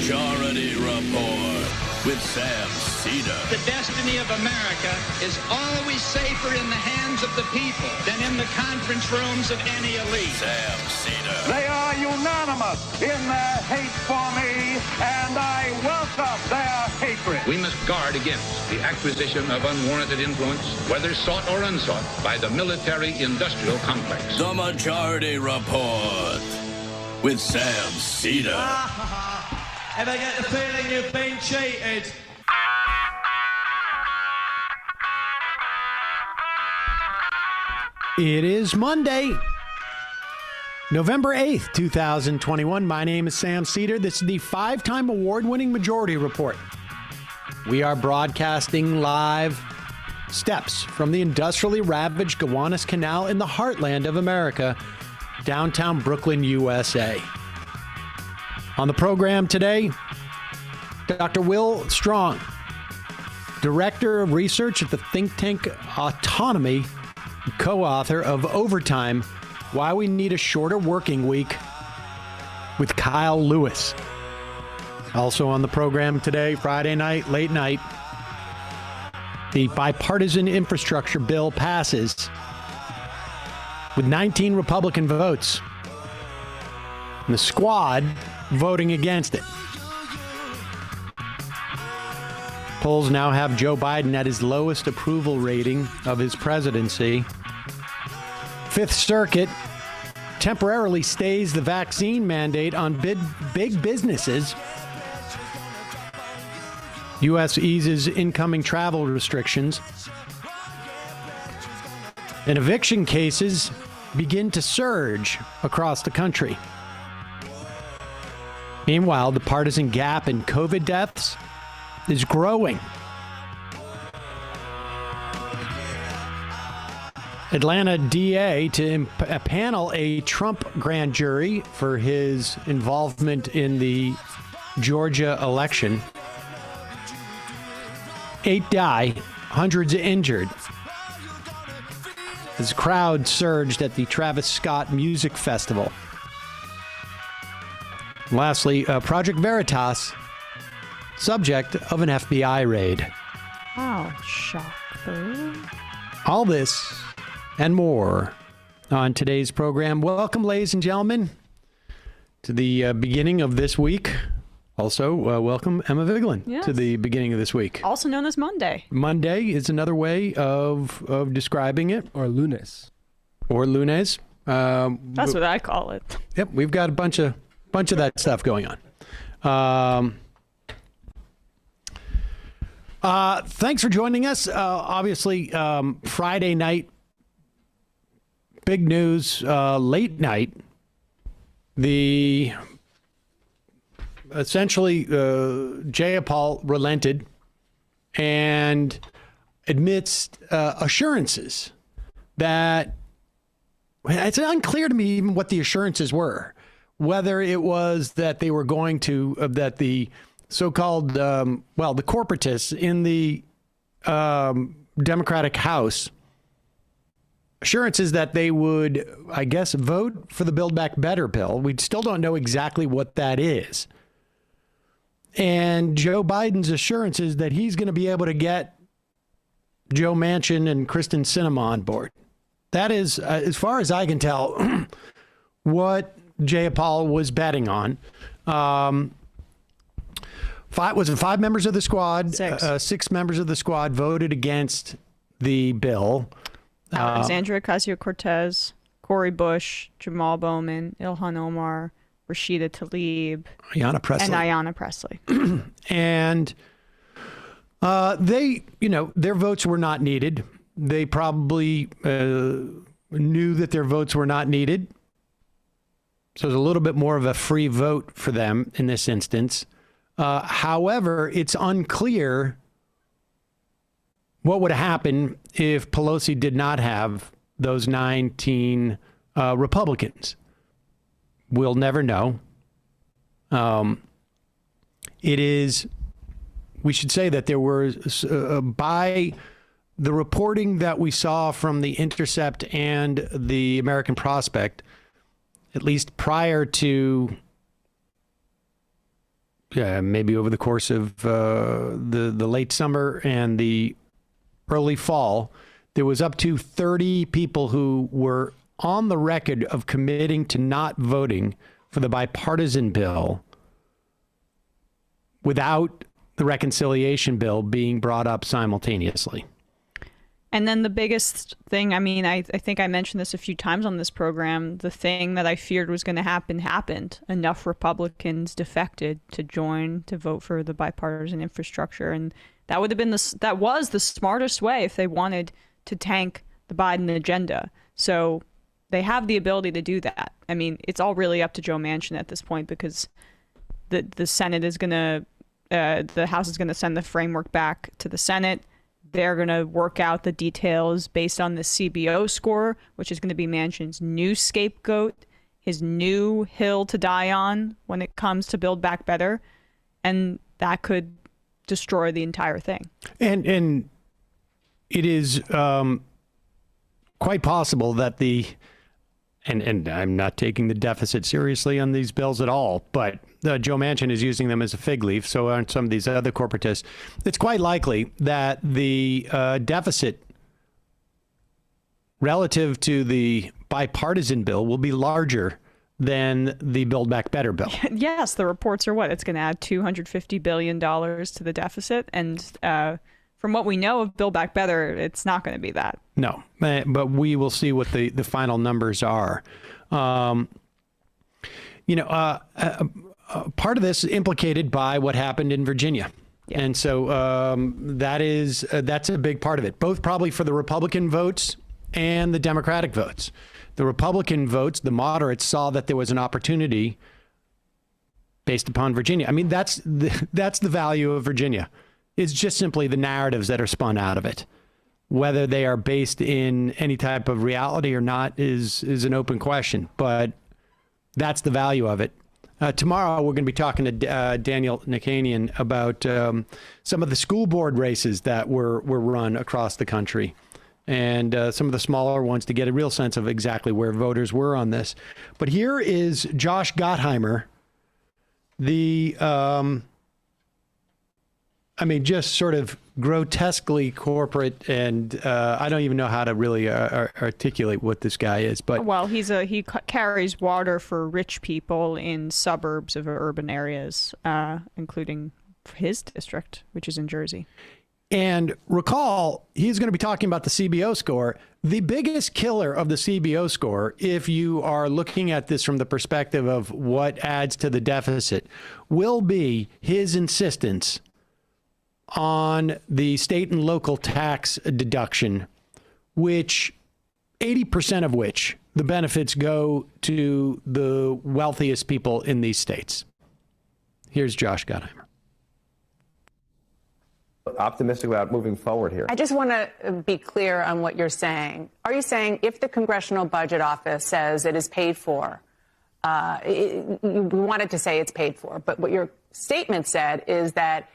Majority Report with Sam Seder. The destiny of America is always safer in the hands of the people than in the conference rooms of any elite. Sam Seder. They are unanimous in their hate for me, and I welcome their hatred. We must guard against the acquisition of unwarranted influence, whether sought or unsought, by the military-industrial complex. The Majority Report with Sam Seder. Ever get the feeling you've been cheated? It is Monday, November 8th, 2021. My name is Sam Seder. This is the 5-time award-winning Majority Report. We are broadcasting live steps from the industrially ravaged Gowanus Canal in the heartland of America, downtown Brooklyn, USA. On the program today, Dr. Will Stronge, Director of Research at the think tank Autonomy, co-author of Overtime, Why We Need a Shorter Working Week, with Kyle Lewis. Also on the program today, Friday night, late night, the bipartisan infrastructure bill passes with 19 Republican votes, and the squad voting against it. Polls now have Joe Biden at his lowest approval rating of his presidency. Fifth Circuit temporarily stays the vaccine mandate on big businesses. U.S. eases incoming travel restrictions. And eviction cases begin to surge across the country. Meanwhile, the partisan gap in COVID deaths is growing. Atlanta DA to panel a Trump grand jury for his involvement in the Georgia election. 8 die, hundreds injured, as crowd surged at the Travis Scott Music Festival. Lastly, Project Veritas, subject of an FBI raid. Oh, shocker. All this and more on today's program. Welcome, ladies and gentlemen, to the beginning of this week. Also, welcome, Emma Vigeland, to the beginning of this week. Also known as Monday. Monday is another way of describing it. Or lunes. Or lunes. That's what I call it. Yep, we've got a bunch of that stuff going on. Thanks for joining us. Obviously, Friday night, big news. Late night, essentially Jayapal relented and amidst assurances that it's unclear to me even what the assurances were. Whether it was that they were going to, that the so-called, the corporatists in the Democratic House, assurances that they would, I guess, vote for the Build Back Better bill. We still don't know exactly what that is. And Joe Biden's assurances that he's going to be able to get Joe Manchin and Kristen Sinema on board. That is, as far as I can tell, what Jayapal was betting on. Five members of the squad? Six members of the squad voted against the bill. Alexandria Ocasio-Cortez, Cori Bush, Jamal Bowman, Ilhan Omar, Rashida Tlaib, Ayanna Pressley. And they, their votes were not needed. They probably knew that their votes were not needed. So it's a little bit more of a free vote for them in this instance. However, it's unclear what would happen if Pelosi did not have those 19 Republicans. We'll never know. We should say that there were, by the reporting that we saw from The Intercept and the American Prospect, at least prior to maybe over the course of the late summer and the early fall, there was up to 30 people who were on the record of committing to not voting for the bipartisan bill without the reconciliation bill being brought up simultaneously. And then the biggest thing, I mean, I think I mentioned this a few times on this program, the thing that I feared was going to happen happened. Enough Republicans defected to join to vote for the bipartisan infrastructure. And that would have been that was the smartest way if they wanted to tank the Biden agenda. So they have the ability to do that. I mean, it's all really up to Joe Manchin at this point, because the Senate is going to, the House is going to send the framework back to the Senate. They're going to work out the details based on the CBO score, which is going to be Manchin's new scapegoat, his new hill to die on when it comes to Build Back Better. And that could destroy the entire thing. And it is quite possible that and I'm not taking the deficit seriously on these bills at all, but Joe Manchin is using them as a fig leaf. So aren't some of these other corporatists. It's quite likely that the deficit relative to the bipartisan bill will be larger than the Build Back Better bill. Yes, the reports are it's going to add $250 billion to the deficit. And from what we know of Build Back Better, it's not going to be that. No, but we will see what the final numbers are. Part of this is implicated by what happened in Virginia. Yeah. And so that's a big part of it, both probably for the Republican votes and the Democratic votes. The Republican votes, the moderates, saw that there was an opportunity based upon Virginia. I mean, that's the value of Virginia. It's just simply the narratives that are spun out of it. Whether they are based in any type of reality or not is an open question, but that's the value of it. Tomorrow, we're going to be talking to Daniel Nickanian about some of the school board races that were run across the country, and some of the smaller ones to get a real sense of exactly where voters were on this. But here is Josh Gottheimer, just sort of grotesquely corporate, and I don't even know how to really articulate what this guy is. But he carries water for rich people in suburbs of urban areas, including his district, which is in Jersey. And recall, he's going to be talking about the CBO score. The biggest killer of the CBO score, if you are looking at this from the perspective of what adds to the deficit, will be his insistence on the state and local tax deduction, which 80% of which the benefits go to the wealthiest people in these states. Here's Josh Gottheimer. Optimistic about moving forward here. I just want to be clear on what you're saying. Are you saying if the Congressional Budget Office says it is paid for, we wanted to say it's paid for, but what your statement said is that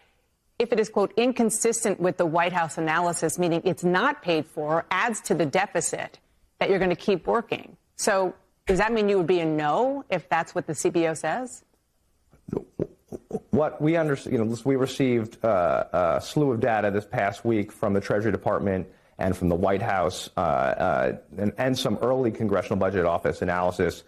if it is, quote, inconsistent with the White House analysis, meaning it's not paid for, adds to the deficit, that you're going to keep working. So does that mean you would be a no if that's what the CBO says? What we understand, we received a slew of data this past week from the Treasury Department and from the White House and some early Congressional Budget Office analysis.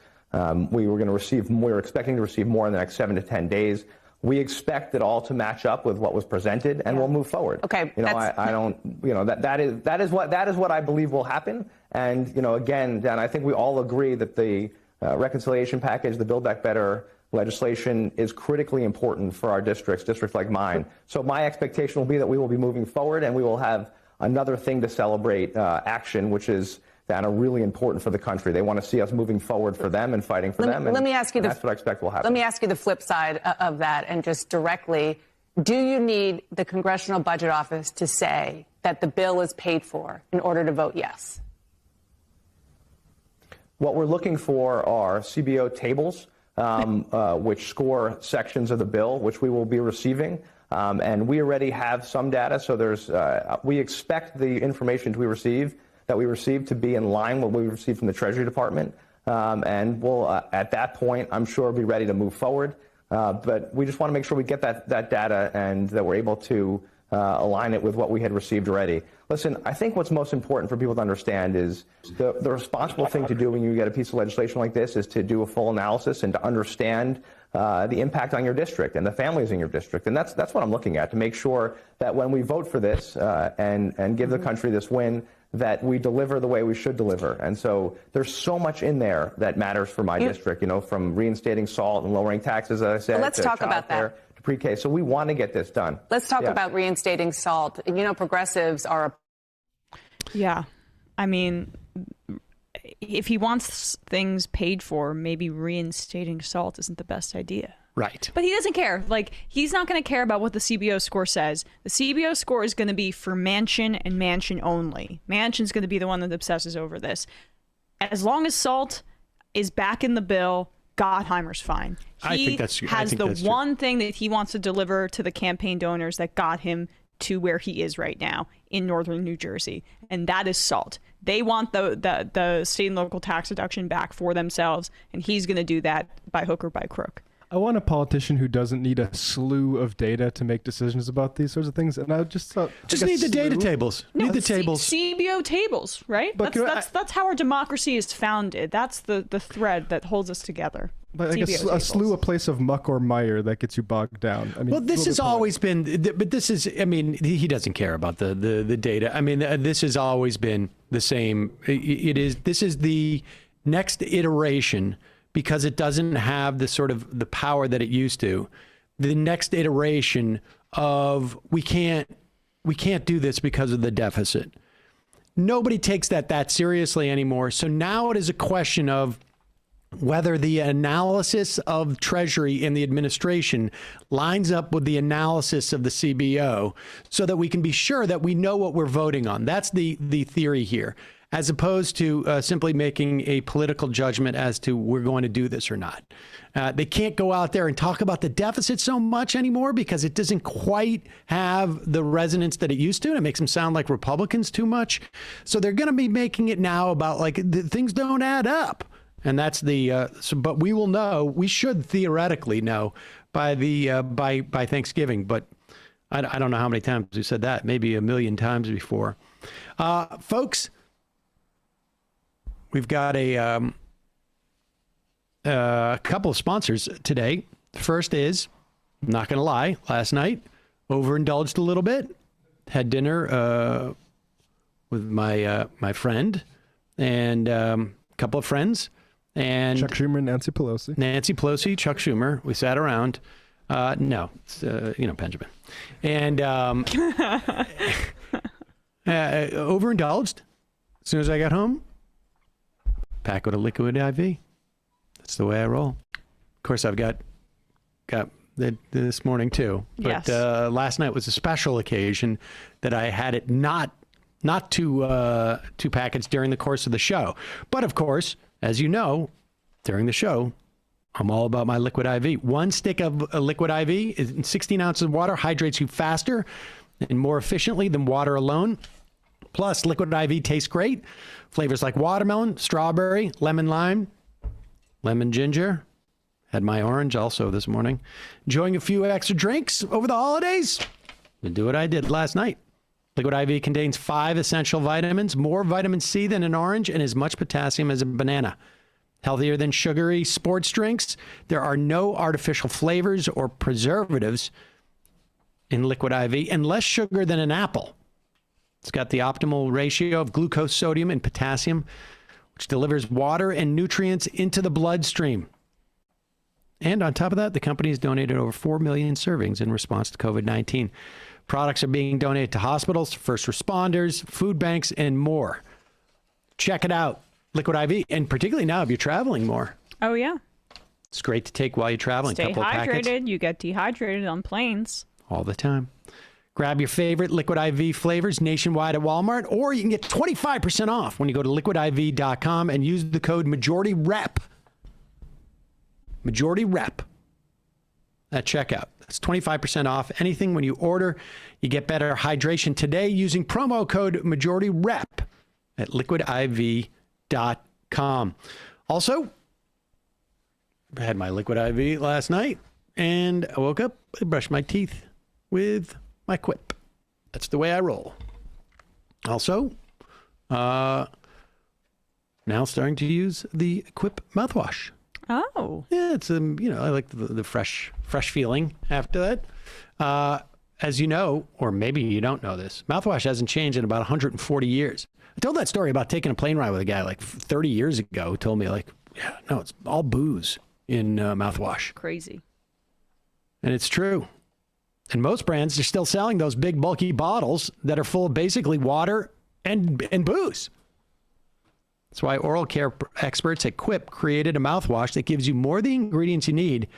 We were expecting to receive more in the next 7 to 10 days. We expect it all to match up with what was presented, and we'll move forward. Okay. That is what I believe will happen. And again, Dan, I think we all agree that the reconciliation package, the Build Back Better legislation, is critically important for our districts like mine. So my expectation will be that we will be moving forward, and we will have another thing to celebrate action, which is really important for the country. They want to see us moving forward for them and fighting for them. Let me ask you that's what I expect will happen. Let me ask you the flip side of that, and just directly, do you need the Congressional Budget Office to say that the bill is paid for in order to vote yes? What we're looking for are CBO tables, which score sections of the bill, which we will be receiving. And we already have some data, so we expect the information we receive to be in line with what we received from the Treasury Department. And we'll, at that point, I'm sure, be ready to move forward. But we just want to make sure we get that data and that we're able to align it with what we had received already. Listen, I think what's most important for people to understand is the responsible thing to do when you get a piece of legislation like this is to do a full analysis and to understand the impact on your district and the families in your district. And that's what I'm looking at, to make sure that when we vote for this and give the country this win, that we deliver the way we should deliver. And so there's so much in there that matters for my district, from reinstating SALT and lowering taxes, as I said. Well, let's talk about that. To pre-K. So we want to get this done. Let's talk about reinstating SALT. Progressives are... Yeah. I mean, if he wants things paid for, maybe reinstating SALT isn't the best idea. Right. But he doesn't care. He's not going to care about what the CBO score says. The CBO score is going to be for Manchin and Manchin only. Manchin's going to be the one that obsesses over this. As long as SALT is back in the bill, Gottheimer's fine. He has the one thing that he wants to deliver to the campaign donors that got him to where he is right now in northern New Jersey, and that is SALT. They want the state and local tax deduction back for themselves, and he's going to do that by hook or by crook. I want a politician who doesn't need a slew of data to make decisions about these sorts of things. And I just thought... Just need the data tables. No, need the tables. CBO tables, right? But that's how our democracy is founded. That's the thread that holds us together. But a slew, a place of muck or mire that gets you bogged down. I mean, well, this has always been... But this is... I mean, he doesn't care about the data. I mean, this has always been the same. This is the next iteration, because it doesn't have the sort of the power that it used to. The next iteration of we can't do this because of the deficit. Nobody takes that seriously anymore. So now it is a question of whether the analysis of Treasury and the administration lines up with the analysis of the CBO, so that we can be sure that we know what we're voting on. That's the theory here, as opposed to simply making a political judgment as to we're going to do this or not. They can't go out there and talk about the deficit so much anymore because it doesn't quite have the resonance that it used to, and it makes them sound like Republicans too much. So they're going to be making it now about things don't add up. And that's but we will know, we should theoretically know by by Thanksgiving, but I don't know how many times we said that, maybe 1 million times before. Folks, we've got a couple of sponsors today. First is, I'm not going to lie, last night, overindulged a little bit, had dinner with my friend and a couple of friends. And Chuck Schumer and Nancy Pelosi, Chuck Schumer. We sat around. No, it's, Benjamin. And overindulged. As soon as I got home, pack with a liquid IV. That's the way I roll. Of course, I've got this morning too. But yes. Last night was a special occasion that I had it not two packets during the course of the show. But of course, as you know, during the show, I'm all about my liquid IV. 1 stick of a liquid IV in 16 ounces of water hydrates you faster and more efficiently than water alone. Plus, liquid IV tastes great. Flavors like watermelon, strawberry, lemon lime, lemon ginger. Had my orange also this morning. Enjoying a few extra drinks over the holidays? Then do what I did last night. Liquid IV contains 5 essential vitamins, more vitamin C than an orange, and as much potassium as a banana. Healthier than sugary sports drinks. There are no artificial flavors or preservatives in liquid IV, and less sugar than an apple. It's got the optimal ratio of glucose, sodium, and potassium, which delivers water and nutrients into the bloodstream. And on top of that, the company has donated over 4 million servings in response to COVID-19. Products are being donated to hospitals, first responders, food banks, and more. Check it out. Liquid IV, and particularly now if you're traveling more. Oh, yeah. It's great to take while you're traveling. Stay couple hydrated. Packets. You get dehydrated on planes. All the time. Grab your favorite Liquid IV flavors nationwide at Walmart, or you can get 25% off when you go to liquidiv.com and use the code MajorityRep. MajorityRep at checkout. That's 25% off anything when you order. You get better hydration today using promo code MajorityRep at liquidiv.com. Also, I had my Liquid IV last night. and I woke up, I brushed my teeth with my quip. That's the way I roll. Also, now starting to use the Quip mouthwash. Oh. Yeah, it's, I like the fresh feeling after that. As you know, or maybe you don't know this, mouthwash hasn't changed in about 140 years. I told that story about taking a plane ride with a guy like 30 years ago who told me it's all booze in mouthwash. Crazy. And it's true. And most brands are still selling those big bulky bottles that are full of basically water and booze. That's why oral care experts at Quip created a mouthwash that gives you more of the ingredients you need.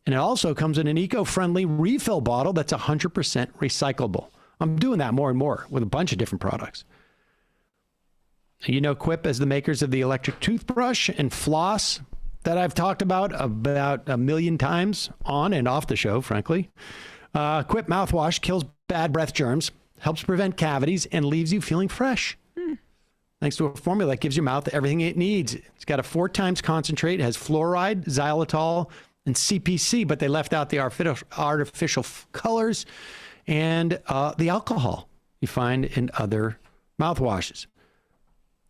And it also comes in an eco-friendly refill bottle that's 100% recyclable. I'm doing that more and more with a bunch of different products. You know Quip as the makers of the electric toothbrush and floss that I've talked about a million times on and off the show, frankly. Quip mouthwash kills bad breath germs, helps prevent cavities, and leaves you feeling fresh. Thanks to a formula that gives your mouth everything it needs. It's got a 4 times concentrate. It has fluoride, xylitol, and CPC, but they left out the artificial colors and the alcohol you find in other mouthwashes.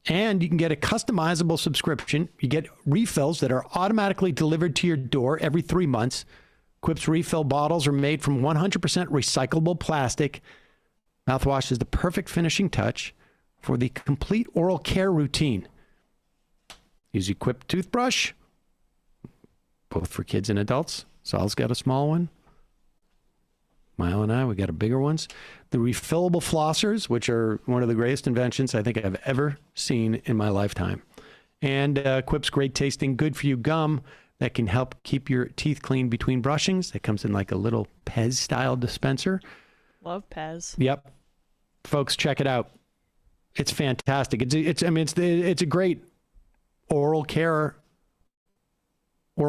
And you can get a customizable subscription. You get refills that are automatically delivered to your door every 3 months. Quip's refill bottles are made from 100% recyclable plastic. Mouthwash is the perfect finishing touch for the complete oral care routine. Use your Quip toothbrush, both for kids and adults. Sal's got a small one. Mile and I, we got a bigger ones. The refillable flossers, which are one of the greatest inventions I think I've ever seen in my lifetime. And Quip's great tasting, good for you gum that can help keep your teeth clean between brushings. That comes in like a little Pez style dispenser. Love Pez. Yep. Folks, check it out. It's fantastic. It's a great oral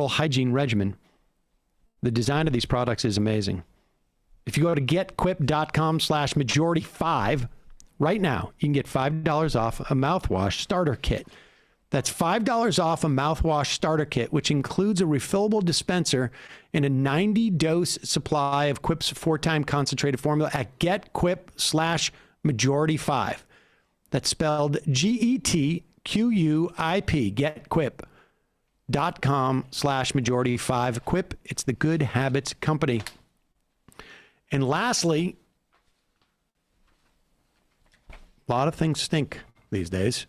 hygiene regimen. The design of these products is amazing. If you go to getquip.com/majority5 right now, you can get $5 off a mouthwash starter kit. That's $5 off a mouthwash starter kit, which includes a refillable dispenser and a 90-dose supply of Quip's 4-time concentrated formula at getquip/majority5. That's spelled GETQUIP, getquip.com/majority5. Quip, it's the good habits company. And lastly, a lot of things stink these days.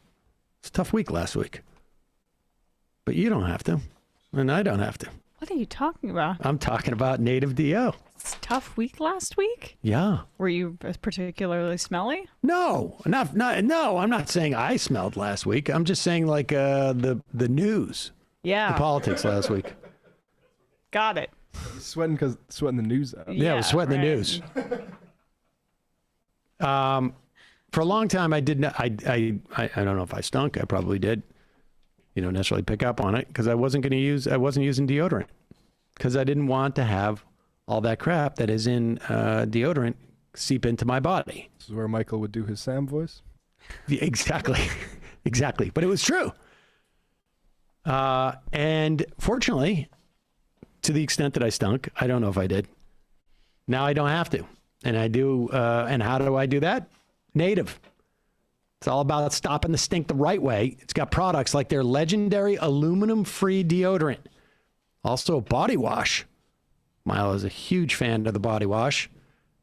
It's a tough week last week. But you don't have to. And I don't have to. What are you talking about? I'm talking about native DO. It's a tough week last week? Yeah. Were you particularly smelly? No, I'm not saying I smelled last week. I'm just saying like the news. Yeah. The politics last week. Got it. Sweating the news out. Yeah, I was sweating the news. For a long time, I did not. I don't know if I stunk. I probably did. You don't necessarily pick up on it because I wasn't using deodorant because I didn't want to have all that crap that is in deodorant seep into my body. This is where Michael would do his Sam voice. Yeah, exactly, exactly. But it was true. And fortunately, to the extent that I stunk, I don't know if I did. Now I don't have to, and I do. And how do I do that? Native. It's all about stopping the stink the right way. It's got products like their legendary aluminum-free deodorant. Also a body wash. Milo is a huge fan of the body wash.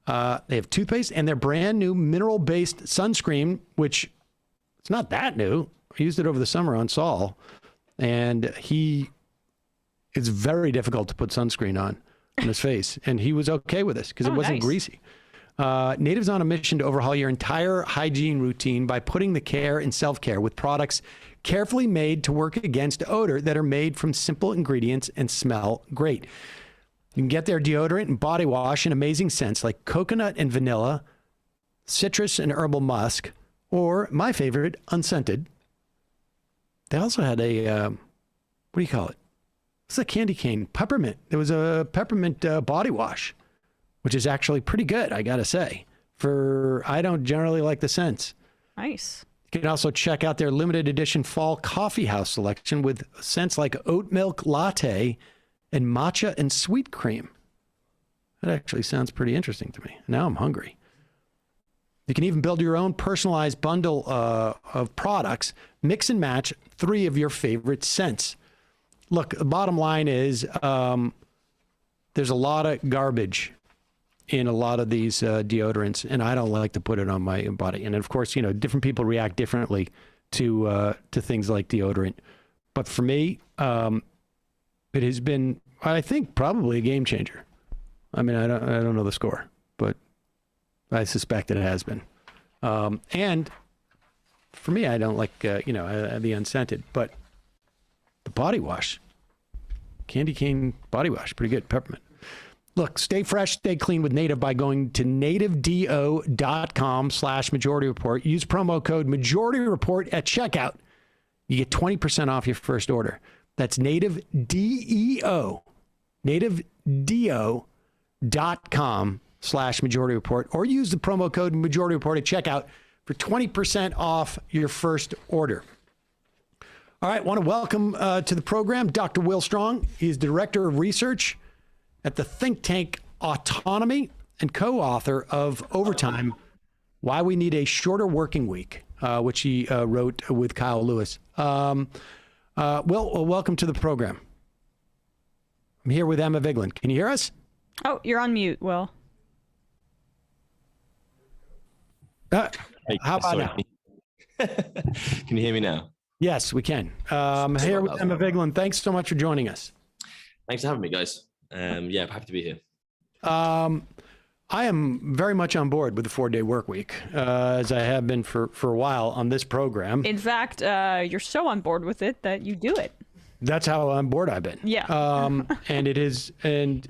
They have toothpaste and their brand new mineral-based sunscreen, which it's not that new. I used it over the summer on Saul, and it's very difficult to put sunscreen on his face, and he was okay with this because it wasn't greasy. Native's on a mission to overhaul your entire hygiene routine by putting the care in self-care with products carefully made to work against odor that are made from simple ingredients and smell great. You can get their deodorant and body wash in amazing scents like coconut and vanilla, citrus and herbal musk, or my favorite, unscented. They also had a, what do you call it? It's a candy cane, peppermint. There was a peppermint body wash, which is actually pretty good, I gotta say. I don't generally like the scents. Nice. You can also check out their limited edition fall coffee house selection with scents like oat milk latte and matcha and sweet cream. That actually sounds pretty interesting to me. Now I'm hungry. You can even build your own personalized bundle of products, mix and match 3 of your favorite scents. Look, the bottom line is there's a lot of garbage in a lot of these deodorants, and I don't like to put it on my body. And of course, different people react differently to things like deodorant. But for me, it has been, I think, probably a game changer. I mean, I don't know the score, but I suspect it has been. And for me, I don't like the unscented, but the body wash, candy cane body wash, pretty good. Peppermint. Look, stay fresh, stay clean with Native by going to nativedo.com/majority report. Use promo code majority report at checkout. You get 20% off your first order. That's nativedeo, nativedeo.com/majority report, or use the promo code majority report at checkout for 20% off your first order. All right, want to welcome to the program Dr. Will Stronge. He's Director of Research at the think tank Autonomy and co-author of Overtime, Why We Need a Shorter Working Week, which he wrote with Kyle Lewis. Will, welcome to the program. I'm here with Emma Vigeland. Can you hear us? Oh, you're on mute, Will. How about now? Can you hear me now? Yes, we can. Here with Emma Vigeland. Thanks so much for joining us. Thanks for having me, guys. Yeah, happy to be here. I am very much on board with the 4-day work week, as I have been for a while on this program. In fact, you're so on board with it that you do it. That's how on board I've been. Yeah. And it is, and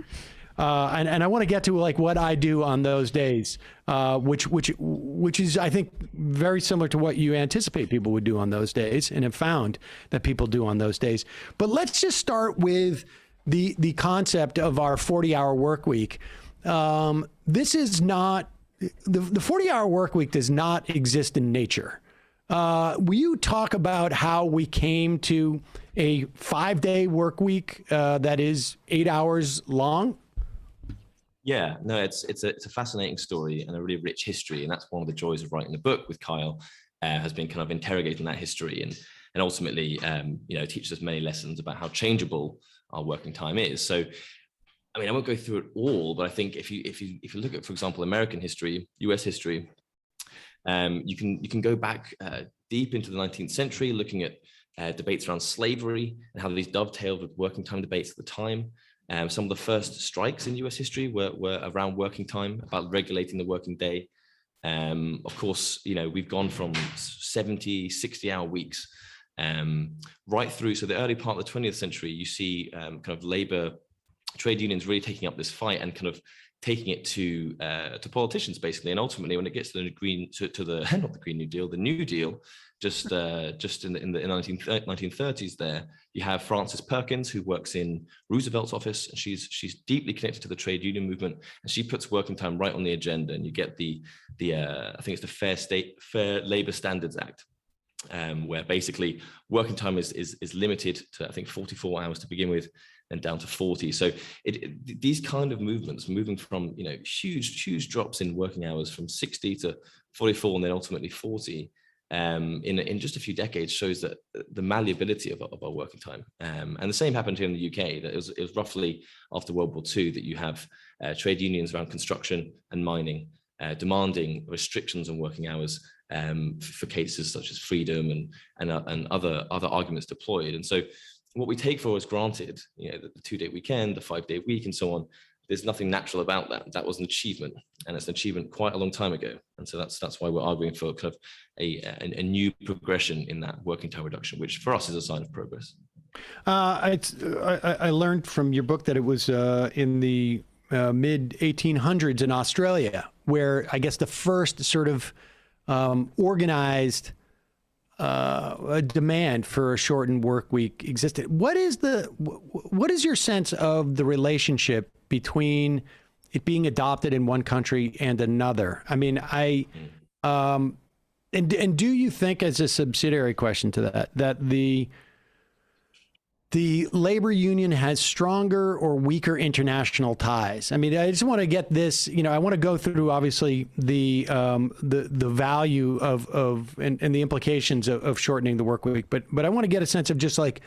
I want to get to like what I do on those days, which is, I think, very similar to what you anticipate people would do on those days, and have found that people do on those days. But let's just start with the concept of our 40-hour work week. This is not, the 40-hour work week does not exist in nature. Will you talk about how we came to a 5-day work week that is 8 hours long? Yeah, no, it's a fascinating story and a really rich history, and that's one of the joys of writing the book with Kyle, has been kind of interrogating that history and ultimately, teaches us many lessons about how changeable our working time is. So, I mean, I won't go through it all, but I think if you look at, for example, American history, US history, you can go back deep into the 19th century, looking at debates around slavery and how these dovetailed with working time debates at the time. Some of the first strikes in US history were around working time, about regulating the working day. Of course, we've gone from 70, 60-hour weeks right through. So the early part of the 20th century, you see kind of labor trade unions really taking up this fight and kind of taking it to politicians, basically. And ultimately, when it gets to the not the Green New Deal, the New Deal, just in the 1930s, there you have Frances Perkins, who works in Roosevelt's office, and she's deeply connected to the trade union movement, and she puts working time right on the agenda. And you get the I think it's the Fair Labor Standards Act, where basically working time is limited to, I think, 44 hours to begin with, and down to 40. So these kind of movements, moving from huge drops in working hours from 60 to 44 and then ultimately 40 in just a few decades, shows that the malleability of our working time. And the same happened here in the UK. That it was roughly after World War II that you have trade unions around construction and mining demanding restrictions on working hours for cases such as freedom and other arguments deployed. And so what we take for as granted, the 2-day weekend, the 5-day week, and so on, there's nothing natural about that. That was an achievement, and it's an achievement quite a long time ago. And so that's why we're arguing for kind of a new progression in that working time reduction, which for us is a sign of progress. I learned from your book that it was in the mid 1800s in Australia, where I guess the first sort of organized a demand for a shortened work week existed. What is your sense of the relationship between it being adopted in one country and another? I mean, and do you think, as a subsidiary question to that the the labor union has stronger or weaker international ties. I mean, I just want to get this, I want to go through obviously the value of and the implications of shortening the work week, but I want to get a sense of just like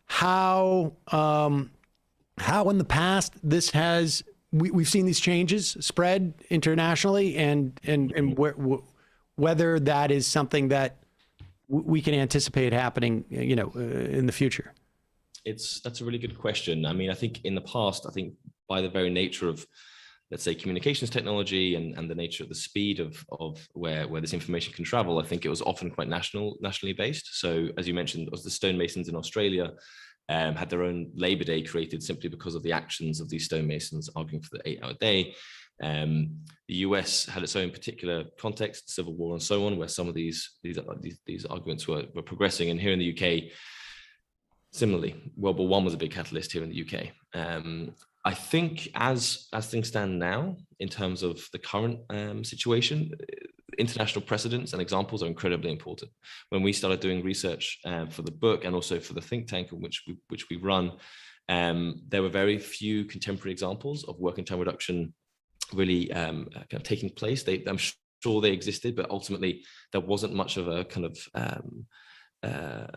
how in the past this has, we've seen these changes spread internationally and whether that is something that we can anticipate happening, in the future. That's a really good question. I mean, I think in the past, by the very nature of, let's say, communications technology and the nature of the speed of where this information can travel, I think it was often quite nationally based. So as you mentioned, the stonemasons in Australia had their own Labor Day created simply because of the actions of these stonemasons arguing for the 8-hour day. The US had its own particular context, civil war and so on, where some of these arguments were progressing. And here in the UK, similarly, World War I was a big catalyst here in the UK. I think as things stand now, in terms of the current situation, international precedents and examples are incredibly important. When we started doing research for the book and also for the think tank in which we run, there were very few contemporary examples of working time reduction really kind of taking place. I'm sure they existed, but ultimately there wasn't much of a kind of an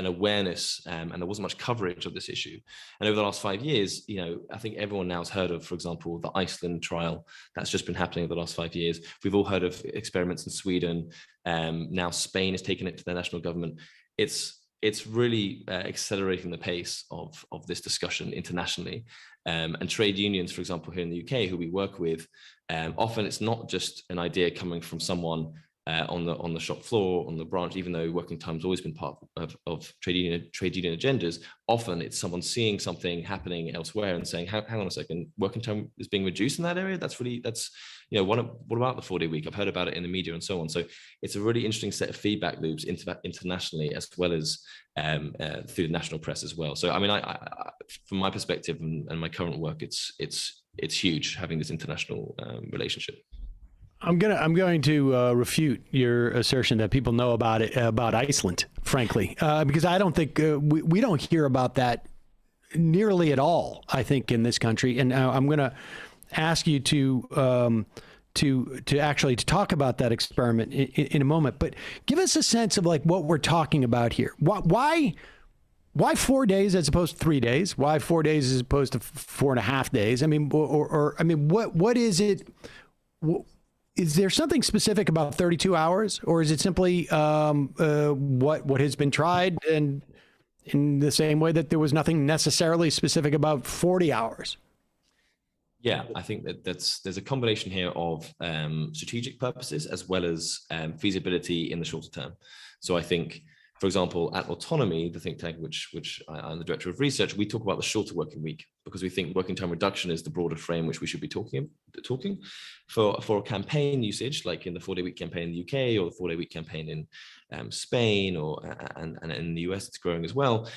awareness, and there wasn't much coverage of this issue. And over the last 5 years, I think everyone now has heard of, for example, the Iceland trial that's just been happening over the last 5 years. We've all heard of experiments in Sweden. Now Spain has taken it to their national government. It's really accelerating the pace of this discussion internationally. And trade unions, for example, here in the UK, who we work with, often it's not just an idea coming from someone on the shop floor, on the branch, even though working time's always been part of trade union agendas. Often it's someone seeing something happening elsewhere and saying, hang on a second, working time is being reduced in that area. What about the 4-day week? I've heard about it in the media and so on. So it's a really interesting set of feedback loops internationally, as well as through the national press as well. So I mean, I from my perspective and my current work, it's huge having this international relationship. I'm going to refute your assertion that people know about Iceland, frankly, because I don't think we don't hear about that nearly at all, I think, in this country. And I'm going to ask you to actually talk about that experiment in a moment. But give us a sense of like what we're talking about here. Why 4 days as opposed to 3 days? Why 4 days as opposed to 4.5 days? I mean, what is it? Is there something specific about 32 hours, or is it simply what has been tried, and in the same way that there was nothing necessarily specific about 40 hours? Yeah, I think there's a combination here of strategic purposes as well as feasibility in the shorter term. So I think, for example, at Autonomy, the think tank, which I'm the director of research, we talk about the shorter working week because we think working time reduction is the broader frame which we should be talking for campaign usage, like in the 4-day week campaign in the UK or the 4-day week campaign in Spain and in the US, it's growing as well.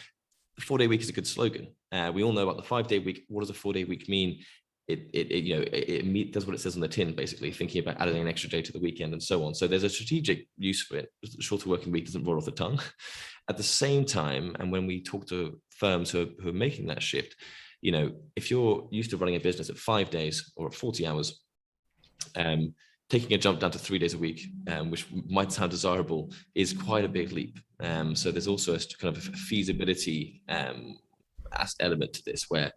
The 4-day week is a good slogan. We all know about the 5-day week. What does a 4-day week mean? It does what it says on the tin, basically, thinking about adding an extra day to the weekend and so on. So there's a strategic use for it. The shorter working week doesn't roll off the tongue. At the same time, and when we talk to firms who are making that shift, if you're used to running a business at 5 days or at 40 hours, taking a jump down to 3 days a week, which might sound desirable, is quite a big leap. So there's also a kind of feasibility element to this, where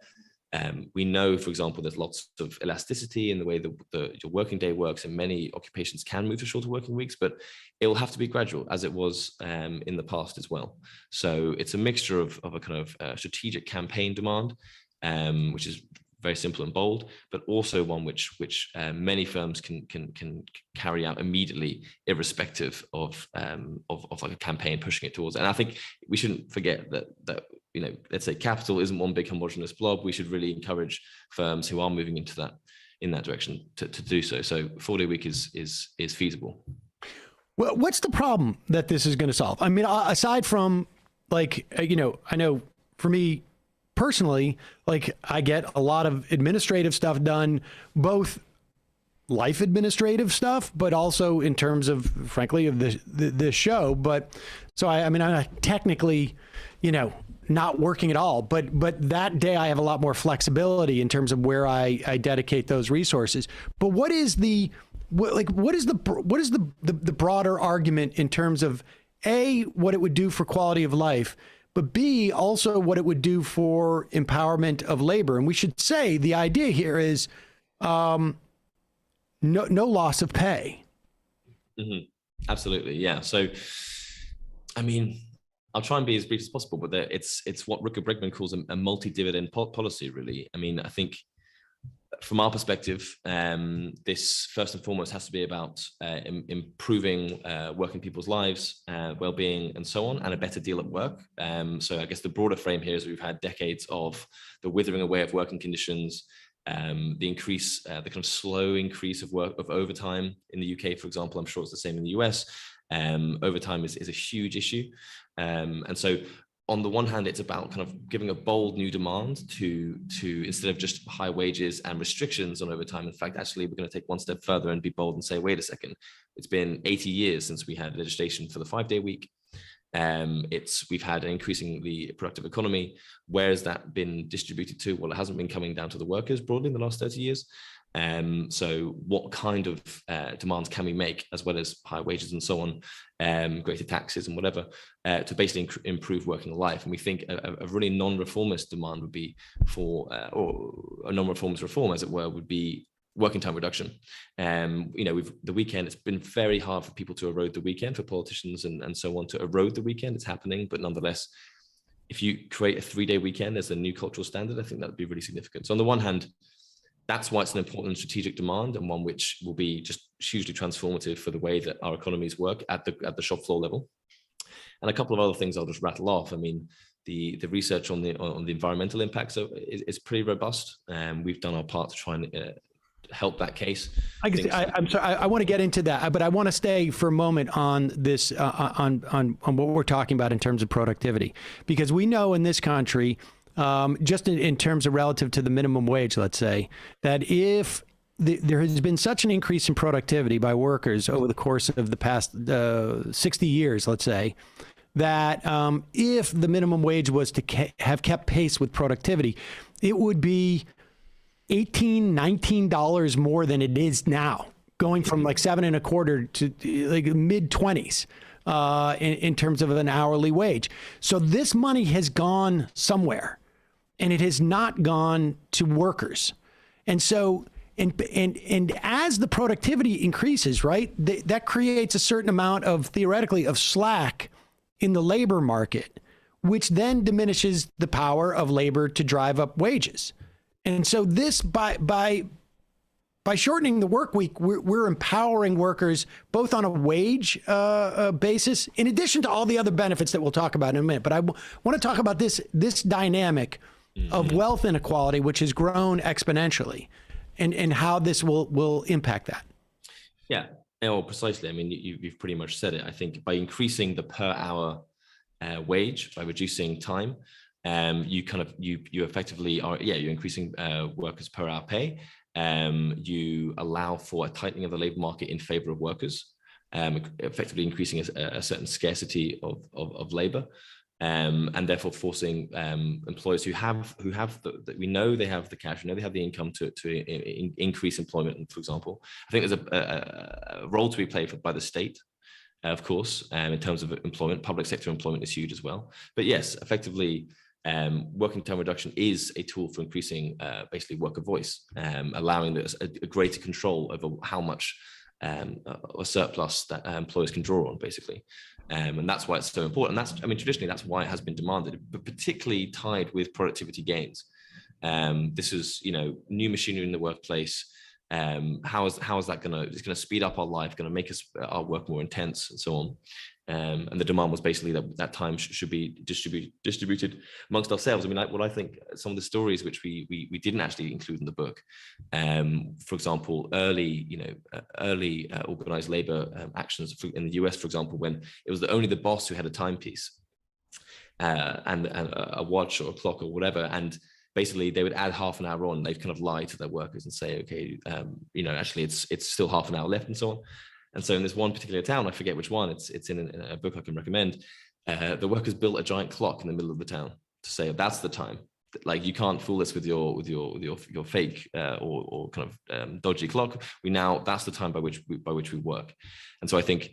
we know, for example, there's lots of elasticity in the way that your working day works, and many occupations can move to shorter working weeks, but it will have to be gradual, as it was in the past as well. So it's a mixture of a kind of strategic campaign demand, which is very simple and bold, but also one which many firms can carry out immediately, irrespective of like a campaign pushing it towards. And I think we shouldn't forget that let's say capital isn't one big homogenous blob. We should really encourage firms who are moving in that direction to do so. So 4-day week is feasible. Well, what's the problem that this is going to solve? I mean, aside from I know for me personally, I get a lot of administrative stuff done, both life administrative stuff, but also in terms of, frankly, of the show. But so I mean, I'm not technically, not working at all, but that day I have a lot more flexibility in terms of where I dedicate those resources. But what is the broader argument in terms of A, what it would do for quality of life, but B, also what it would do for empowerment of labor? And we should say the idea here is no loss of pay. Mm-hmm. Absolutely, yeah. So, I mean, I'll try and be as brief as possible, but it's what Rutger Bregman calls a multi-dividend policy, really. I mean, I think from our perspective, this first and foremost has to be about improving working people's lives, well-being, and so on, and a better deal at work. So I guess the broader frame here is we've had decades of the withering away of working conditions, the increase, the kind of slow increase of overtime in the UK, for example. I'm sure it's the same in the US. Overtime is a huge issue. And so on the one hand, it's about kind of giving a bold new demand to instead of just high wages and restrictions on overtime. In fact, actually, we're going to take one step further and be bold and say, wait a second, it's been 80 years since we had legislation for the 5-day week. We've had an increasingly productive economy. Where has that been distributed to? Well, it hasn't been coming down to the workers broadly in the last 30 years. So what kind of demands can we make, as well as higher wages and so on, greater taxes and whatever, to basically improve working life? And we think a really non-reformist demand would be for, or a non-reformist reform, as it were, would be working time reduction. The weekend, it's been very hard for people to erode the weekend, for politicians and so on to erode the weekend. It's happening, but nonetheless, if you create a 3-day weekend as a new cultural standard, I think that would be really significant. So on the one hand, that's why it's an important strategic demand, and one which will be just hugely transformative for the way that our economies work at the shop floor level. And a couple of other things I'll just rattle off. I mean, the research on the environmental impacts is pretty robust, and we've done our part to try and help that case. I'm sorry, I want to get into that, but I want to stay for a moment on this, on what we're talking about in terms of productivity, because we know in this country, just in terms of relative to the minimum wage, let's say, that if there has been such an increase in productivity by workers over the course of the past 60 years, let's say, that if the minimum wage was to have kept pace with productivity, it would be $18, $19 more than it is now, going from like $7.25 to like mid-20s. In terms of an hourly wage. So this money has gone somewhere, and it has not gone to workers. And so, and as the productivity increases, right, that creates a certain amount of, theoretically, of slack in the labor market, which then diminishes the power of labor to drive up wages. And so this, by shortening the work week, we're empowering workers both on a wage basis, in addition to all the other benefits that we'll talk about in a minute. But I want to talk about this dynamic of wealth inequality, which has grown exponentially, and how this will impact that. Yeah, well, precisely. I mean, you've pretty much said it. I think by increasing the per hour wage, by reducing time, you effectively are, you're increasing workers per hour pay. You allow for a tightening of the labor market in favor of workers, effectively increasing a certain scarcity of labor, and therefore forcing employers who have we know they have the cash, we know they have the income to increase employment, for example. I think there's a role to be played by the state, of course, in terms of employment. Public sector employment is huge as well. But yes, effectively, working time reduction is a tool for increasing basically worker voice, allowing a greater control over how much a surplus that employers can draw on, basically. And that's why it's so important. And traditionally, that's why it has been demanded, but particularly tied with productivity gains. This is, new machinery in the workplace. How is that it's going to speed up our life, going to make our work more intense, and so on. And the demand was basically that time should be distributed amongst ourselves. I mean, what I think some of the stories which we didn't actually include in the book, for example, early organized labor actions in the US, for example, when it was only the boss who had a timepiece and a watch or a clock or whatever, and basically they would add half an hour on. They'd kind of lie to their workers and say, okay, actually it's still half an hour left and so on. And so in this one particular town, I forget which one, it's in a book I can recommend. The workers built a giant clock in the middle of the town to say that's the time. Like, you can't fool us with your fake or kind of dodgy clock. That's the time by which we work. And so I think,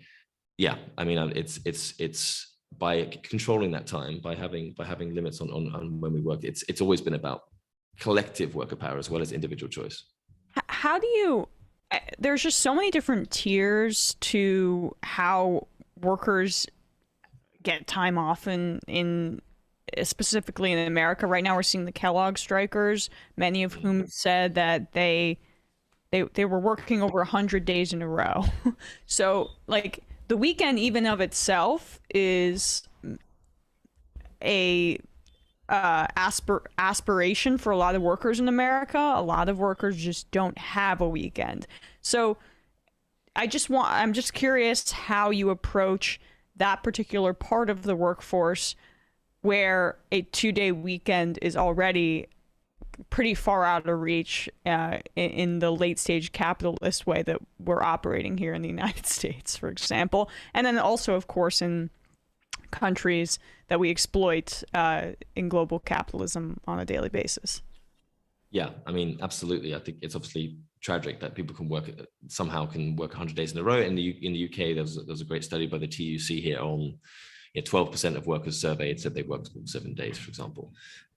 yeah, I mean, it's by controlling that time, by having limits on when we work. It's always been about collective worker power as well as individual choice. How do you? There's just so many different tiers to how workers get time off in specifically in America. Right now we're seeing the Kellogg strikers, many of whom said that they were working over 100 days in a row. So like the weekend even of itself is a aspiration for a lot of workers in America. A lot of workers just don't have a weekend. So I'm just curious how you approach that particular part of the workforce where a 2-day weekend is already pretty far out of reach in the late stage capitalist way that we're operating here in the United States, for example. And then also, of course, in countries that we exploit in global capitalism on a daily basis. Yeah, I mean, absolutely. I think it's obviously tragic that people can work 100 days in a row. In the UK, there was a great study by the TUC here on 12% of workers surveyed said they worked 7 days, for example.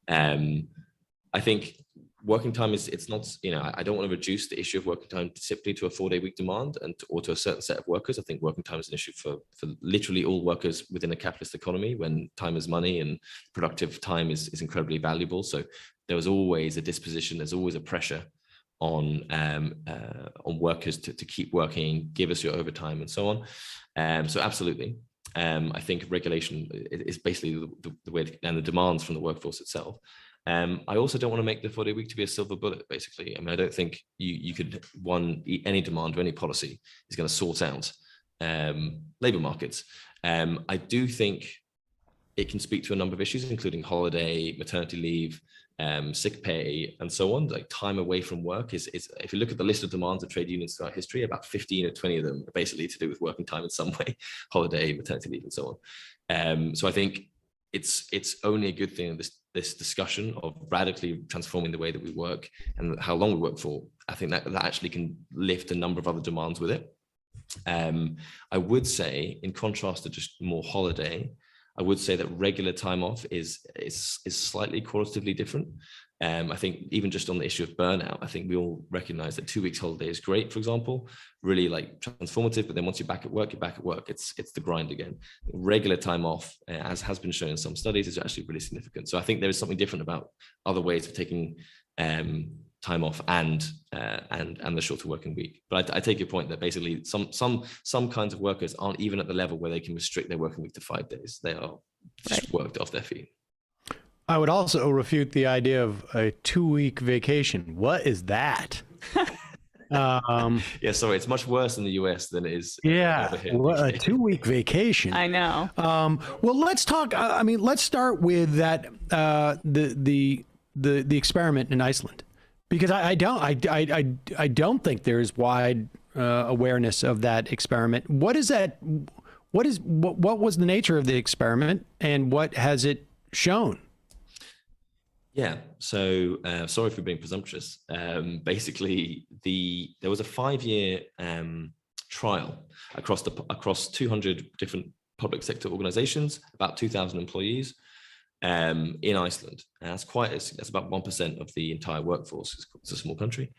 I think working time it's not, I don't want to reduce the issue of working time simply to a 4-day week demand or to a certain set of workers. I think working time is an issue for literally all workers within a capitalist economy, when time is money and productive time is incredibly valuable. So there was always a disposition, there's always a pressure on workers to keep working, give us your overtime and so on. So absolutely. I think regulation is basically the way, and the demands from the workforce itself. I also don't want to make the 4-day week to be a silver bullet, basically. I mean, I don't think you could, any demand or any policy is going to sort out labor markets. I do think it can speak to a number of issues, including holiday, maternity leave, sick pay, and so on. Like, time away from work is if you look at the list of demands of trade unions throughout history, about 15 or 20 of them are basically to do with working time in some way, holiday, maternity leave, and so on. So I think it's only a good thing, this discussion of radically transforming the way that we work and how long we work for. I think that actually can lift a number of other demands with it. I would say, in contrast to just more holiday, I would say that regular time off is slightly qualitatively different. I think even just on the issue of burnout, I think we all recognize that 2 weeks holiday is great, for example, really like transformative, but then once you're back at work, It's the grind again. Regular time off, as has been shown in some studies, is actually really significant. So I think there is something different about other ways of taking time off and the shorter working week. But I take your point that basically some kinds of workers aren't even at the level where they can restrict their working week to 5 days. They are just worked off their feet. I would also refute the idea of a 2-week vacation. What is that? Yeah, sorry, it's much worse in the US than it is. Yeah, well, a 2-week vacation. I know. Well, let's talk. Let's start with that. The experiment in Iceland, because I don't think there's wide awareness of that experiment. What is that? What was the nature of the experiment, and what has it shown? Yeah, so sorry for being presumptuous. Basically, there was a 5-year trial across 200 different public sector organizations, about 2,000 employees in Iceland. And that's about 1% of the entire workforce. It's a small country.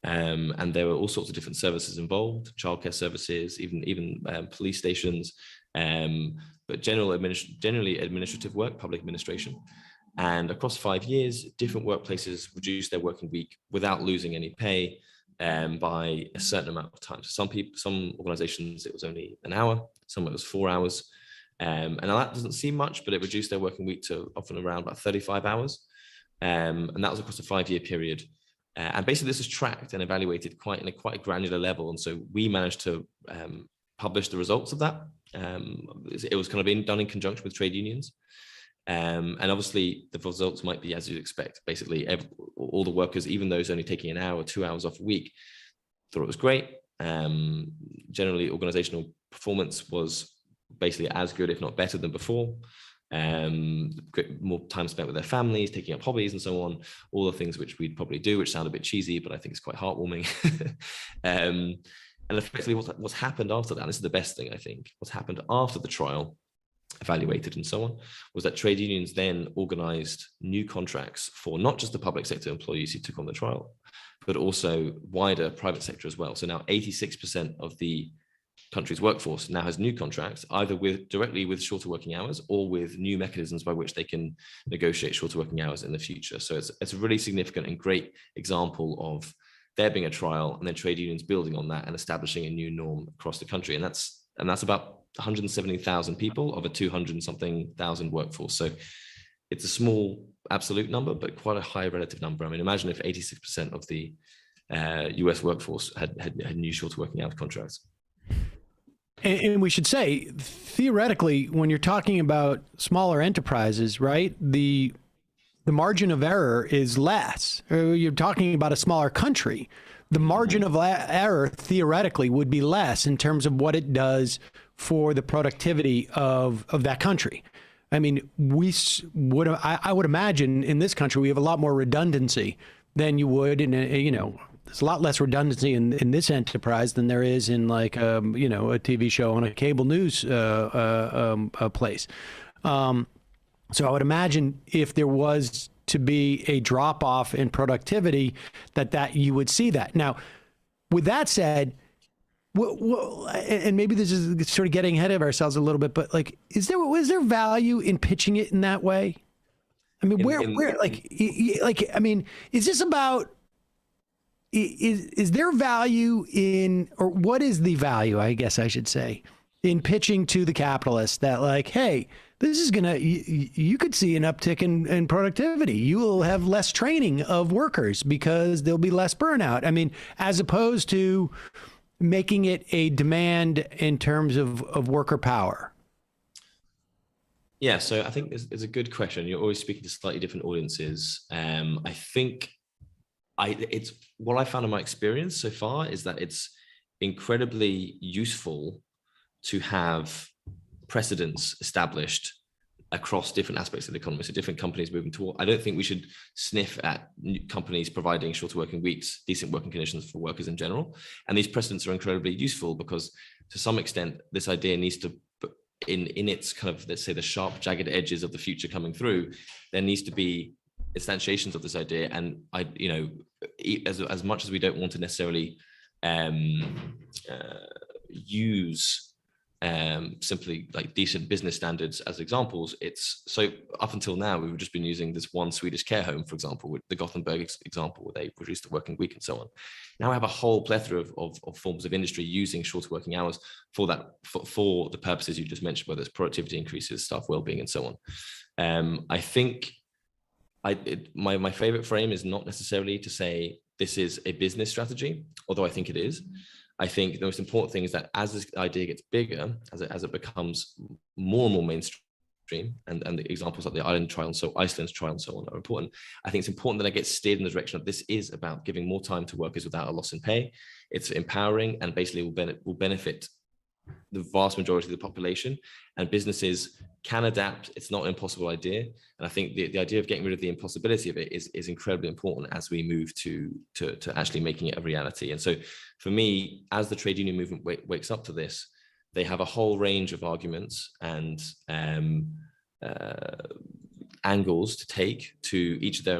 And there were all sorts of different services involved, childcare services, even police stations, but generally administrative work, public administration. And across 5 years, different workplaces reduced their working week without losing any pay by a certain amount of time. So some organizations, it was only an hour, some it was 4 hours. And now that doesn't seem much, but it reduced their working week to often around about 35 hours. And that was across a 5-year period. And basically this was tracked and evaluated quite a granular level. And so we managed to publish the results of that. It was kind of done in conjunction with trade unions. And obviously the results might be as you'd expect. Basically, all the workers, even those only taking an hour, 2 hours off a week, thought it was great. Generally, organizational performance was basically as good, if not better than before. More time spent with their families, taking up hobbies and so on, all the things which we'd probably do, which sound a bit cheesy, but I think it's quite heartwarming. And effectively what's happened after that, and this is the best thing I think, what's happened after the trial, evaluated and so on, was that trade unions then organized new contracts for not just the public sector employees who took on the trial, but also wider private sector as well. So now 86% of the country's workforce now has new contracts, either directly with shorter working hours or with new mechanisms by which they can negotiate shorter working hours in the future. So it's a really significant and great example of there being a trial and then trade unions building on that and establishing a new norm across the country. And that's about 170,000 people of a 200-something thousand workforce. So it's a small absolute number, but quite a high relative number. I mean, imagine if 86% of the US workforce had new shorter working hours contracts. And we should say, theoretically, when you're talking about smaller enterprises, right, the margin of error is less. You're talking about a smaller country. The margin of error theoretically would be less in terms of what it does for the productivity of that country. I mean, I would imagine in this country, we have a lot more redundancy than you would in there's a lot less redundancy in this enterprise than there is in like, a TV show on a cable news place. So I would imagine if there was to be a drop off in productivity, that you would see that. Now, with that said, and maybe this is sort of getting ahead of ourselves a little bit, but like, is there value in pitching it in that way? I mean, is this about? Is there value in, or what is the value, I guess I should say, in pitching to the capitalists that like, hey, this is you could see an uptick in productivity. You will have less training of workers because there'll be less burnout. I mean, as opposed to making it a demand in terms of worker power. Yeah, so I think it's a good question. You're always speaking to slightly different audiences. I think it's what I found in my experience so far is that it's incredibly useful to have precedents established across different aspects of the economy. So different companies moving toward. I don't think we should sniff at companies providing shorter working weeks, decent working conditions for workers in general. And these precedents are incredibly useful because to some extent, this idea needs to, in its kind of, let's say, the sharp, jagged edges of the future coming through, there needs to be instantiations of this idea. And as much as we don't want to necessarily use simply like decent business standards as examples, it's so up until now we've just been using this one Swedish care home, for example, with the Gothenburg example, where they reduced the working week and so on. Now we have a whole plethora of forms of industry using shorter working hours for the purposes you just mentioned, whether it's productivity increases, staff well-being, and so on. I think my favorite frame is not necessarily to say this is a business strategy, although I think it is. I think the most important thing is that as this idea gets bigger, as it becomes more and more mainstream, and the examples like the Iceland's trial and so on are important. I think it's important that it gets steered in the direction of this is about giving more time to workers without a loss in pay. It's empowering and basically will benefit the vast majority of the population, and businesses can adapt. It's not an impossible idea. And I think the idea of getting rid of the impossibility of it is incredibly important as we move to actually making it a reality. And so for me, as the trade union movement wakes up to this, they have a whole range of arguments and angles to take to each of their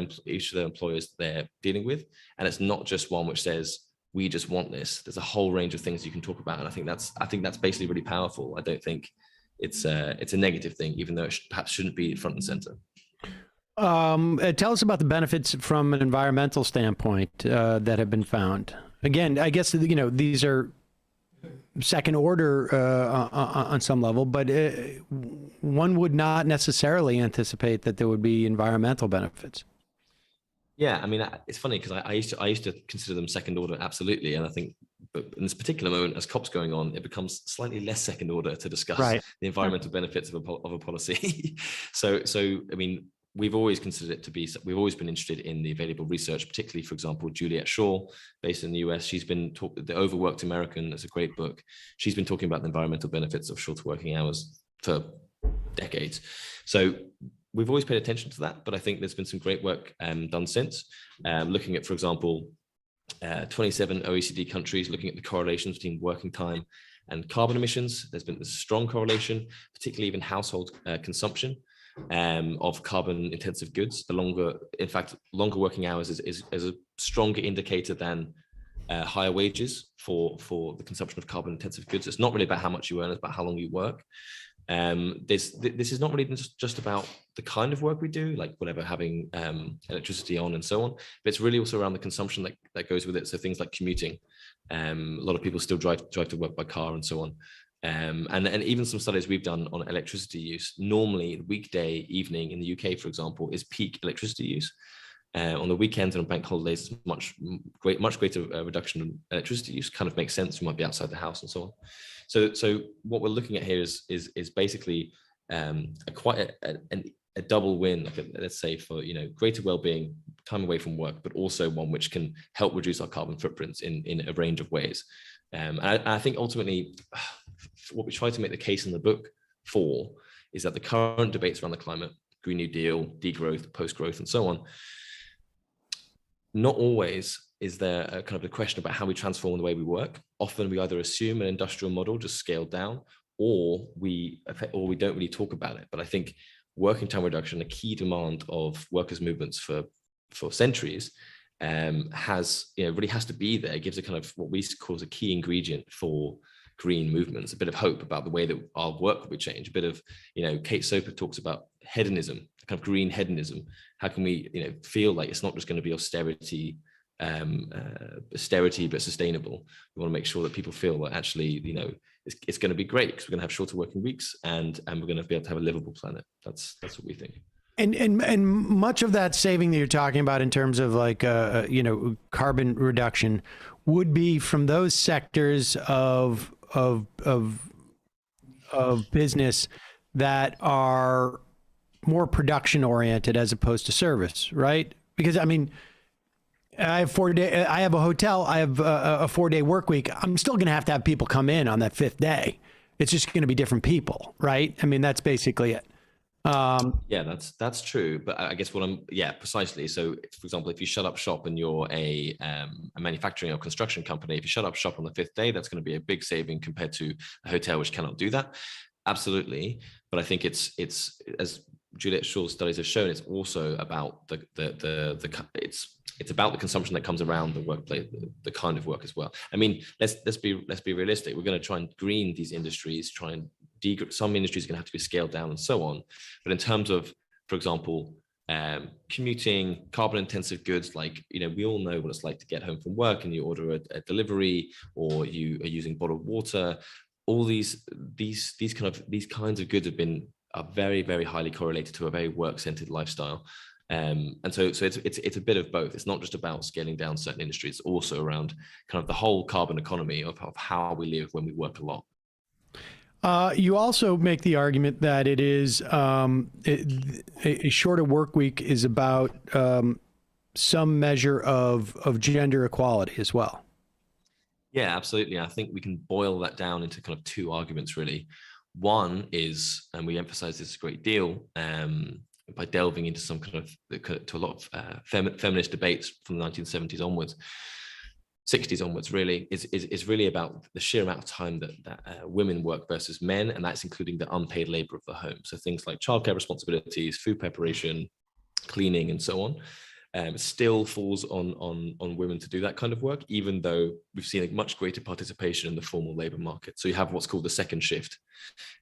employers that they're dealing with. And it's not just one which says, we just want this. There's a whole range of things you can talk about. And I think that's basically really powerful. I don't think it's a negative thing, even though it perhaps shouldn't be front and center. Tell us about the benefits from an environmental standpoint that have been found. Again, I guess, these are second order on some level, but one would not necessarily anticipate that there would be environmental benefits. Yeah, I mean, it's funny because I used to consider them second order, absolutely, and I think But in this particular moment, as COP's going on, it becomes slightly less second order to discuss the environmental benefits of a policy. So I mean, we've always considered it to be, we've always been interested in the available research, particularly, for example, Juliet Shaw, based in the US. She's been The Overworked American is a great book. She's been talking about the environmental benefits of shorter working hours for decades. So we've always paid attention to that, but I think there's been some great work done since, looking at, for example, 27 OECD countries, looking at the correlations between working time and carbon emissions. There's been a strong correlation, particularly even household consumption of carbon intensive goods. Longer working hours is a stronger indicator than higher wages for the consumption of carbon intensive goods. It's not really about how much you earn, it's about how long you work. This is not really just about the kind of work we do, like whatever, having electricity on and so on, but it's really also around the consumption that goes with it. So things like commuting. A lot of people still drive to work by car and so on. And even some studies we've done on electricity use. Normally, the weekday evening in the UK, for example, is peak electricity use. On the weekends and on bank holidays, much greater reduction in electricity use. Kind of makes sense. You might be outside the house and so on. So what we're looking at here is basically quite a double win, let's say, for greater well-being, time away from work, but also one which can help reduce our carbon footprints in a range of ways. And I think ultimately, what we try to make the case in the book for is that the current debates around the climate, Green New Deal, degrowth, post-growth, and so on, not always is there a kind of a question about how we transform the way we work. Often we either assume an industrial model just scaled down, or we don't really talk about it. But I think working time reduction, a key demand of workers' movements for centuries, really has to be there. It gives a kind of what we call a key ingredient for green movements, a bit of hope about the way that our work will be changed. A bit of, Kate Soper talks about hedonism, kind of green hedonism. How can we, feel like it's not just going to be austerity but sustainable? We want to make sure that people feel that actually, it's going to be great because we're going to have shorter working weeks and we're going to be able to have a livable planet. That's what we think. And much of that saving that you're talking about in terms of like carbon reduction would be from those sectors of business that are more production oriented as opposed to service, right? Because I mean, I have a hotel, I have a 4-day work week. I'm still going to have people come in on that 5th day. It's just going to be different people, right? I mean, that's basically it. Yeah, that's true. But I guess precisely. So for example, if you shut up shop and you're a manufacturing or construction company, if you shut up shop on the 5th day, that's going to be a big saving compared to a hotel which cannot do that. Absolutely. But I think it's as Juliet Shaw's studies have shown, it's also about it's about the consumption that comes around the workplace, the kind of work as well. I mean, let's be realistic. We're going to try and green these industries, try and some industries are going to have to be scaled down and so on. But in terms of, for example, commuting, carbon intensive goods, like, we all know what it's like to get home from work and you order a delivery, or you are using bottled water. All these kinds of goods are very, very highly correlated to a very work-centered lifestyle. And so it's a bit of both. It's not just about scaling down certain industries, it's also around kind of the whole carbon economy of how we live when we work a lot. You also make the argument that it is a shorter work week is about some measure of gender equality as well. Yeah, absolutely. I think we can boil that down into kind of two arguments, really. One is, and we emphasize this a great deal, by delving into some kind of to a lot of feminist debates from the 1970s onwards, 60s onwards, really, is really about the sheer amount of time that women work versus men, and that's including the unpaid labor of the home. So things like childcare responsibilities, food preparation, cleaning, and so on. It still falls on women to do that kind of work, even though we've seen a much greater participation in the formal labor market. So you have what's called the second shift.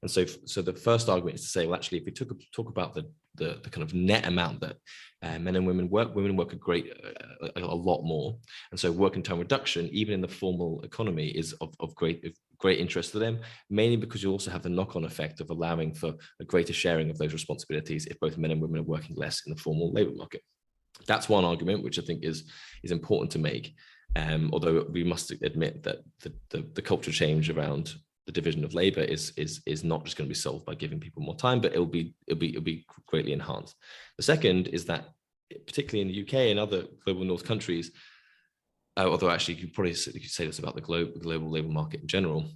And so the first argument is to say, well, actually, if we talk about the kind of net amount that men and women work a lot more. And so working time reduction, even in the formal economy, is of great interest to them, mainly because you also have the knock-on effect of allowing for a greater sharing of those responsibilities if both men and women are working less in the formal labor market. That's one argument, which I think is important to make. Although we must admit that the culture change around the division of labor is not just going to be solved by giving people more time, but it'll be greatly enhanced. The second is that, particularly in the UK and other global North countries, although actually you could say this about the global labor market in general,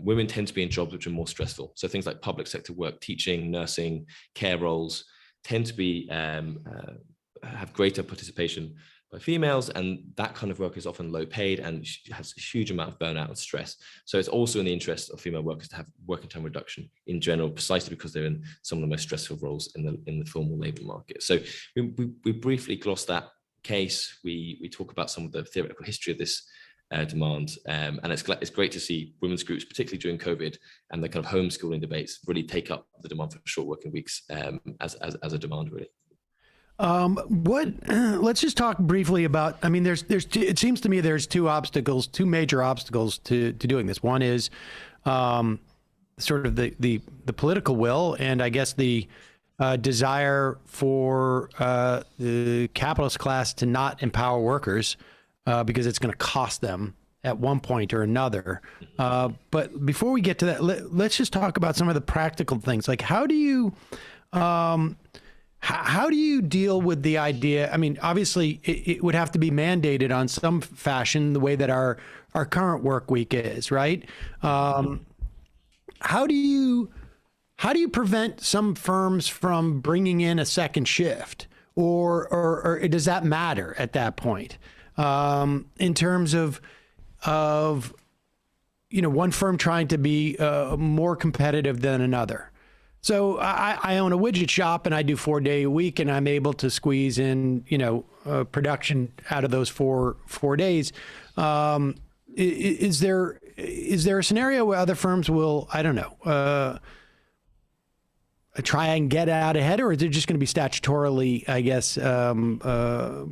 women tend to be in jobs which are more stressful. So things like public sector work, teaching, nursing, care roles tend to be have greater participation by females, and that kind of work is often low paid and has a huge amount of burnout and stress. So it's also in the interest of female workers to have working time reduction in general, precisely because they're in some of the most stressful roles in the formal labor market. So we briefly gloss that case. We talk about some of the theoretical history of this demand, and it's great to see women's groups, particularly during COVID and the kind of homeschooling debates, really take up the demand for short working weeks as a demand, really. Let's just talk briefly about, I mean, it seems to me there's two major obstacles to doing this. One is sort of the political will, and I guess the desire for the capitalist class to not empower workers because it's going to cost them at one point or another. But before we get to that, let's just talk about some of the practical things. Like, how do you deal with the idea? I mean, obviously, it would have to be mandated on some fashion, the way that our current work week is, right? How do you prevent some firms from bringing in a second shift, or does that matter at that point? In terms of one firm trying to be more competitive than another. So I own a widget shop and I do 4-day a week, and I'm able to squeeze in, production out of those four days. Is there a scenario where other firms will, I don't know, try and get out ahead, or is it just going to be statutorily, I guess,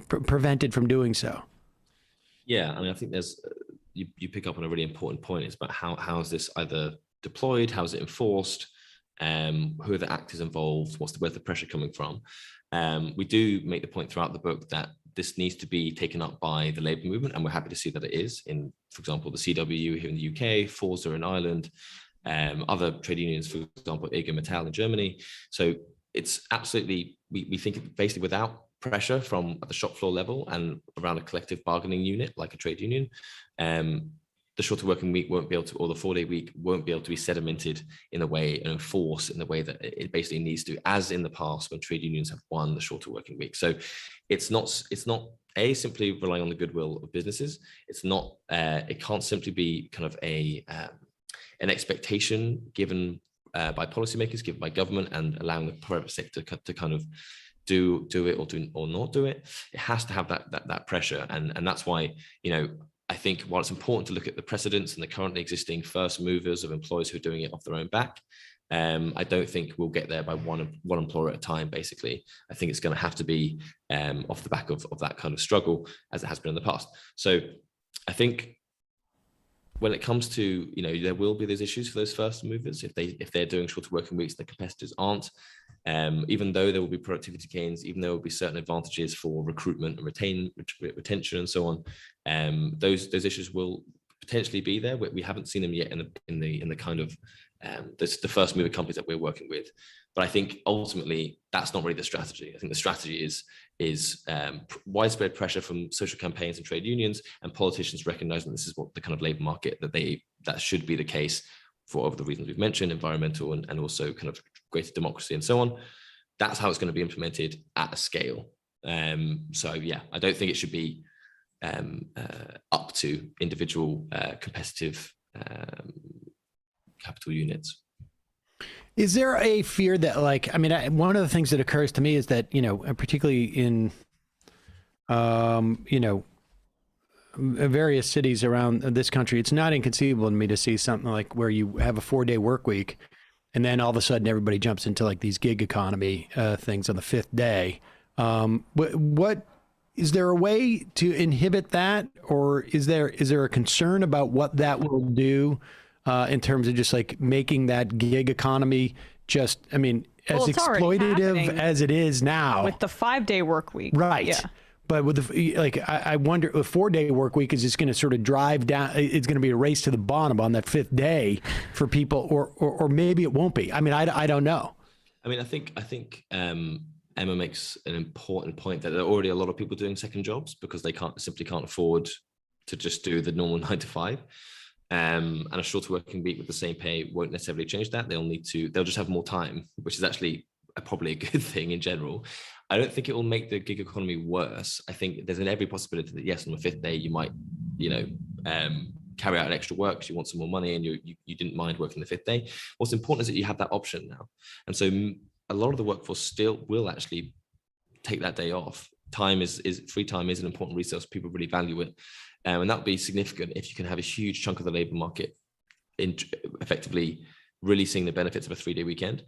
prevented from doing so? Yeah, I mean, I think you pick up on a really important point. It's about how is this either deployed, how is it enforced? Who are the actors involved? Where's the pressure coming from? We do make the point throughout the book that this needs to be taken up by the labour movement, and we're happy to see that it is. In, for example, the CWU here in the UK, Forza in Ireland, other trade unions, for example, IG Metall in Germany. So it's absolutely, we think basically without pressure from at the shop floor level and around a collective bargaining unit like a trade union, the shorter working week won't be able to, or the 4-day week won't be able to be sedimented in a way and enforced in the way that it basically needs to, as in the past when trade unions have won the shorter working week. So it's not simply relying on the goodwill of businesses. It's not, it can't simply be kind of an expectation given by policymakers, given by government, and allowing the private sector to kind of do it or not do it. It has to have that pressure, and that's why, I think while it's important to look at the precedents and the currently existing first movers of employers who are doing it off their own back, I don't think we'll get there by one employer at a time, basically. I think it's going to have to be off the back of that kind of struggle, as it has been in the past. So I think when it comes to, there will be those issues for those first movers if they're doing shorter working weeks, the competitors aren't. Even though there will be productivity gains, even though there will be certain advantages for recruitment and retention and so on, those issues will potentially be there. We haven't seen them yet in the kind of the first mover companies that we're working with. But I think ultimately that's not really the strategy. I think the strategy is widespread pressure from social campaigns and trade unions, and politicians recognizing this is what the kind of labor market that should be the case for all of the reasons we've mentioned, environmental and also kind of greater democracy and so on. That's how it's going to be implemented at a scale. So yeah, I don't think it should be up to individual competitive capital units. Is there a fear that, one of the things that occurs to me is that, particularly in, various cities around this country, it's not inconceivable to me to see something like where you have a 4-day work week, and then all of a sudden everybody jumps into like these gig economy things on the 5th day. What is there a way to inhibit that, or is there a concern about what that will do in terms of just like making that gig economy as exploitative as it is now with the 5-day work week, right? Yeah. But with I wonder, a 4-day work week is just going to sort of drive down. It's going to be a race to the bottom on that 5th day for people, or maybe it won't be. I mean, I don't know. I mean, I think Emma makes an important point that there are already a lot of people doing second jobs because they simply can't afford to just do the normal 9 to 5. And a shorter working week with the same pay won't necessarily change that. They'll just have more time, which is actually probably a good thing in general. I don't think it will make the gig economy worse. I think there's every possibility that yes, on the 5th day you might, carry out an extra work because you want some more money and you didn't mind working the 5th day. What's important is that you have that option now, and so a lot of the workforce still will actually take that day off. Free time is an important resource. People really value it, and that would be significant if you can have a huge chunk of the labor market effectively really seeing the benefits of a 3-day weekend.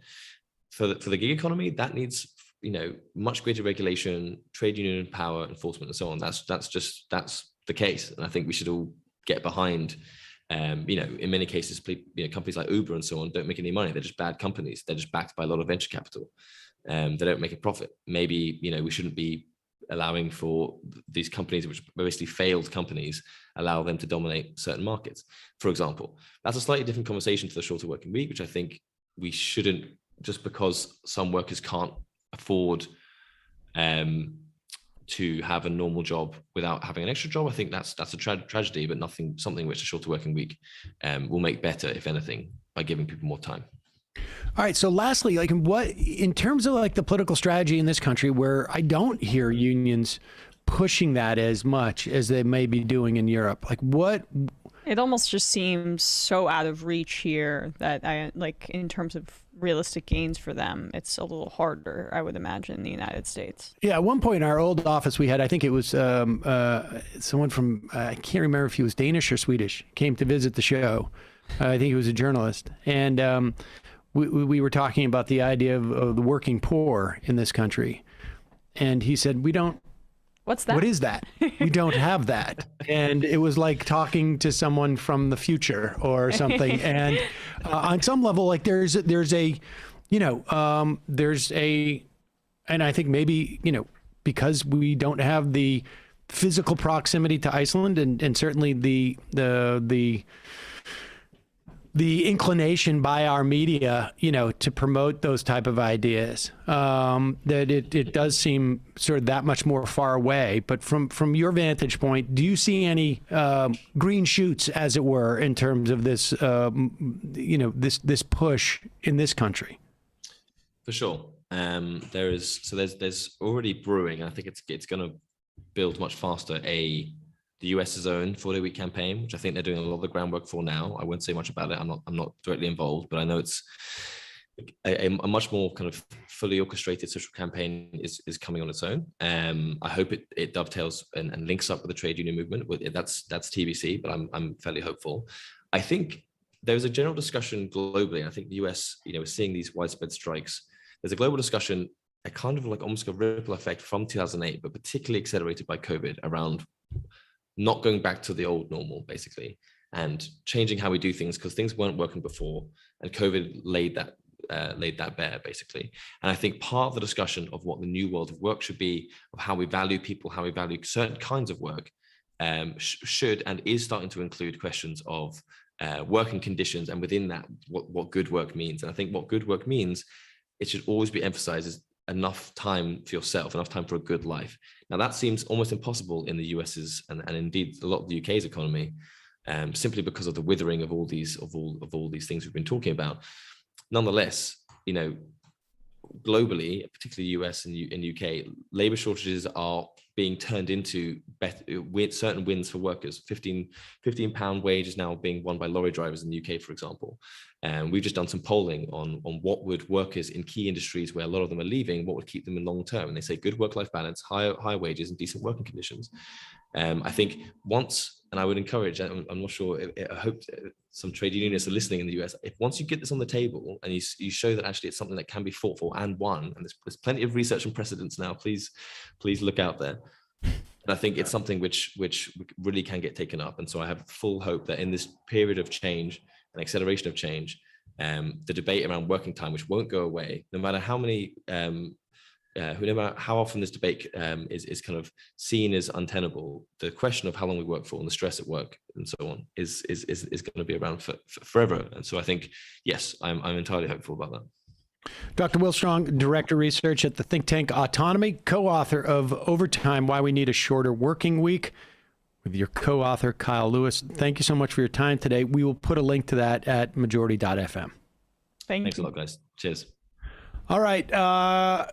For the gig economy, that needs much greater regulation, trade union power, enforcement, and so on. That's the case, and I think we should all get behind. In many cases, companies like Uber and so on don't make any money. They're just bad companies. They're just backed by a lot of venture capital. They don't make a profit. Maybe we shouldn't be allowing for these companies, which are basically failed companies, allow them to dominate certain markets. For example, that's a slightly different conversation to the shorter working week, which I think we shouldn't, just because some workers can't afford to have a normal job without having an extra job. I think that's a tragedy, but something which a shorter working week will make better, if anything, by giving people more time. All right. So lastly, what, in terms of the political strategy in this country, where I don't hear unions pushing that as much as they may be doing in Europe, what? It almost just seems so out of reach here that in terms of realistic gains for them, it's a little harder, I would imagine, in the United States. Yeah, at one point in our old office, we had, I think it was someone from, I can't remember if he was Danish or Swedish, came to visit the show. I think he was a journalist. And we were talking about the idea of the working poor in this country. And he said, we don't. What's that? What is that? We don't have that. And it was like talking to someone from the future or something. And on some level, there's a, and I think maybe, because we don't have the physical proximity to Iceland and certainly the inclination by our media, to promote those type of ideas, that it does seem sort of that much more far away. But from your vantage point, do you see any green shoots, as it were, in terms of this, this push in this country? For sure, there's already brewing. I think it's going to build much faster. The US's own 4-day week campaign, which I think they're doing a lot of the groundwork for now. I won't say much about it. I'm not directly involved, but I know it's a much more kind of fully orchestrated social campaign is coming on its own. I hope it dovetails and links up with the trade union movement. That's TBC, but I'm fairly hopeful. I think there's a general discussion globally. I think the US, is seeing these widespread strikes. There's a global discussion, a kind of almost a ripple effect from 2008, but particularly accelerated by COVID, around not going back to the old normal, basically, and changing how we do things, because things weren't working before, and COVID laid that bare, basically. And I think part of the discussion of what the new world of work should be, of how we value people, how we value certain kinds of work, should and is starting to include questions of working conditions, and within that, what good work means. And I think what good work means, it should always be emphasized as enough time for yourself, enough time for a good life. Now that seems almost impossible in the US's and indeed a lot of the UK's economy, simply because of the withering of all these things we've been talking about. Nonetheless, globally, particularly US and UK, labor shortages are being turned into certain wins for workers. £15 wage is now being won by lorry drivers in the UK, for example. And we've just done some polling on what would workers in key industries where a lot of them are leaving, what would keep them in long term. And they say good work-life balance, higher wages, and decent working conditions. I think and I would encourage, I'm not sure, I hope some trade unionists are listening in the US, once you get this on the table and you show that actually it's something that can be fought for and won, and there's plenty of research and precedents now, please look out there. And I think it's something which really can get taken up. And so I have full hope that in this period of change and acceleration of change, the debate around working time, which won't go away, no matter how many who, no matter how often this debate is kind of seen as untenable, the question of how long we work for and the stress at work and so on is going to be around for forever. And so I think, yes, I'm entirely hopeful about that. Dr. Will Stronge, Director of Research at the think tank Autonomy, co-author of Overtime, Why We Need a Shorter Working Week, with your co-author, Kyle Lewis. Thank you so much for your time today. We will put a link to that at majority.fm. Thanks a lot, guys. Cheers. All right. Gonna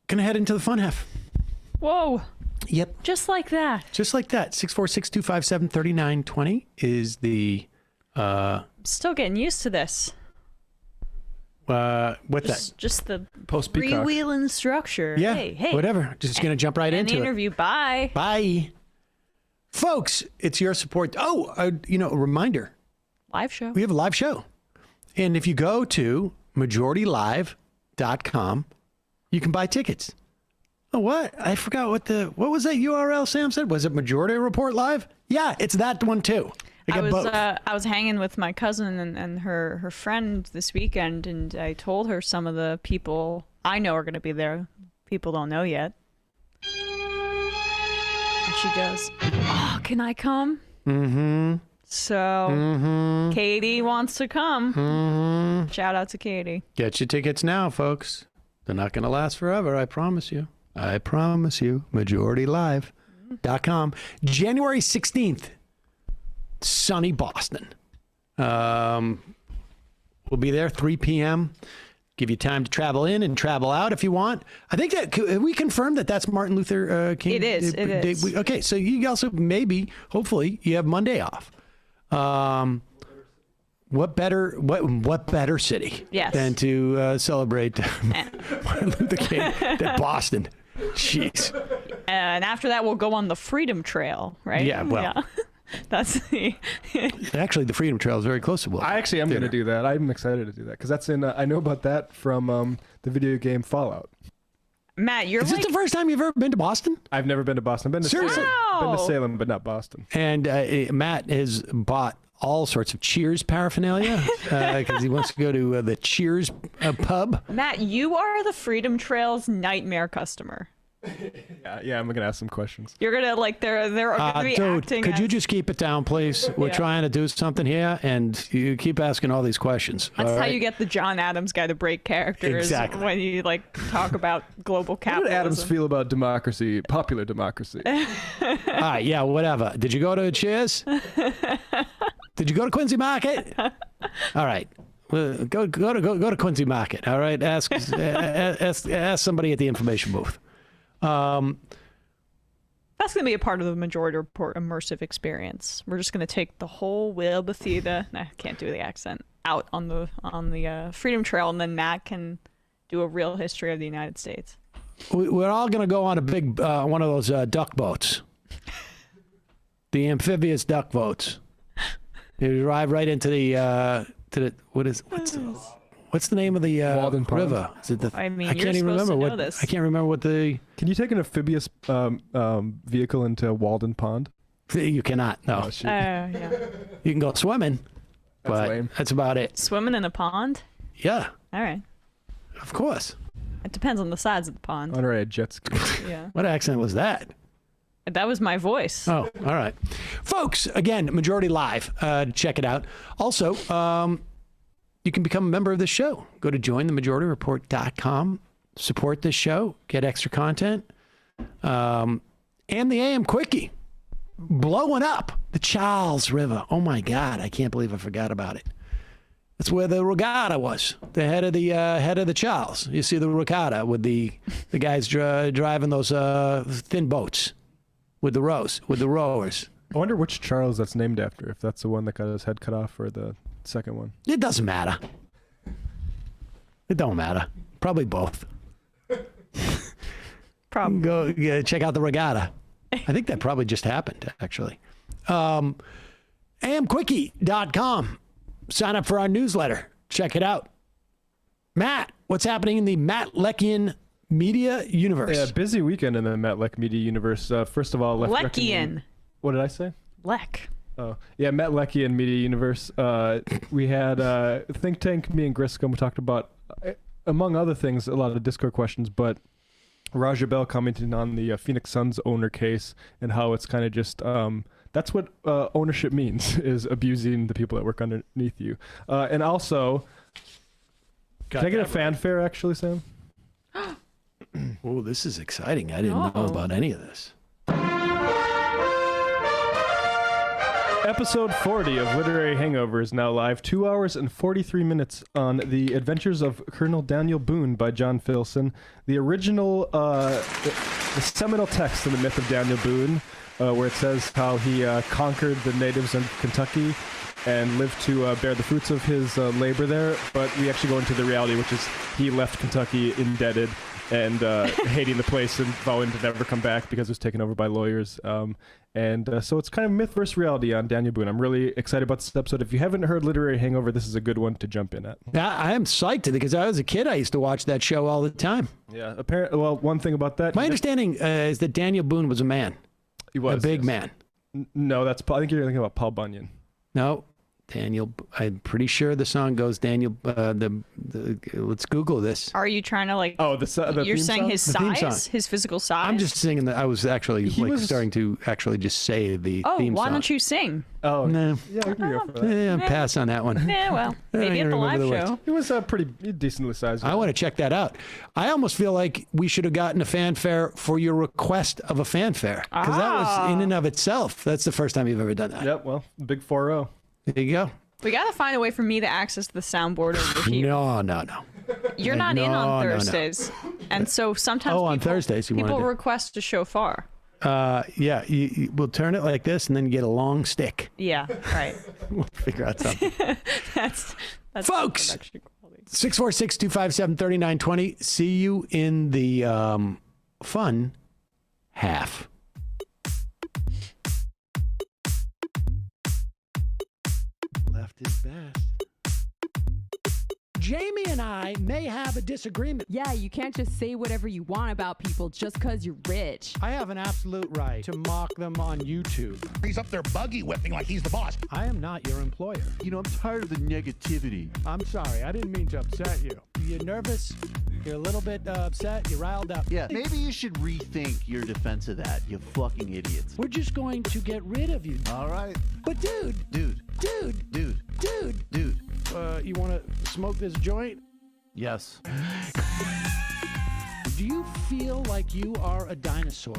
head into the fun half. Whoa. Yep. Just like that. Just like that. 646-257-3920 is the... Still getting used to this. Just the post-peacock freewheeling structure. Yeah, hey, whatever. Just going to jump right into the interview. Bye. Bye. Folks, it's your support. Oh, a reminder. Live show. We have a live show. And if you go to majoritylive.com, you can buy tickets. Oh, what? I forgot what was that URL Sam said? Was it Majority Report Live? Yeah, it's that one too. I was hanging with my cousin and her friend this weekend, and I told her some of the people I know are going to be there. People don't know yet. And she goes, "Oh, can I come?" Mm-hmm. So Katie wants to come. Mm-hmm. Shout out to Katie. Get your tickets now, folks. They're not going to last forever, I promise you. I promise you. MajorityLive.com. January 16th. Sunny Boston. We'll be there 3 p.m. Give you time to travel in and travel out if you want. I think that we confirmed that that's Martin Luther King. It is. Okay, so you also hopefully you have Monday off. What better city than to celebrate Martin Luther King than Boston? Jeez. And after that, we'll go on the Freedom Trail, right? Yeah. Well. Yeah. That's actually the Freedom Trail is very close to Will. I actually am going to do that. I'm excited to do that because that's in. I know about that from the video game Fallout. Matt, is this the first time you've ever been to Boston? I've never been to Boston. I've been to Seriously? Salem. Been to Salem, but not Boston. And Matt has bought all sorts of Cheers paraphernalia because he wants to go to the Cheers pub. Matt, you are the Freedom Trail's nightmare customer. Yeah, I'm gonna ask some questions. You're gonna they're gonna be dude, acting. Could you just keep it down, please? We're trying to do something here, and you keep asking all these questions. That's how you get the John Adams guy to break characters. Exactly. When you talk about global capitalism. How did Adams feel about democracy, popular democracy? All right, yeah, whatever. Did you go to Cheers? Did you go to Quincy Market? All right. Go to Quincy Market. All right. Ask somebody at the information booth. That's going to be a part of the Majority Report immersive experience. We're just going to take the whole Will Bethesda, I can't do the accent, out on the Freedom Trail, and then Matt can do a real history of the United States. We're all going to go on a big one of those duck boats, the amphibious duck boats. You drive right into the what's the name of the river? Is it I can't even remember this. I can't remember what the. Can you take an amphibious vehicle into Walden Pond? You cannot. No. Oh, shoot. Yeah. You can go swimming, but lame. That's about it. Swimming in a pond? Yeah. All right. Of course. It depends on the size of the pond. On a jet ski. Yeah. What accent was that? That was my voice. Oh, all right. Folks, again, Majority Live. Check it out. Also, you can become a member of the show. Go to jointhemajorityreport.com. Support this show. Get extra content. And the AM Quickie. Blowing up the Charles River. Oh, my God. I can't believe I forgot about it. That's where the regatta was. The head of the Charles. You see the regatta with the guys driving those thin boats. With the rowers. I wonder which Charles that's named after, if that's the one that got his head cut off or the second one. It doesn't matter. It don't matter. Probably both. Probably. Go check out the regatta. I think that probably just happened, actually. amquickie.com. Sign up for our newsletter. Check it out. Matt, what's happening in the Matt Leckian media universe? Yeah, busy weekend in the Matt Leck media universe. First of all, Leckian. What did I say? Leck. Oh, yeah, Matt Leckian media universe. We had think tank, me and Griscom. We talked about among other things, a lot of Discord questions, but Raja Bell commenting on the Phoenix Suns owner case and how it's kind of just that's what ownership means, is abusing the people that work underneath you. And also, can I get a fanfare, actually, Sam? Oh, this is exciting. I didn't know about any of this. Episode 40 of Literary Hangover is now live. 2 hours and 43 minutes on The Adventures of Colonel Daniel Boone by John Filson. The original, the seminal text in the myth of Daniel Boone, where it says how he conquered the natives of Kentucky and lived to bear the fruits of his labor there. But we actually go into the reality, which is he left Kentucky indebted and hating the place and vowing to never come back because it was taken over by lawyers. So it's kind of myth versus reality on Daniel Boone. I'm really excited about this episode. If you haven't heard Literary Hangover, this is a good one to jump in at. I am psyched because I was a kid. I used to watch that show all the time. Yeah. Apparently, well, one thing about that. My understanding is that Daniel Boone was a man. He was. A big man. No, I think you're thinking about Paul Bunyan. No. Daniel, I'm pretty sure the song goes Daniel. Let's Google this. Are you trying to the you're saying song? his size, his physical size? I'm just singing that. I was actually starting to actually just say the theme song. Why don't you sing? Oh, no. Yeah, we can go for that. Yeah, pass on that one. Yeah, well, maybe at the live show. He was pretty decently sized. I want to check that out. I almost feel like we should have gotten a fanfare for your request of a fanfare, because that was in and of itself. That's the first time you've ever done that. Yep. Well, big 4-0. There you go. We got to find a way for me to access the soundboard over here. No. You're not in on Thursdays. No. And so sometimes on Thursdays people request a shofar. Yeah, we'll turn it like this and then get a long stick. Yeah, right. We'll figure out something. That's Folks, 646-257-3920. See you in the fun half. Left is best. Jamie and I may have a disagreement. Yeah, you can't just say whatever you want about people just because you're rich. I have an absolute right to mock them on YouTube. He's up there buggy whipping like he's the boss. I am not your employer. You know, I'm tired of the negativity. I'm sorry. I didn't mean to upset you. You're nervous. You're a little bit upset. You're riled up. Yeah, maybe you should rethink your defense of that, you fucking idiots. We're just going to get rid of you. All right. But dude. You want to smoke this joint? Yes. Do you feel like you are a dinosaur?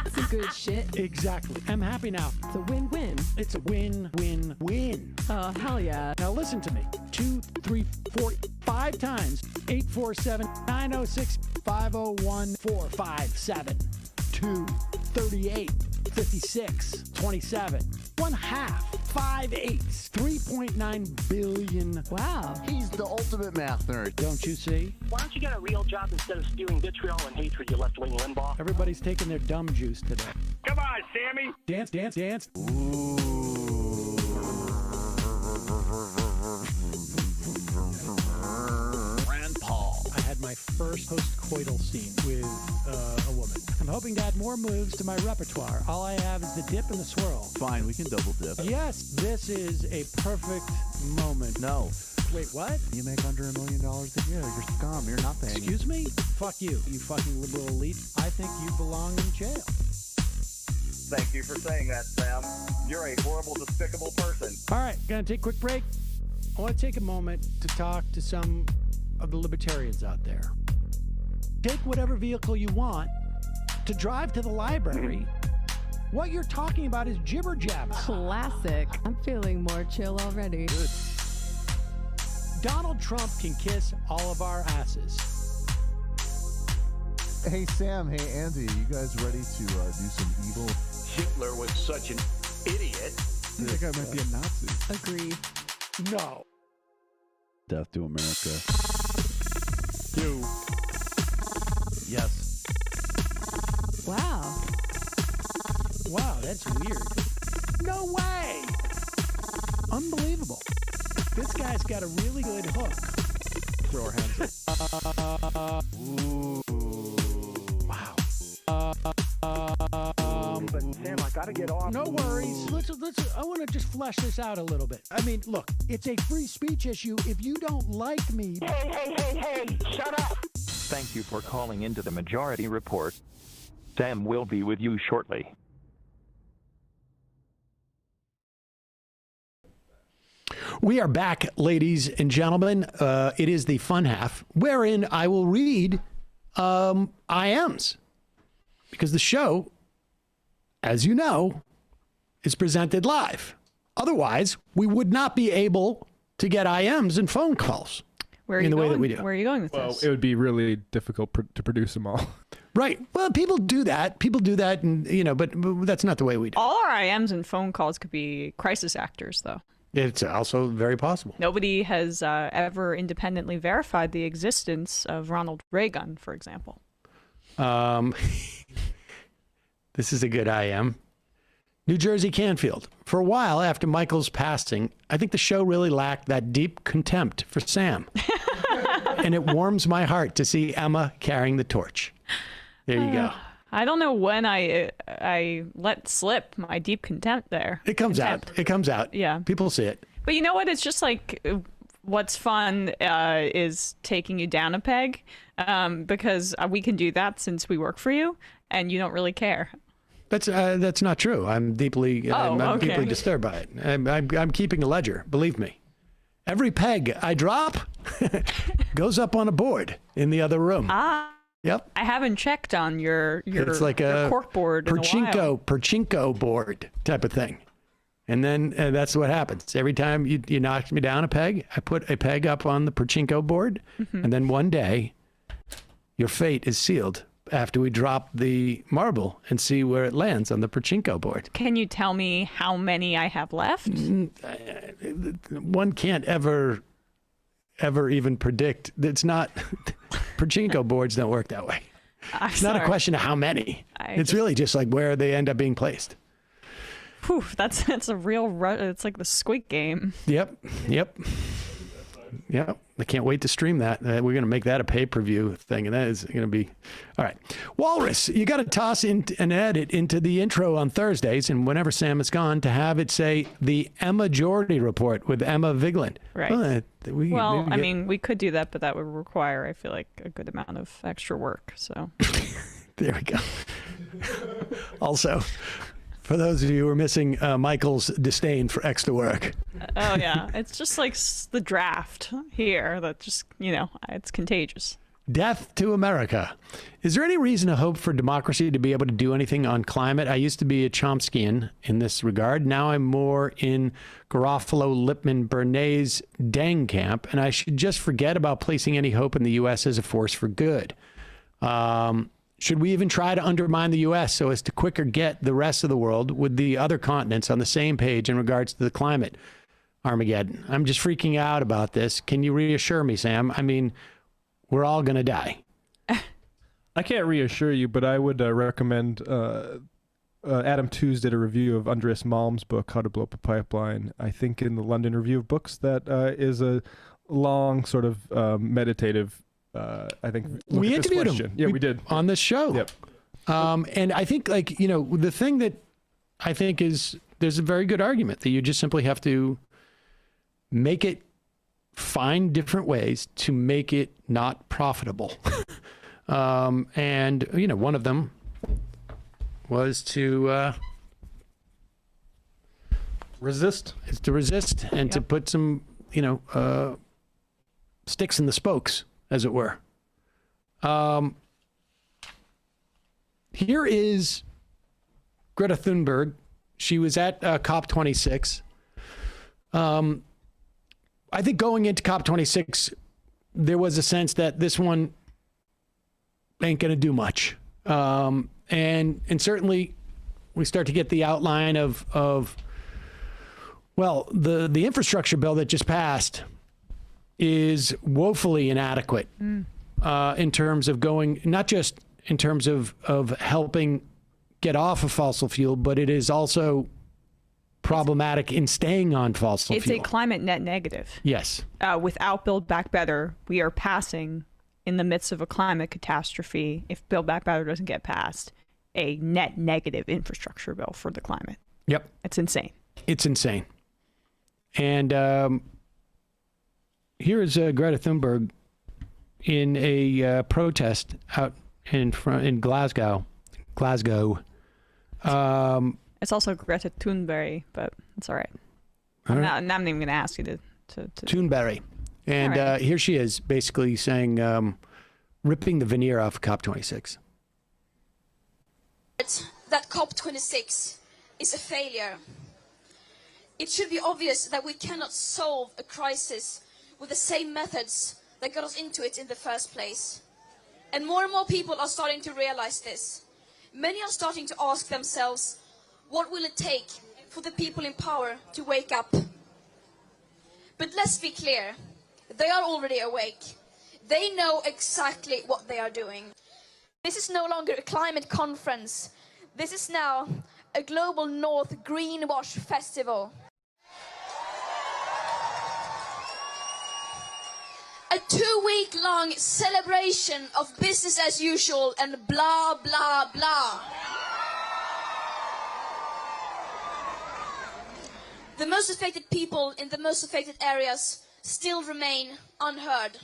That's some good shit. Exactly. I'm happy now. It's a win-win. It's a win-win-win. Oh, hell yeah. Now listen to me. 2, 3, 4, 5 times. 847-906-501-457. 2, 38, 56, 27. 1/2. 5 eighths. 3.9 billion. Wow. He's the ultimate math nerd. Don't you see? Why don't you get a real job instead of spewing vitriol and hatred, you left-wing Limbaugh? Everybody's taking their dumb juice today. Come on, Sammy. Dance. Ooh. Rand Paul. I had my first post-coital scene with a woman. I'm hoping to add more moves to my repertoire. All I have is the dip and the swirl. Fine, we can double dip. Yes, this is a perfect moment. No. Wait, what? You make under $1 million a year. You're scum. You're nothing. Excuse me? Fuck you, you fucking liberal elite. I think you belong in jail. Thank you for saying that, Sam. You're a horrible, despicable person. All right, gonna take a quick break. I want to take a moment to talk to some of the libertarians out there. Take whatever vehicle you want to drive to the library. What you're talking about is jibber jabber. Classic. I'm feeling more chill already. Good. Donald Trump can kiss all of our asses. Hey, Sam. Hey, Andy. You guys ready to do some evil? Hitler was such an idiot. That guy might be a Nazi. Agree. No. Death to America. Do. Yes. Wow. Wow, that's weird. No way! Unbelievable. This guy's got a really good hook. Throw our hands up. Ooh. Wow. But Sam, I Gotta get off. No worries. Let's. I want to just flesh this out a little bit. I mean, look, it's a free speech issue. If you don't like me... Hey, shut up. Thank you for calling into the Majority Report. Sam will be with you shortly. We are back, ladies and gentlemen. It is the fun half, wherein I will read IMs. Because the show, as you know, is presented live. Otherwise, we would not be able to get IMs and phone calls in the way that we do. Where are you going with this? It would be really difficult to produce them all. Right. Well, people do that. And but that's not the way we do. All our IMs and phone calls could be crisis actors, though. It's also very possible. Nobody has ever independently verified the existence of Ronald Reagan, for example. This is a good IM. New Jersey Canfield. For a while after Michael's passing, I think the show really lacked that deep contempt for Sam. And it warms my heart to see Emma carrying the torch. There you go. I don't know when I let slip my deep contempt there. It comes out. It comes out. Yeah. People see it. But you know what? It's just like what's fun is taking you down a peg because we can do that since we work for you and you don't really care. That's not true. I'm deeply deeply disturbed by it. I'm keeping a ledger. Believe me. Every peg I drop goes up on a board in the other room. Yep. I haven't checked on your it's like your a cork board in a while. Pachinko board type of thing. And then that's what happens. Every time you knock me down a peg, I put a peg up on the pachinko board. Mm-hmm. And then one day, your fate is sealed after we drop the marble and see where it lands on the pachinko board. Can you tell me how many I have left? One can't ever even predict. It's not... Pachinko boards don't work that way. It's not a question of how many. It's really just like where they end up being placed. Whew, that's a real... It's like the Squid Game. Yep. I can't wait to stream that. We're going to make that a pay-per-view thing, and that is going to be... All right. Walrus, you got to toss in an edit into the intro on Thursdays, and whenever Sam is gone, to have it say the Emma-jority Report with Emma Vigeland. Right. We could do that, but that would require, I feel like, a good amount of extra work, so... There we go. Also... For those of you who are missing Michael's disdain for extra work. Oh, yeah. It's just like the draft here that just, it's contagious. Death to America. Is there any reason to hope for democracy to be able to do anything on climate? I used to be a Chomskyan in this regard. Now I'm more in Garofalo, Lippman, Bernays, Deng camp, and I should just forget about placing any hope in the U.S. as a force for good. Should we even try to undermine the U.S. so as to quicker get the rest of the world with the other continents on the same page in regards to the climate Armageddon? I'm just freaking out about this. Can you reassure me, Sam? I mean, we're all going to die. I can't reassure you, but I would recommend Adam Tooze did a review of Andreas Malm's book, How to Blow Up a Pipeline. I think in the London Review of Books, that is a long sort of meditative I think we interviewed him. Yeah, we did on this show. Yep. And I think the thing that I think is there's a very good argument that you just simply have to find different ways to make it not profitable. And one of them was to resist. It's to resist and to put some sticks in the spokes, as it were. Here is Greta Thunberg. She was at COP26. I think going into COP26, there was a sense that this one ain't going to do much. And certainly we start to get the outline of the infrastructure bill that just passed is woefully inadequate in terms of going, not just in terms of helping get off of fossil fuel, but it is also problematic in staying on fossil fuel. It's a climate net negative. Yes. Without Build Back Better, we are passing in the midst of a climate catastrophe. If Build Back Better doesn't get passed, a net negative infrastructure bill for the climate. Yep. It's insane. It's insane. And here is Greta Thunberg in a protest out in Glasgow. It's also Greta Thunberg, but it's all right. I'm not even going to ask you to Thunberg. And right. Here she is basically saying, ripping the veneer off of COP26. That COP26 is a failure. It should be obvious that we cannot solve a crisis with the same methods that got us into it in the first place. And more people are starting to realize this. Many are starting to ask themselves, what will it take for the people in power to wake up? But let's be clear, they are already awake. They know exactly what they are doing. This is no longer a climate conference. This is now a global North greenwash festival. A 2-week-long celebration of business as usual and blah, blah, blah. The most affected people in the most affected areas still remain unheard.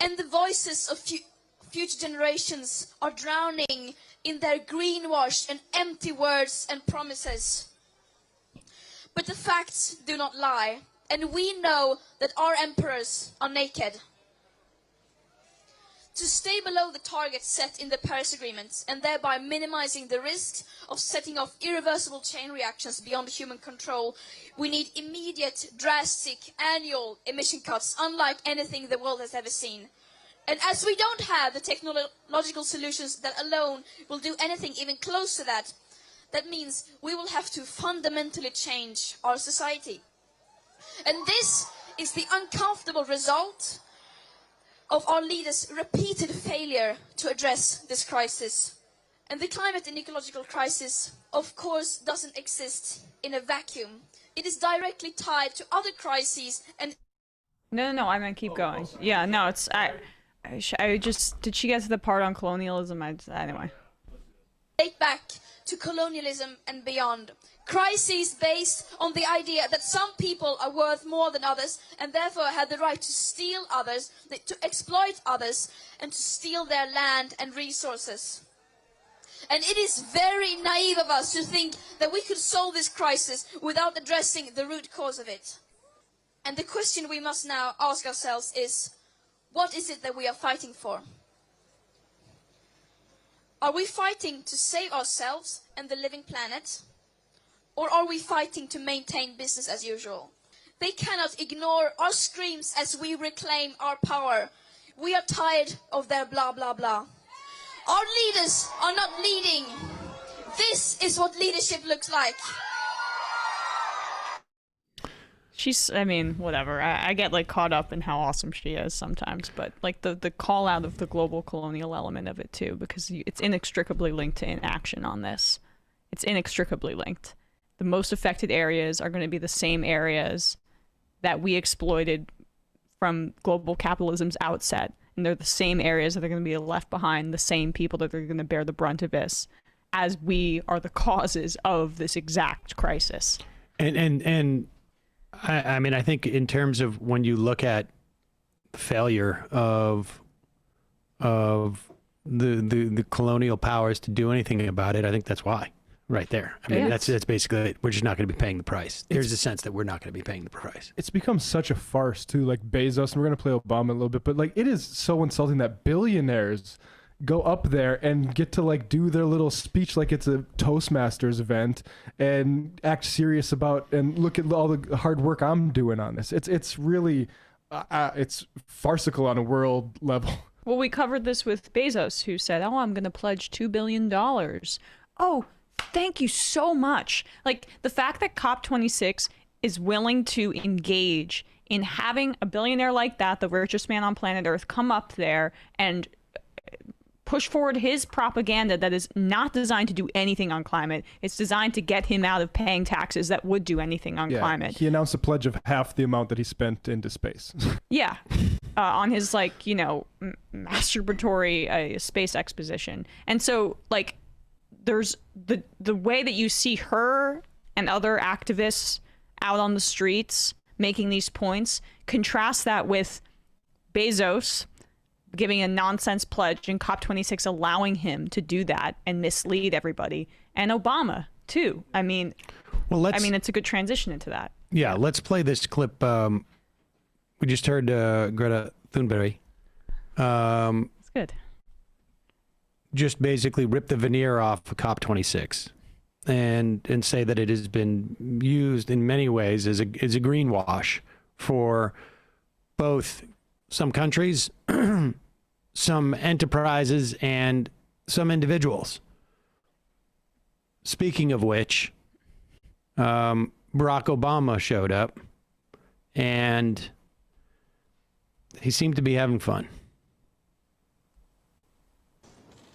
And the voices of future generations are drowning in their greenwash and empty words and promises. But the facts do not lie. And we know that our emperors are naked. To stay below the target set in the Paris Agreement and thereby minimizing the risk of setting off irreversible chain reactions beyond human control, we need immediate, drastic, annual emission cuts unlike anything the world has ever seen. And as we don't have the technological solutions that alone will do anything even close to that, that means we will have to fundamentally change our society. And this is the uncomfortable result of our leaders' repeated failure to address this crisis. And the climate and ecological crisis, of course, doesn't exist in a vacuum. It is directly tied to other crises and... No, I'm going to keep going. Yeah, no, it's... I just... Did she get to the part on colonialism? Anyway. Date back to colonialism and beyond. Crises based on the idea that some people are worth more than others and therefore have the right to steal others, to exploit others, and to steal their land and resources. And it is very naive of us to think that we could solve this crisis without addressing the root cause of it. And the question we must now ask ourselves is, what is it that we are fighting for? Are we fighting to save ourselves and the living planet? Or are we fighting to maintain business as usual? They cannot ignore our screams as we reclaim our power. We are tired of their blah, blah, blah. Our leaders are not leading. This is what leadership looks like. Whatever. I get caught up in how awesome she is sometimes, but the call out of the global colonial element of it too, because it's inextricably linked to inaction on this. It's inextricably linked. The most affected areas are going to be the same areas that we exploited from global capitalism's outset. And they're the same areas that are going to be left behind, the same people that are going to bear the brunt of this, as we are the causes of this exact crisis. And I think in terms of when you look at failure of the colonial powers to do anything about it, I think that's why. Right there. That's basically it. We're just not going to be paying the price. There's a sense that we're not going to be paying the price. It's become such a farce too, like Bezos, and we're going to play Obama a little bit, but it is so insulting that billionaires go up there and get to do their little speech like it's a Toastmasters event and act serious about and look at all the hard work I'm doing on this. It's really it's farcical on a world level. Well, we covered this with Bezos, who said, I'm going to pledge $2 billion. Oh, thank you so much. The fact that COP26 is willing to engage in having a billionaire like that, the richest man on planet Earth, come up there and push forward his propaganda that is not designed to do anything on climate. It's designed to get him out of paying taxes that would do anything on climate. He announced a pledge of half the amount that he spent into space. Yeah. On his, like, you know, masturbatory space exposition. And so, like, there's the way that you see her and other activists out on the streets making these points, contrast that with Bezos giving a nonsense pledge and COP26 allowing him to do that and mislead everybody, and Obama too. I mean, it's a good transition into that. Yeah, let's play this clip. We just heard Greta Thunberg. It's good. Just basically rip the veneer off of COP26 and say that it has been used in many ways as a greenwash for both some countries, some enterprises, and some individuals. Speaking of which, Barack Obama showed up, and he seemed to be having fun.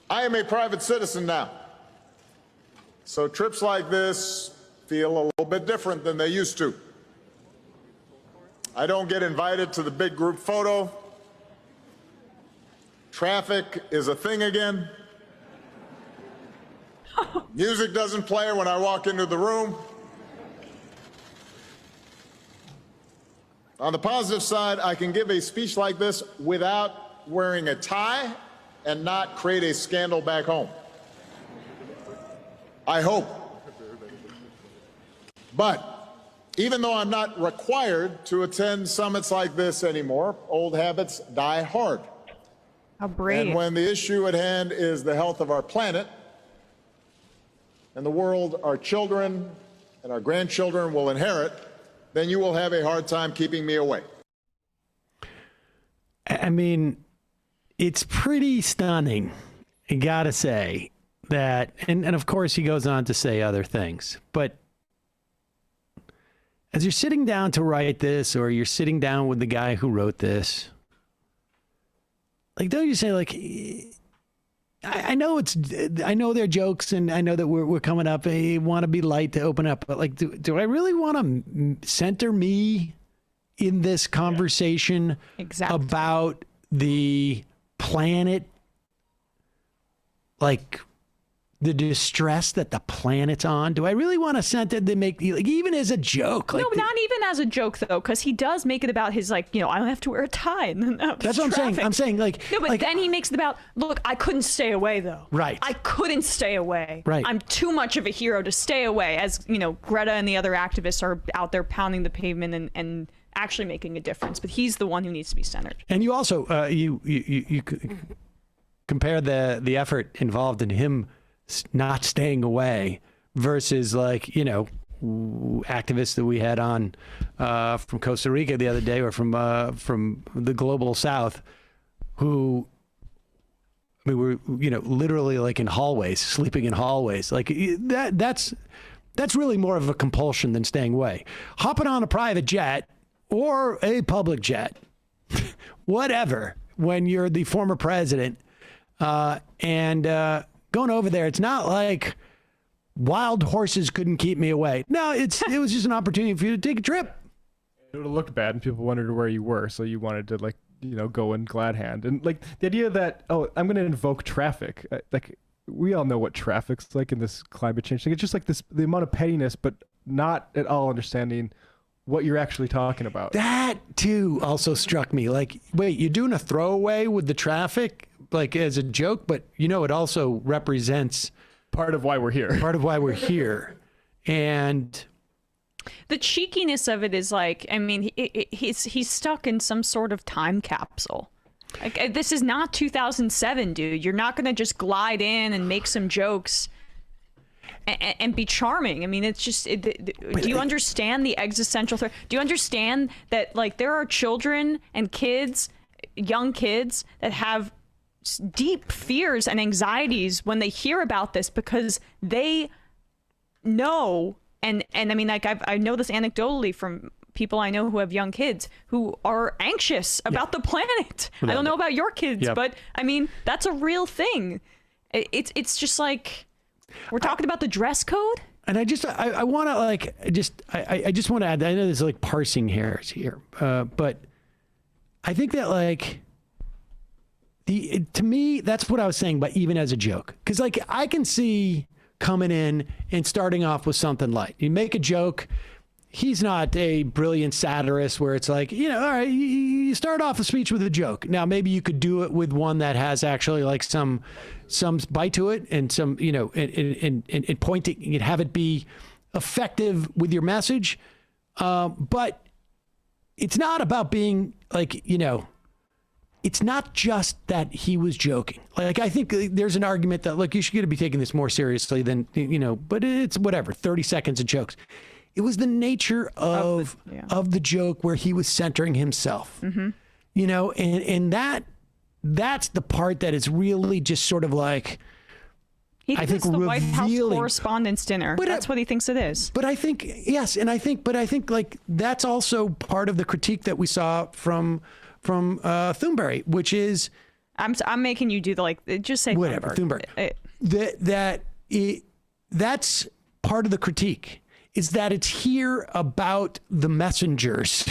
I am a private citizen now, so trips like this feel a little bit different than they used to. I don't get invited to the big group photo. Traffic is a thing again. Music doesn't play when I walk into the room. On the positive side, I can give a speech like this without wearing a tie and not create a scandal back home. I hope. But even though I'm not required to attend summits like this anymore, old habits die hard. How brave. And when the issue at hand is the health of our planet and the world our children and our grandchildren will inherit, then you will have a hard time keeping me away. I mean, it's pretty stunning, I gotta say, that, and of course he goes on to say other things, but as you're sitting down to write this, or you're sitting down with the guy who wrote this, like, don't you say, like, I know they're jokes, and I know that we're coming up, I want to be light to open up, but like, do I really want to center me in this conversation about the planet, like the distress that the planet's on? Do I really want to center to make, like, even as a joke? Like, no, not even as a joke though, because he does make it about his, like, you know, I don't have to wear a tie. And that's what I'm saying. I'm saying, like, no, but then he makes it about, look, I couldn't stay away though. Right. I couldn't stay away. Right. I'm too much of a hero to stay away. As you know, Greta and the other activists are out there pounding the pavement and actually making a difference. But he's the one who needs to be centered. And you also you compare the effort involved in him not staying away versus, like, you know, activists that we had on from Costa Rica the other day, or from the global South, who, I mean, we're, you know, literally like in hallways, sleeping in hallways. Like that's really more of a compulsion than staying away. Hopping on a private jet or a public jet, whatever, when you're the former president, and going over there, it's not like wild horses couldn't keep me away. No, it was just an opportunity for you to take a trip. It would have looked bad, and people wondered where you were, so you wanted to, like, you know, go in glad hand. And, like, the idea that, oh, I'm going to invoke traffic. Like, we all know what traffic's like in this climate change thing. It's just like this, the amount of pettiness, but not at all understanding what you're actually talking about. That too also struck me. Like, wait, you're doing a throwaway with the traffic, like, as a joke, but, you know, it also represents part of why we're here. Part of why we're here. And the cheekiness of it is, like, I mean, he's stuck in some sort of time capsule. Like, this is not 2007, dude. You're not going to just glide in and make some jokes and be charming. I mean, it's just, do you understand the existential threat? Do you understand that, like, there are children and kids, young kids, that have deep fears and anxieties when they hear about this, because they know, and I mean, like, I know this anecdotally from people I know who have young kids who are anxious about the planet. I don't know about your kids, but I mean, that's a real thing. It's just like, we're talking about the dress code. And I want to I just want to add, I know there's like parsing hairs here, but I think that like, to me, that's what I was saying, but even as a joke, because like I can see coming in and starting off with something light. You make a joke. He's not a brilliant satirist where it's like, all right, you start off a speech with a joke. Now, maybe you could do it with one that has actually like some bite to it and some, and pointing and have it be effective with your message. But it's not about being like, it's not just that he was joking. Like, I think there's an argument that, look, you should be taking this more seriously than, but it's whatever, 30 seconds of jokes. It was the nature of the joke where he was centering himself, and that's the part that is really just sort of like, I think the White House Correspondents' Dinner. But that's what he thinks it is. But I think, yes. And I think like that's also part of the critique that we saw from Thunberg, which is, I'm making you do just say whatever Thunberg. That's part of the critique, is that it's here about the messengers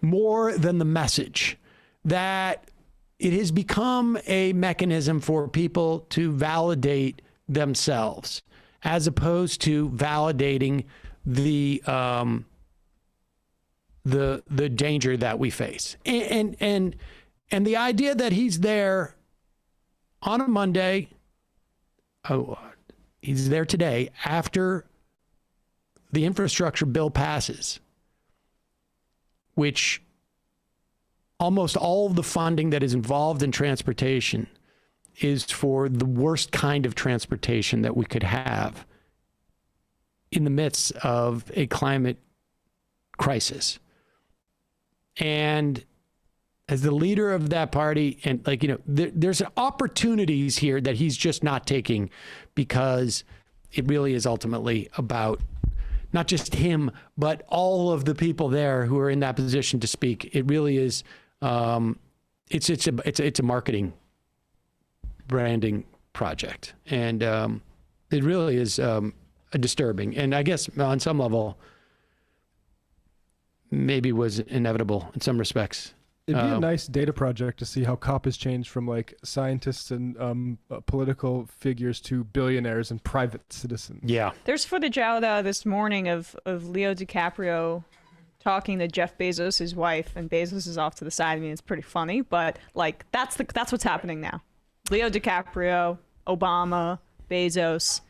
more than the message, that it has become a mechanism for people to validate themselves as opposed to validating the danger that we face. And the idea that he's there on a Monday, he's there today after the infrastructure bill passes, which almost all of the funding that is involved in transportation is for the worst kind of transportation that we could have in the midst of a climate crisis. And as the leader of that party, and there's opportunities here that he's just not taking, because it really is ultimately about not just him, but all of the people there who are in that position to speak. It really is. It's a marketing branding project, and it really is disturbing. And I guess on some level, maybe was inevitable in some respects. It'd be a nice data project to see how COP has changed from like scientists and political figures to billionaires and private citizens. Yeah. There's footage out this morning of Leo DiCaprio talking to Jeff Bezos' wife, and Bezos is off to the side. I mean, it's pretty funny, but like that's what's happening now. Leo DiCaprio, Obama, Bezos.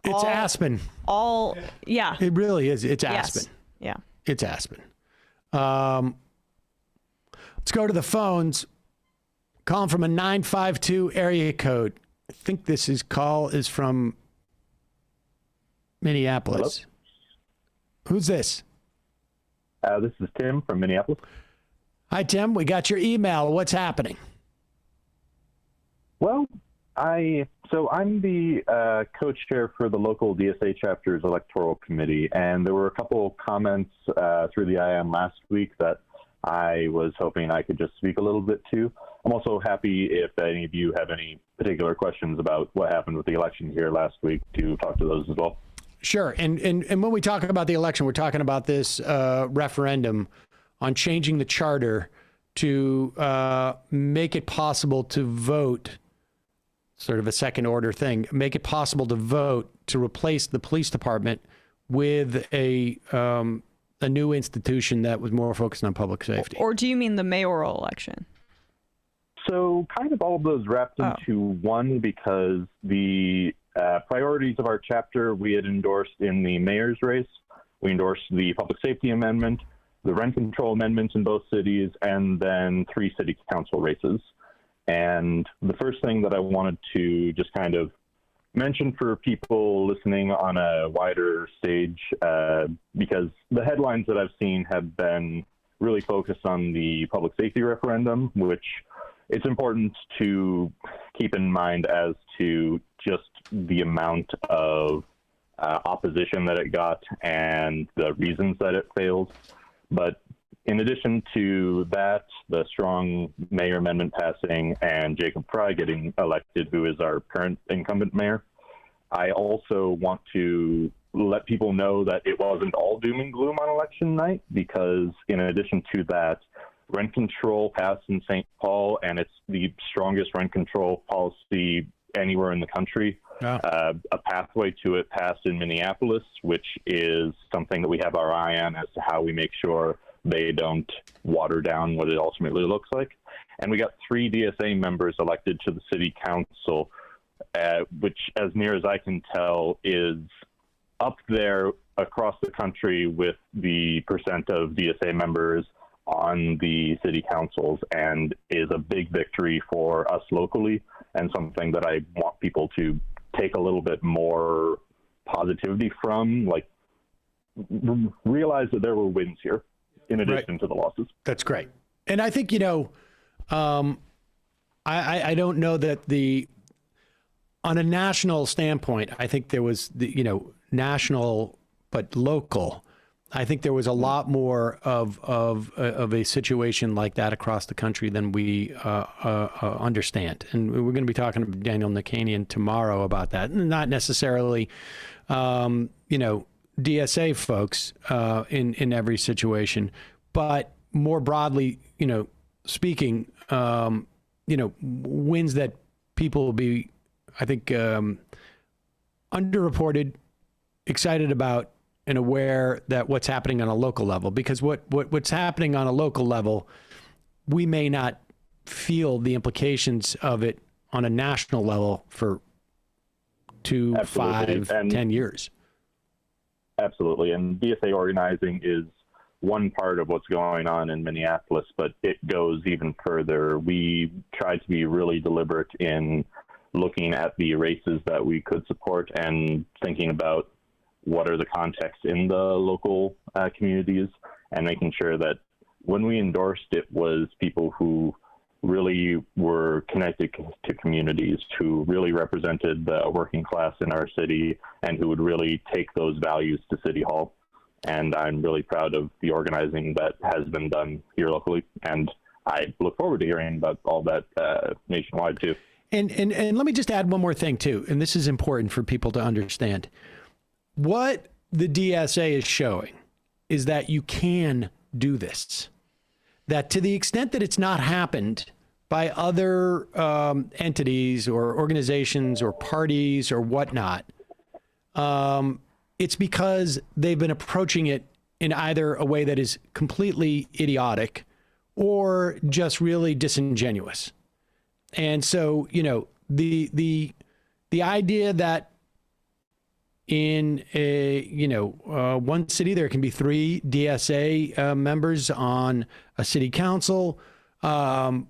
It's Aspen. Yeah. It really is. It's Aspen. Yes. Yeah. It's Aspen. Let's go to the phones. Calling from a 952 area code. I think this call is from Minneapolis. Hello? Who's this? This is Tim from Minneapolis. Hi, Tim. We got your email. What's happening? Well, I'm the co-chair for the local DSA chapter's electoral committee, and there were a couple comments through the IM last week that I was hoping I could just speak a little bit to. I'm also happy if any of you have any particular questions about what happened with the election here last week to talk to those as well. Sure. And when we talk about the election, we're talking about this referendum on changing the charter to make it possible to vote, sort of a second order thing, make it possible to vote to replace the police department with a new institution that was more focused on public safety. Or do you mean the mayoral election? So kind of all of those wrapped into one, because the priorities of our chapter we had endorsed in the mayor's race. We endorsed the public safety amendment, the rent control amendments in both cities, and then 3 city council races. And the first thing that I wanted to just kind of mention for people listening on a wider stage, because the headlines that I've seen have been really focused on the public safety referendum, which it's important to keep in mind as to just the amount of opposition that it got and the reasons that it failed. But in addition to that, the Strong mayor amendment passing and Jacob Fry getting elected, who is our current incumbent mayor, I also want to let people know that it wasn't all doom and gloom on election night, because in addition to that, rent control passed in St. Paul, and it's the strongest rent control policy anywhere in the country. A pathway to it passed in Minneapolis, which is something that we have our eye on as to how we make sure they don't water down what it ultimately looks like. And we got 3 DSA members elected to the city council, which, as near as I can tell, is up there across the country with the percent of DSA members on the city councils, and is a big victory for us locally, and something that I want people to take a little bit more positivity from, like realize that there were wins here in addition to the losses. That's great. And I think, I don't know that on a national standpoint, I think there was national, but local. I think there was a lot more of a situation like that across the country than we understand. And we're going to be talking to Daniel Nickanian tomorrow about that. Not necessarily, DSA folks in every situation, but more broadly, speaking, wins that people will be, I think, underreported, excited about, and aware that what's happening on a local level, because what's happening on a local level, we may not feel the implications of it on a national level for 2, 5, 10 years. Absolutely. And DSA organizing is one part of what's going on in Minneapolis, but it goes even further. We tried to be really deliberate in looking at the races that we could support and thinking about what are the contexts in the local communities, and making sure that when we endorsed it was people who really were connected to communities, who really represented the working class in our city, and who would really take those values to City Hall. And I'm really proud of the organizing that has been done here locally, and I look forward to hearing about all that nationwide too. And let me just add one more thing too, and this is important for people to understand. What the DSA is showing is that you can do this. That to the extent that it's not happened by other entities or organizations or parties or whatnot, it's because they've been approaching it in either a way that is completely idiotic or just really disingenuous. And so, the idea that in one city there can be 3 DSA members on a city council, and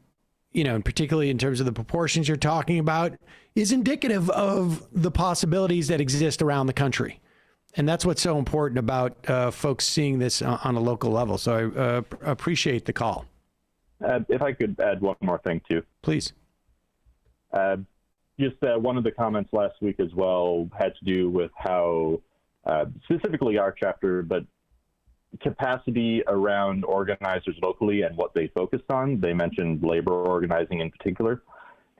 particularly in terms of the proportions you're talking about, is indicative of the possibilities that exist around the country. And that's what's so important about folks seeing this on a local level. So I appreciate the call. If I could add one more thing too. Please. Just one of the comments last week as well had to do with how, specifically our chapter, but capacity around organizers locally and what they focused on. They mentioned labor organizing in particular.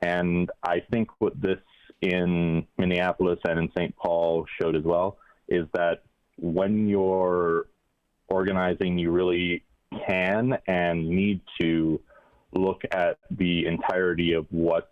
And I think what this in Minneapolis and in St. Paul showed as well is that when you're organizing, you really can and need to look at the entirety of what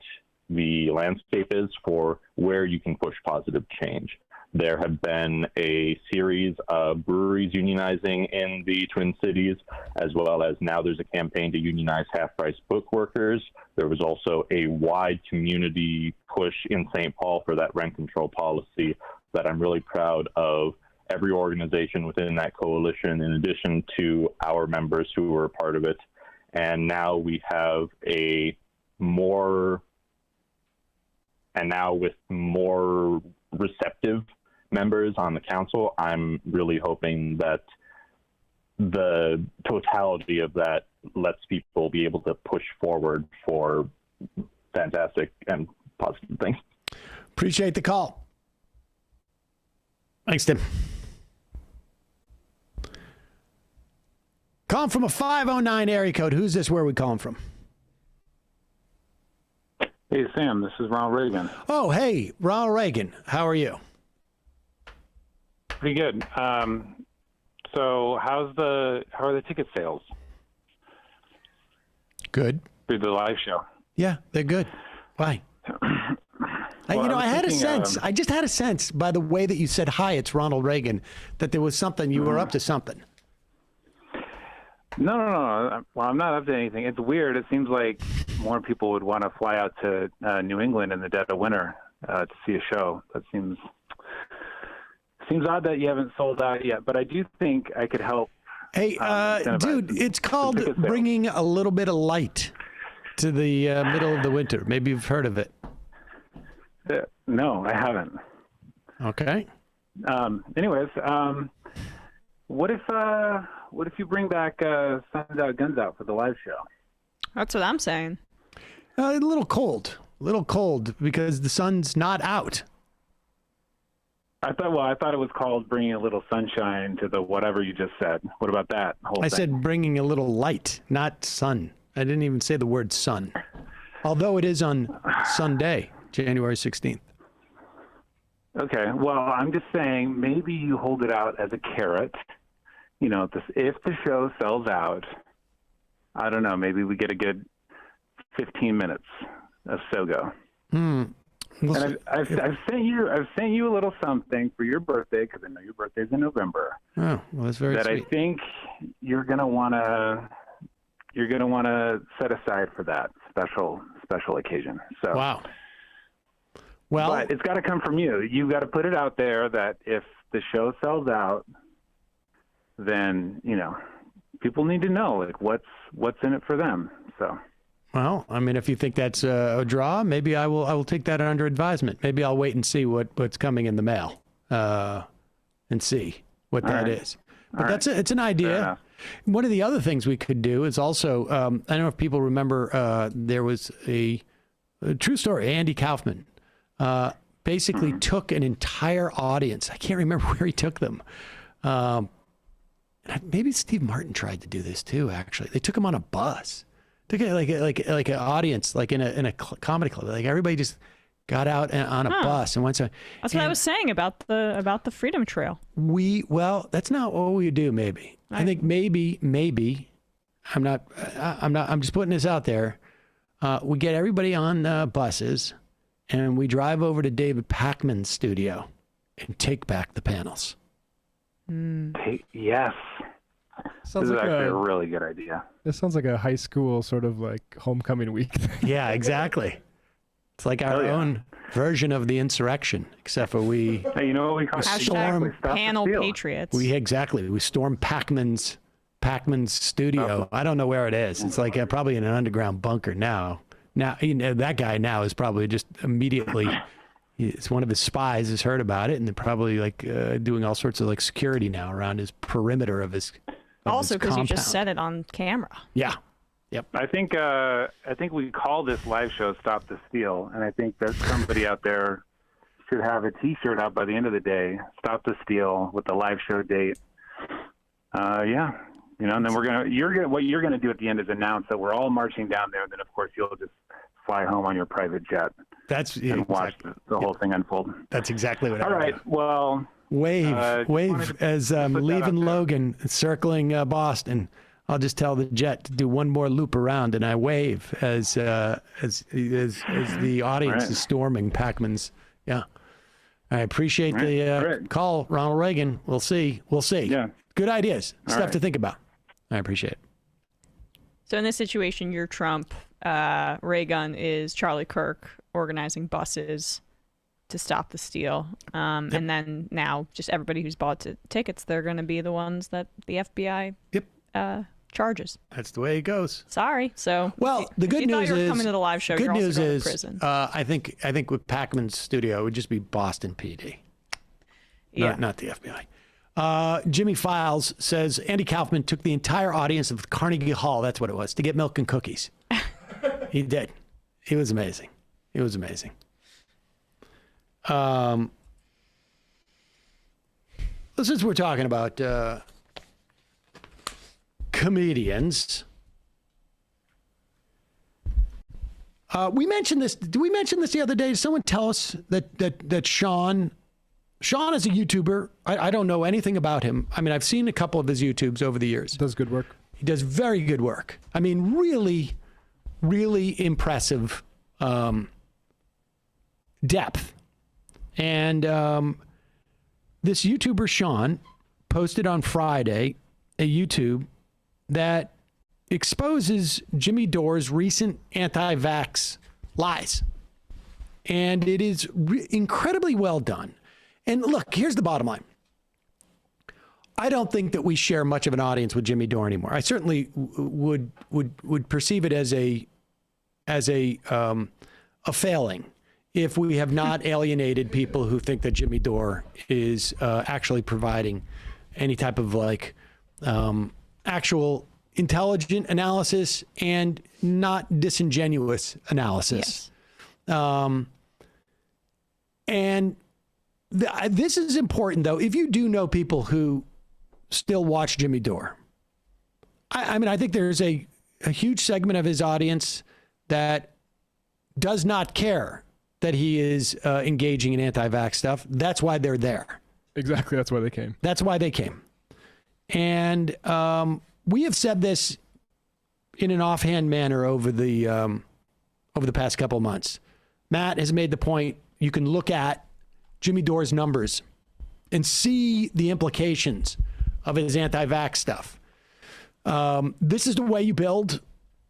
the landscape is for where you can push positive change. There have been a series of breweries unionizing in the Twin Cities, as well as now there's a campaign to unionize half-price book workers. There was also a wide community push in St. Paul for that rent control policy that I'm really proud of every organization within that coalition, in addition to our members who were a part of it. And now we have with more receptive members on the council, I'm really hoping that the totality of that lets people be able to push forward for fantastic and positive things. Appreciate the call. Thanks, Tim. Calling from a 509 area code. Who's this? Where are we calling from? Hey, Sam, this is Ronald Reagan. Oh, hey, Ronald Reagan. How are you? Pretty good. So how are the ticket sales? Good. Through the live show. Yeah, they're good. Why? I had a sense. I just had a sense by the way that you said, hi, it's Ronald Reagan, that there was something, you were up to something. No. Well, I'm not up to anything. It's weird. It seems like more people would want to fly out to New England in the dead of winter to see a show. That seems odd that you haven't sold out yet, but I do think I could help. Hey, dude, it's called bringing a little bit of light to the middle of the winter. Maybe you've heard of it. No, I haven't. Okay. Anyways, what if you bring back Sun's Out, Guns Out for the live show? That's what I'm saying. A little cold because the sun's not out. I thought it was called bringing a little sunshine to the whatever you just said. What about that whole thing? I said bringing a little light, not sun. I didn't even say the word sun, although it is on Sunday, January 16th. Okay, well, I'm just saying maybe you hold it out as a carrot. You know, if the show sells out, I don't know, maybe we get a good 15 minutes of SOGO. And I've sent you a little something for your birthday, because I know your birthday's in November. Oh, well, that's very sweet. I think you're gonna wanna set aside for that special occasion. So wow. Well, but it's got to come from you. You've got to put it out there that if the show sells out, then people need to know like what's in it for them. So. Well, I mean, if you think that's a draw, maybe I will take that under advisement. Maybe I'll wait and see what's coming in the mail, and see what that is. But it's an idea. One of the other things we could do is also, I don't know if people remember, there was a true story. Andy Kaufman basically took an entire audience. I can't remember where he took them. Maybe Steve Martin tried to do this too. Actually, they took him on a bus. Took it like an audience, like in a comedy club. Like everybody just got out on a bus and went to. That's what I was saying about the Freedom Trail. Well, that's not what we do. Maybe I think maybe I'm just putting this out there. We get everybody on buses, and we drive over to David Pakman's studio and take back the panels. Yes. Sounds this like is actually a really good idea. This sounds like a high school sort of like homecoming week thing. Yeah, exactly. It's like our own version of the insurrection, except for we. Hey, you know what we call Hashtag panel patriots. We storm Pakman's studio. I don't know where it is. It's like probably in an underground bunker now. Now that guy now is probably just immediately. It's one of his spies has heard about it, and they're probably like doing all sorts of like security now around his perimeter of his. Also, because you just said it on camera. Yeah. Yep. I think we call this live show "Stop the Steal," and I think that somebody out there should have a T-shirt out by the end of the day. "Stop the Steal" with the live show date. Yeah. And then what you're gonna do at the end is announce that we're all marching down there, and then of course you'll just fly home on your private jet. And watch the whole thing unfold. That's exactly what. All right. Well. Wave as leaving Logan, circling Boston. I'll just tell the jet to do one more loop around, and I wave as the audience is storming Pakman's. Yeah, I appreciate the call, Ronald Reagan. We'll see. Yeah, good ideas, stuff to think about. I appreciate it. So in this situation, you're Trump. Reagan is Charlie Kirk organizing buses to stop the steal. And then now just everybody who's bought tickets, they're going to be the ones that the FBI charges. That's the way it goes. Sorry. So the good news is coming to the live show. Good you're news also going is to prison. I think with Pakman's studio, it would just be Boston PD. Not the FBI. Jimmy Files says Andy Kaufman took the entire audience of Carnegie Hall. That's what it was, to get milk and cookies. He did. He was amazing. It was amazing. Since we're talking about comedians. We mentioned this. Did we mention this the other day? Did someone tell us that Sean is a YouTuber? I don't know anything about him. I mean, I've seen a couple of his YouTubes over the years. Does good work. He does very good work. I mean, really, really impressive depth. And this YouTuber, Sean, posted on Friday a YouTube that exposes Jimmy Dore's recent anti-vax lies. And it is incredibly well done. And look, here's the bottom line. I don't think that we share much of an audience with Jimmy Dore anymore. I certainly would perceive it as a failing if we have not alienated people who think that Jimmy Dore is actually providing any type of actual intelligent analysis and not disingenuous analysis. Yes. And this is important, though. If you do know people who still watch Jimmy Dore, I mean, I think there's a huge segment of his audience that does not care that he is engaging in anti-vax stuff. That's why they're there. Exactly. That's why they came. That's why they came. And we have said this in an offhand manner over the past couple of months. Matt has made the point, you can look at Jimmy Dore's numbers and see the implications of his anti-vax stuff. This is the way you build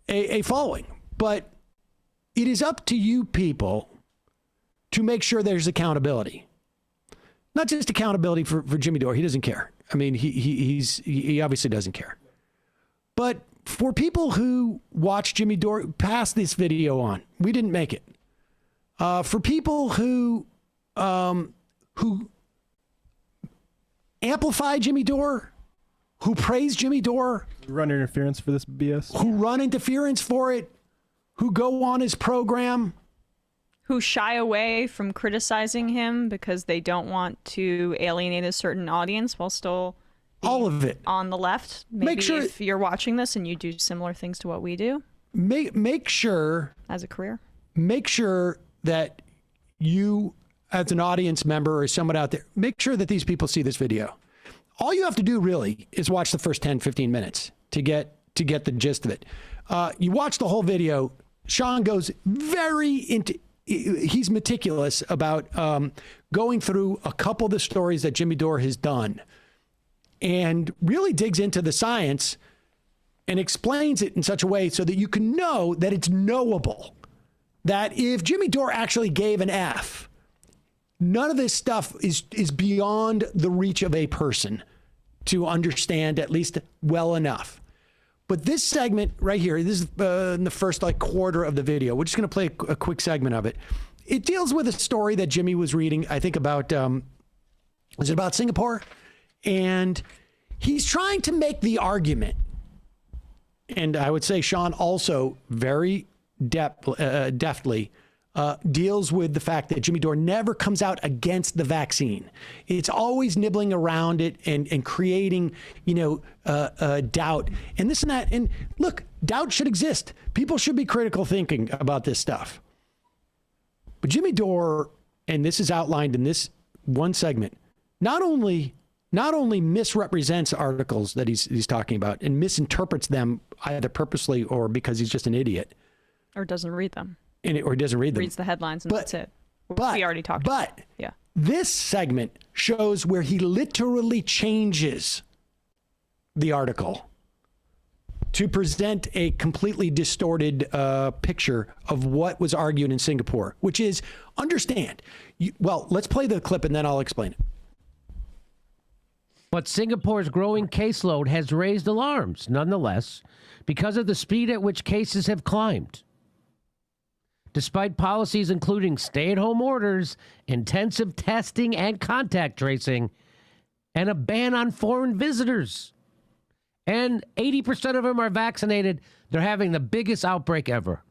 a following. But it is up to you people to make sure there's accountability. Not just accountability for Jimmy Dore. He doesn't care. I mean, he obviously doesn't care. But for people who watch Jimmy Dore, pass this video on. We didn't make it. For people who amplify Jimmy Dore, who praise Jimmy Dore, run interference for this BS, who run interference for it, who go on his program, who shy away from criticizing him because they don't want to alienate a certain audience while still all of it on the left. Maybe make sure if you're watching this and you do similar things to what we do, make sure as a career, make sure that you, as an audience member or someone out there, make sure that these people see this video. All you have to do really is watch the first 10, 15 minutes to get the gist of it. You watch the whole video. Sean goes he's meticulous about going through a couple of the stories that Jimmy Dore has done and really digs into the science and explains it in such a way so that you can know that it's knowable. That if Jimmy Dore actually gave an F, none of this stuff is beyond the reach of a person to understand at least well enough. But this segment right here, this is in the first quarter of the video. We're just going to play a quick segment of it. It deals with a story that Jimmy was reading, I think about, was it about Singapore? And he's trying to make the argument. And I would say Sean also very deftly deals with the fact that Jimmy Dore never comes out against the vaccine. It's always nibbling around it and creating, doubt and this and that. And look, doubt should exist. People should be critical thinking about this stuff. But Jimmy Dore, and this is outlined in this one segment, not only misrepresents articles that he's talking about and misinterprets them either purposely or because he's just an idiot. Or doesn't read them. Or doesn't read them. Reads the headlines and that's it. We already talked about it. Yeah. This segment shows where he literally changes the article to present a completely distorted picture of what was argued in Singapore, which is, understand. Let's play the clip and then I'll explain it. But Singapore's growing caseload has raised alarms, nonetheless, because of the speed at which cases have climbed. Despite policies including stay-at-home orders, intensive testing and contact tracing, and a ban on foreign visitors. And 80% of them are vaccinated. They're having the biggest outbreak ever.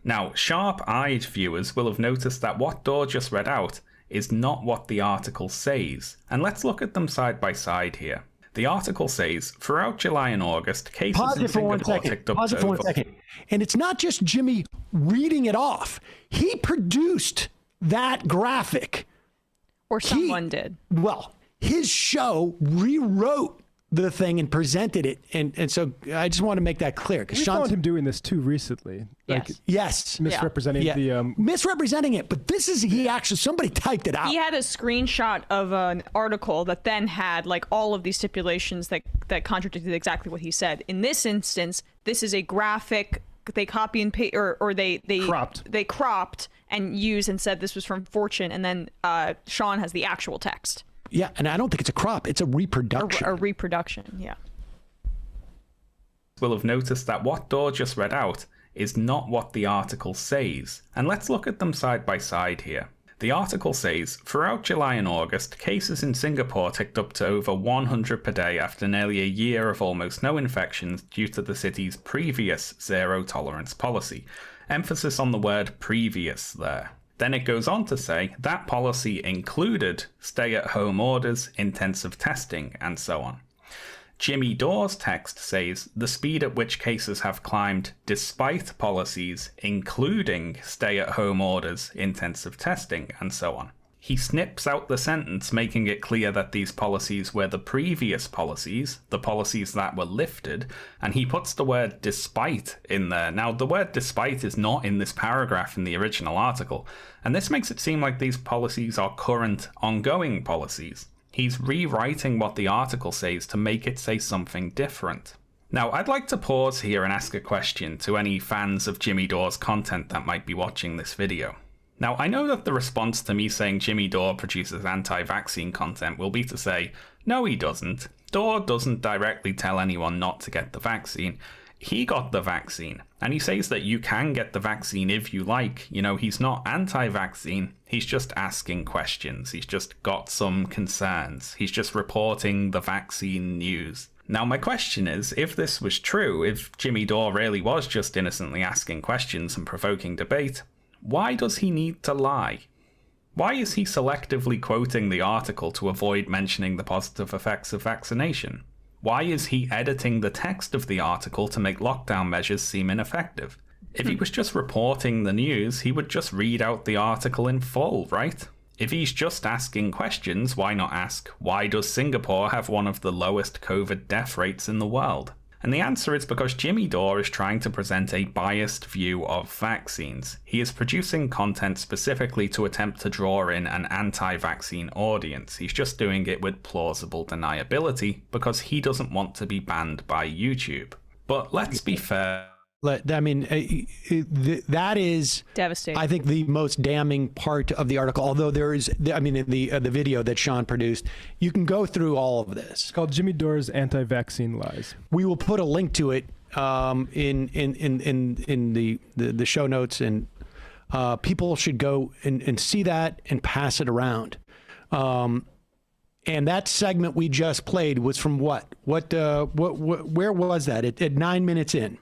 Now, sharp-eyed viewers will have noticed that what Dore just read out is not what the article says. And let's look at them side by side here. The article says, throughout July and August, cases Pause in it for one Singapore second. ticked up Pause to it for one over... second. And it's not just Jimmy reading it off. He produced that graphic. Or someone did. Well, his show rewrote the thing and presented it. And so I just want to make that clear. We found him doing this too recently. Yes. Misrepresenting the... Misrepresenting it. But this is, somebody typed it out. He had a screenshot of an article that then had like all of these stipulations that contradicted exactly what he said. In this instance, this is a graphic they copy and paste, or they cropped and used and said this was from Fortune, and then Sean has the actual text. Yeah, and I don't think it's a crop; it's a reproduction. A reproduction, yeah. Will have noticed that what Dore just read out is not what the article says, and let's look at them side by side here. The article says, throughout July and August, cases in Singapore ticked up to over 100 per day after nearly a year of almost no infections due to the city's previous zero-tolerance policy. Emphasis on the word previous there. Then it goes on to say that policy included stay-at-home orders, intensive testing, and so on. Jimmy Dore's text says the speed at which cases have climbed despite policies including stay-at-home orders, intensive testing, and so on. He snips out the sentence, making it clear that these policies were the previous policies, the policies that were lifted, and he puts the word despite in there. Now, the word despite is not in this paragraph in the original article, and this makes it seem like these policies are current, ongoing policies. He's rewriting what the article says to make it say something different. Now, I'd like to pause here and ask a question to any fans of Jimmy Dore's content that might be watching this video. Now, I know that the response to me saying Jimmy Dore produces anti-vaccine content will be to say, no, he doesn't. Dore doesn't directly tell anyone not to get the vaccine. He got the vaccine, and he says that you can get the vaccine if you like. You know, he's not anti-vaccine, he's just asking questions. He's just got some concerns. He's just reporting the vaccine news. Now, my question is, if this was true, if Jimmy Dore really was just innocently asking questions and provoking debate, why does he need to lie? Why is he selectively quoting the article to avoid mentioning the positive effects of vaccination? Why is he editing the text of the article to make lockdown measures seem ineffective? If he was just reporting the news, he would just read out the article in full, right? If he's just asking questions, why not ask, why does Singapore have one of the lowest COVID death rates in the world? And the answer is because Jimmy Dore is trying to present a biased view of vaccines. He is producing content specifically to attempt to draw in an anti-vaccine audience. He's just doing it with plausible deniability because he doesn't want to be banned by YouTube. But let's be fair. I mean, that is devastating. I think the most damning part of the article, although there is, I mean, in the video that Sean produced, you can go through all of this. It's called Jimmy Dore's Anti-Vaccine Lies. We will put a link to it in the show notes, and people should go and see that and pass it around. And that segment we just played was from what? Where was that? At 9 minutes in.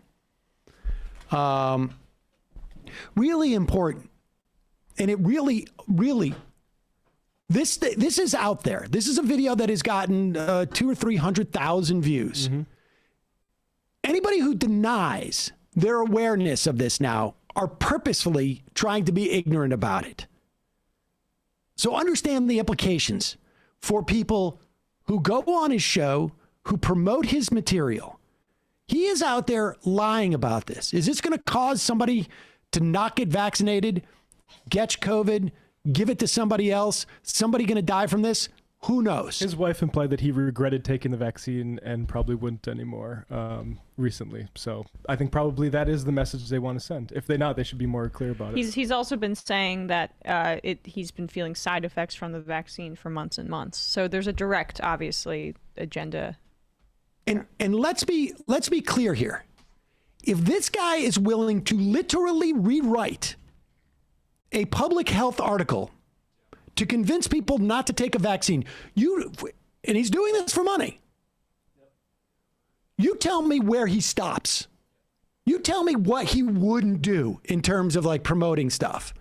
Really important, and it really this is out there. This is a video that has gotten 200,000 or 300,000 views. Mm-hmm. Anybody who denies their awareness of this now are purposefully trying to be ignorant about it. So understand the implications for people who go on his show, who promote his material. He is out there lying about this. Is this going to cause somebody to not get vaccinated, catch COVID, give it to somebody else? Somebody going to die from this? Who knows? His wife implied that he regretted taking the vaccine and probably wouldn't anymore recently. So I think probably that is the message they want to send. If they're not, they should be more clear about it. He's also been saying that he's been feeling side effects from the vaccine for months and months. So there's a direct, obviously, agenda. And let's be clear here. If this guy is willing to literally rewrite a public health article to convince people not to take a vaccine, and he's doing this for money. You tell me where he stops. You tell me what he wouldn't do in terms of like promoting stuff.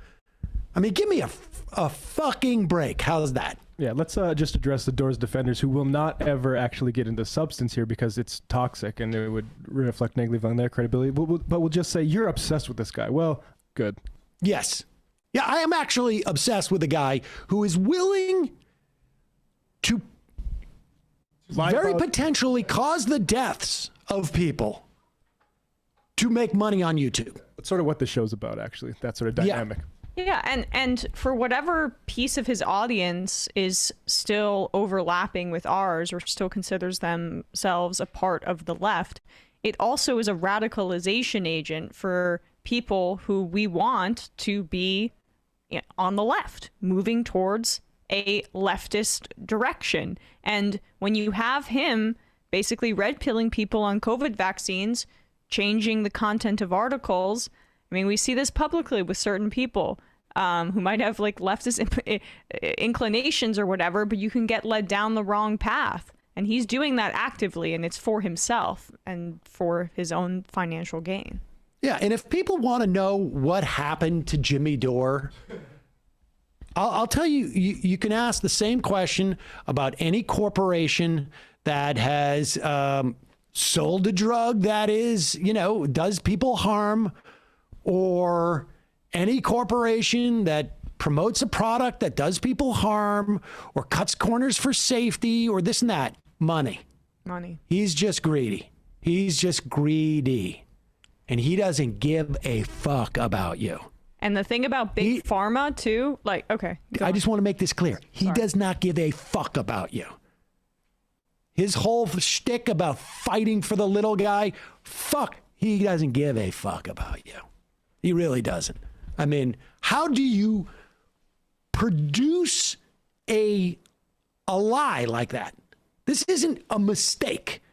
I mean, give me a fucking break. How's that? Yeah, let's just address the Dore's defenders who will not ever actually get into substance here because it's toxic and it would reflect negatively on their credibility. But we'll just say, you're obsessed with this guy. Well, good. Yes. Yeah, I am actually obsessed with a guy who is willing to potentially cause the deaths of people to make money on YouTube. That's sort of what the show's about, actually. That sort of dynamic. Yeah, and for whatever piece of his audience is still overlapping with ours or still considers themselves a part of the left, it also is a radicalization agent for people who we want to be on the left, moving towards a leftist direction. And when you have him basically red-pilling people on COVID vaccines, changing the content of articles, I mean, we see this publicly with certain people who might have like leftist inclinations or whatever, but you can get led down the wrong path. And he's doing that actively, and it's for himself and for his own financial gain. Yeah, and if people want to know what happened to Jimmy Dore, I'll tell you, you can ask the same question about any corporation that has sold a drug that is, does people harm, or any corporation that promotes a product that does people harm or cuts corners for safety or this and that. Money. He's just greedy. And he doesn't give a fuck about you. And the thing about big pharma too, like, okay. I just want to make this clear. He does not give a fuck about you. His whole shtick about fighting for the little guy, he doesn't give a fuck about you. He really doesn't. I mean, how do you produce a lie like that? This isn't a mistake.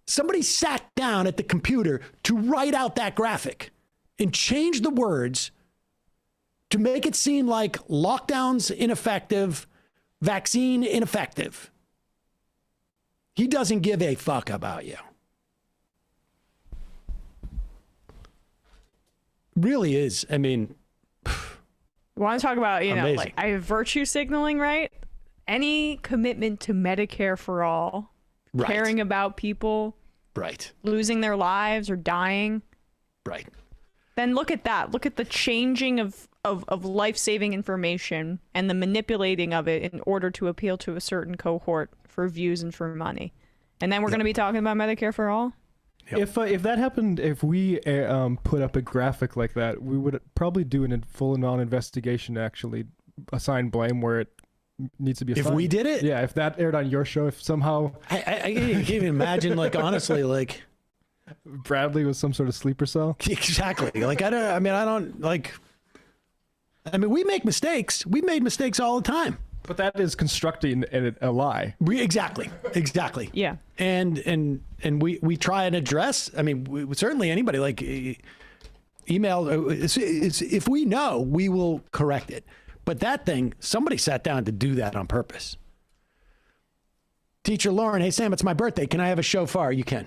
Somebody sat down at the computer to write out that graphic and change the words to make it seem like lockdown's ineffective, vaccine ineffective. He doesn't give a fuck about you. Really is. I mean, you want to talk about, amazing. like virtue signaling, right? Any commitment to Medicare for all, caring about people, losing their lives or dying. Then look at that. Look at the changing of life-saving information and the manipulating of it in order to appeal to a certain cohort for views and for money. And then we're going to be talking about Medicare for all? Yep. If that happened, if we put up a graphic like that, we would probably do a full and on investigation to actually assign blame where it needs to be assigned. If we did it? Yeah, if that aired on your show, if somehow... I can't even imagine, like, honestly, like... Bradley was some sort of sleeper cell? Exactly. Like, I mean, we make mistakes. We made mistakes all the time. But that is constructing a lie. Exactly. Yeah. And we try and address, I mean, certainly anybody, like, email, if we know, we will correct it. But that thing, somebody sat down to do that on purpose. Teacher Lauren, hey, Sam, it's my birthday. Can I have a shofar? You can.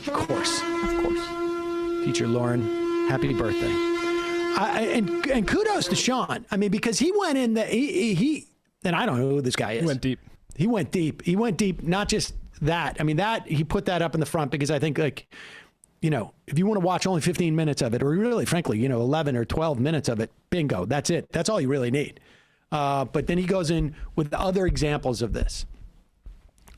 Of course. Teacher Lauren, happy birthday. And kudos to Sean. I mean, because he went in, he and I don't know who this guy is. He went deep. Not just that. I mean, he put that up in the front because I think, like, if you want to watch only 15 minutes of it, or really, frankly, 11 or 12 minutes of it, bingo, that's it. That's all you really need. But then he goes in with other examples of this.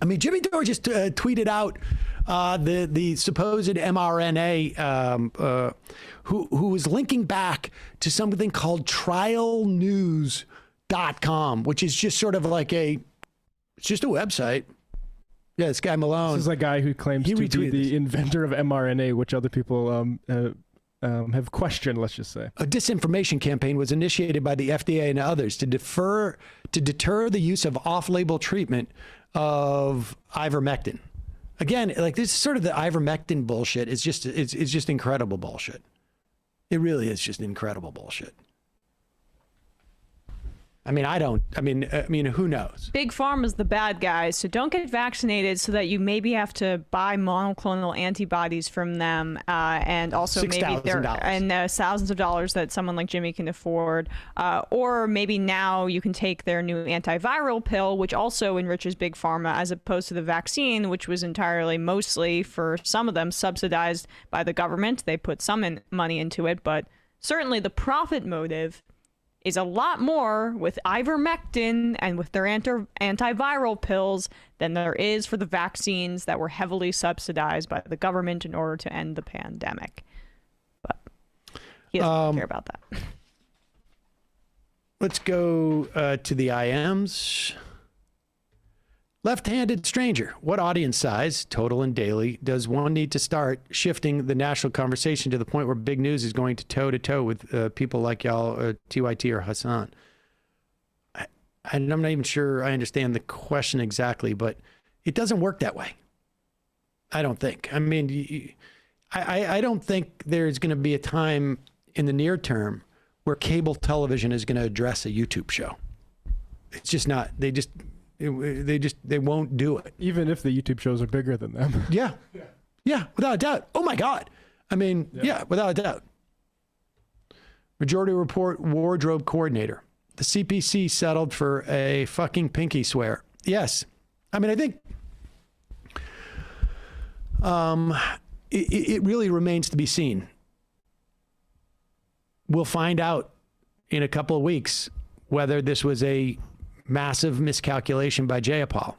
I mean, Jimmy Dore just tweeted out the supposed mRNA who was linking back to something called trialnews.com, which is just sort of like it's just a website. Yeah, this guy Malone. This is a guy who claims to be the inventor of mRNA, which other people have questioned, let's just say. A disinformation campaign was initiated by the FDA and others to deter the use of off-label treatment of ivermectin. Again, like, this is sort of the ivermectin bullshit. It's just incredible bullshit. It really is just incredible bullshit. I mean, who knows? Big Pharma's the bad guys, so don't get vaccinated so that you maybe have to buy monoclonal antibodies from them, and also maybe thousands of dollars that someone like Jimmy can afford, or maybe now you can take their new antiviral pill, which also enriches Big Pharma, as opposed to the vaccine, which was entirely, mostly for some of them, subsidized by the government. They put some money into it, but certainly the profit motive is a lot more with ivermectin and with their antiviral pills than there is for the vaccines that were heavily subsidized by the government in order to end the pandemic. But he doesn't care about that. Let's go to the IMs. Left-handed stranger. What audience size, total and daily, does one need to start shifting the national conversation to the point where big news is going toe-to-toe with people like y'all, TYT or Hassan? I'm not even sure I understand the question exactly, but it doesn't work that way. I don't think. I mean, I don't think there's going to be a time in the near term where cable television is going to address a YouTube show. It's just not. They won't do it. Even if the YouTube shows are bigger than them. Yeah, without a doubt. Oh my God. I mean, yeah, without a doubt. Majority Report wardrobe coordinator. The CPC settled for a fucking pinky swear. Yes. I mean, I think it really remains to be seen. We'll find out in a couple of weeks whether this was a massive miscalculation by Jayapal.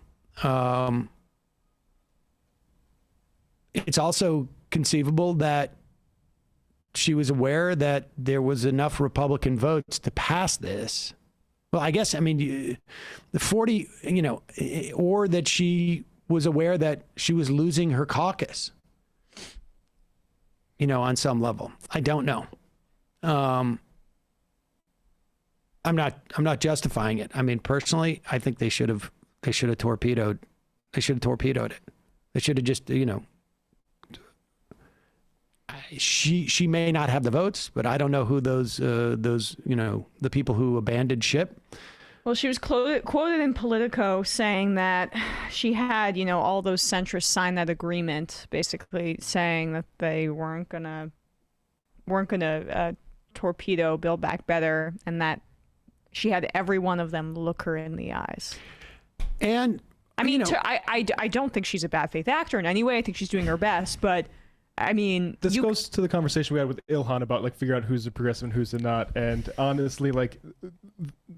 It's also conceivable that she was aware that there was enough Republican votes to pass this. Well, I guess, I mean, the 40, or that she was aware that she was losing her caucus, on some level. I don't know. I'm not justifying it. I mean, personally, I think they should have torpedoed it. They should have just, she may not have the votes, but I don't know who those the people who abandoned ship. Well, she was quoted in Politico saying that she had, all those centrists sign that agreement, basically saying that they weren't gonna torpedo Build Back Better, and that she had every one of them look her in the eyes. And I mean, I don't think she's a bad faith actor in any way. I think she's doing her best, but I mean, this goes to the conversation we had with Ilhan about figuring out who's a progressive and who's not. And honestly,